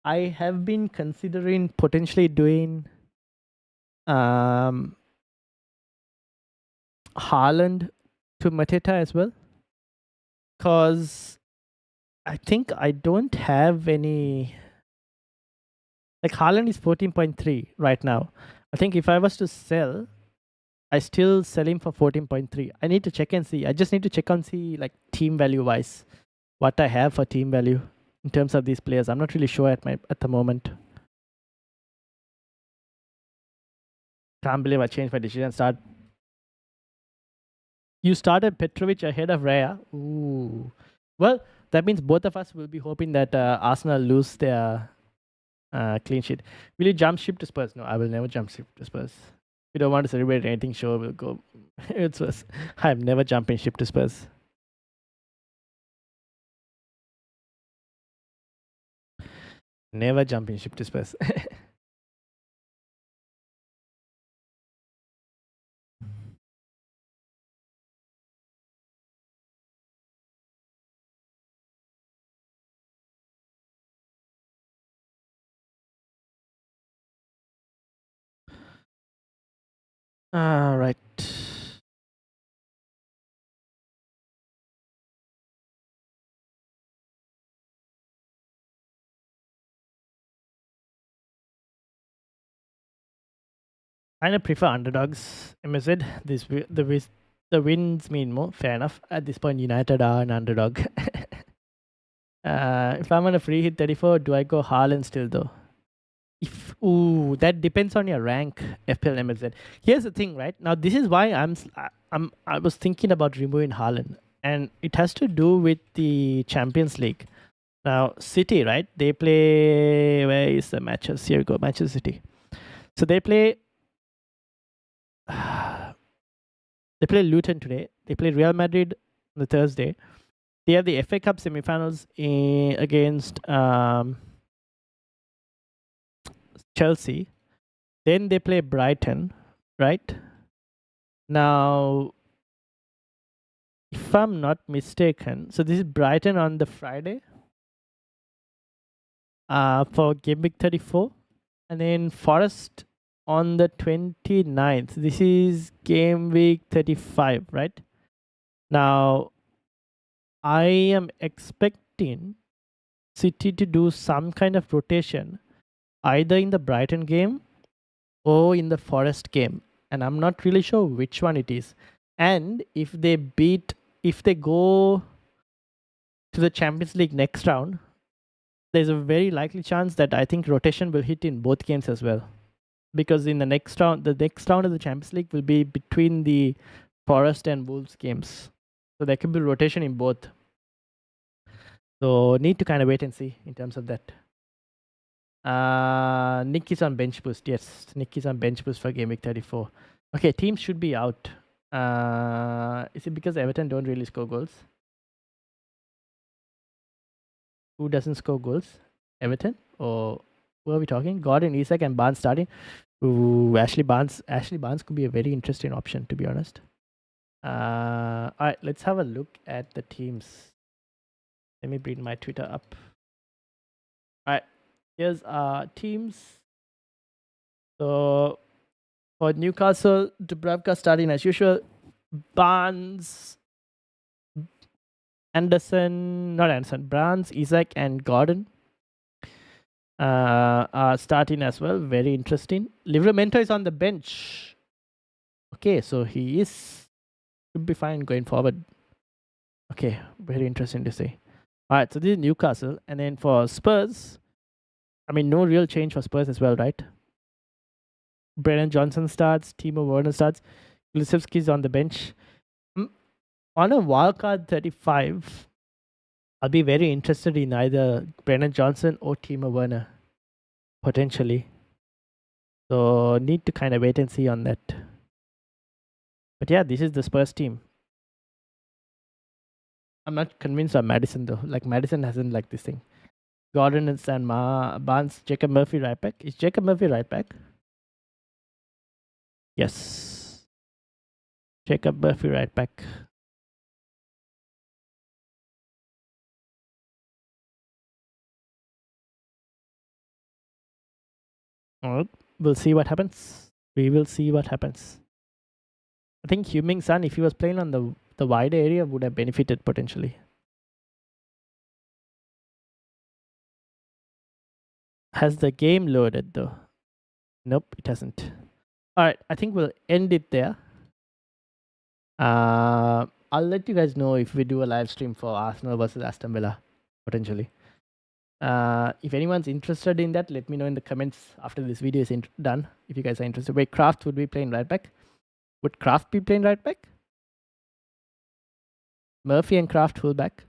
I have been considering potentially doing Haaland to Mateta as well. Because I think I don't have any. Like Haaland is 14.3 right now. I think if I was to sell, I still sell him for 14.3. I need to check and see. I just need to check and see like team value wise what I have for team value in terms of these players. I'm not really sure at the moment. Can't believe I changed my decision. You started Petrovic ahead of Raya. Ooh. Well, that means both of us will be hoping that Arsenal lose their clean sheet. Will you jump ship to Spurs? No, I will never jump ship to Spurs. If you don't want to celebrate anything, sure, we'll go. It's Spurs. I'm never jumping ship to Spurs. Never jumping ship to Spurs. All right. I prefer underdogs. MSZ. The wins mean more. Fair enough. At this point, United are an underdog. If I'm on a free hit 34, do I go Haaland still though? That depends on your rank, FPL MSZ. Here's the thing, right? Now this is why I was thinking about removing Haaland, and it has to do with the Champions League. Now City, right? They play. Where is the matches? Here we go, Manchester City. So they play. They play Luton today. They play Real Madrid on the Thursday. They have the FA Cup semi-finals against Chelsea. Then they play Brighton, right? Now, if I'm not mistaken, so this is Brighton on the Friday for Game Week 34. And then Forest on the 29th. This is Game Week 35, right? Now, I am expecting City to do some kind of rotation either in the Brighton game or in the Forest game. And I'm not really sure which one it is. And if they go to the Champions League next round, there's a very likely chance that I think rotation will hit in both games as well. Because in the next round of the Champions League will be between the Forest and Wolves games. So there could be rotation in both. So need to kind of wait and see in terms of that. Nick is on bench boost. Yes, Nick is on bench boost for Game Week 34. Okay, teams should be out. Is it because Everton don't really score goals? Who doesn't score goals? Everton? Or who are we talking? Gordon, Isak, and Barnes starting. Ooh, Ashley Barnes could be a very interesting option, to be honest. All right, let's have a look at the teams. Let me bring my Twitter up. All right, here's our teams. So for Newcastle, Dubravka starting as usual. Barnes, Barnes, Isak, and Gordon are starting as well. Very interesting. Livramento is on the bench. Okay, so he should be fine going forward. Okay, very interesting to see. All right, so this is Newcastle, and then for Spurs, I mean, no real change for Spurs as well, right? Brennan Johnson starts, Timo Werner starts, Kulusevski is on the bench. On a wildcard 35, I'll be very interested in either Brennan Johnson or Timo Werner, potentially. So need to kind of wait and see on that. But yeah, this is the Spurs team. I'm not convinced of Madison though. Like Madison hasn't like this thing. Gordon and San Barnes, Jacob Murphy right back. Is Jacob Murphy right back? Yes. Jacob Murphy right back. Alright. We'll see what happens. We will see what happens. I think Huming Sun, if he was playing on the wide area, would have benefited potentially. Has the game loaded though? Nope, it hasn't. Alright, I think we'll end it there. I'll let you guys know if we do a live stream for Arsenal versus Aston Villa, potentially. If anyone's interested in that, let me know in the comments after this video is done. If you guys are interested. Wait, Kraft would be playing right back? Would Kraft be playing right back? Murphy and Kraft full back?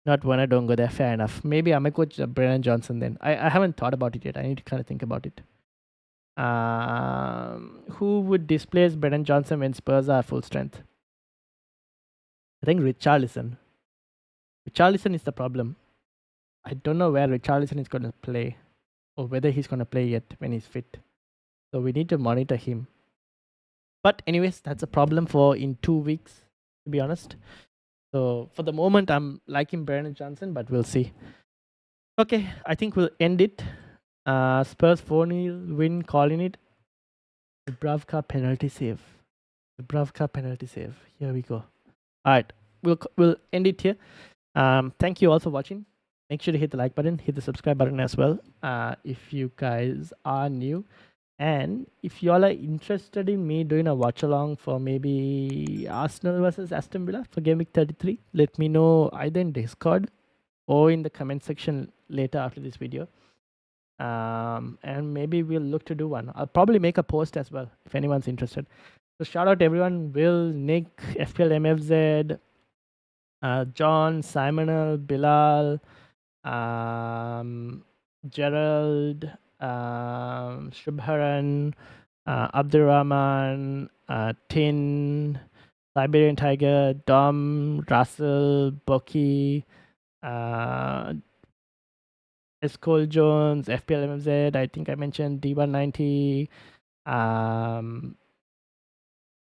Not when I don't go there. Fair enough. Maybe I might coach Brennan Johnson then. I haven't thought about it yet. I need to kind of think about it. Who would displace Brennan Johnson when Spurs are full strength? I think Richarlison. Richarlison is the problem. I don't know where Richarlison is going to play or whether he's going to play yet when he's fit. So we need to monitor him. But anyways, that's a problem for in 2 weeks, to be honest. So for the moment, I'm liking Brennan Johnson, but we'll see. Okay, I think we'll end it. Spurs 4-0 win, calling it. Dubravka penalty save. Dubravka penalty save. Here we go. All right, we'll end it here. Thank you all for watching. Make sure to hit the like button, hit the subscribe button as well. If you guys are new, and if you all are interested in me doing a watch along for maybe Arsenal versus Aston Villa for Game Week 33, let me know either in Discord or in the comment section later after this video. And maybe we'll look to do one. I'll probably make a post as well if anyone's interested. So shout out to everyone: Will, Nick, FPL MFZ, John, Simonal, Bilal, Gerald, Shubharan, Abdurrahman, Tin, Siberian Tiger, Dom, Russell, Boki, Escol Jones, FPL MFZ, I think I mentioned D190,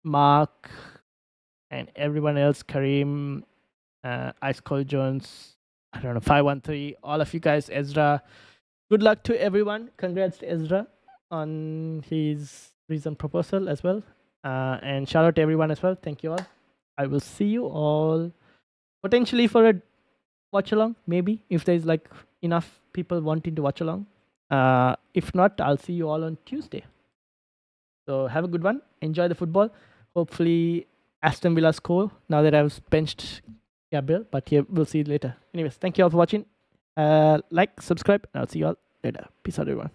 Mark, and everyone else, Kareem, Ice Cold Jones, I don't know, 513, all of you guys, Ezra. Good luck to everyone. Congrats to Ezra on his recent proposal as well. And shout out to everyone as well. Thank you all. I will see you all potentially for a watch along, maybe, if there's like enough people wanting to watch along. If not, I'll see you all on Tuesday. So have a good one. Enjoy the football. Hopefully Aston Villa score now that I've benched Gabriel, but here we'll see you later. Anyways, thank you all for watching. Like, subscribe, and I'll see you all later. Peace out, everyone.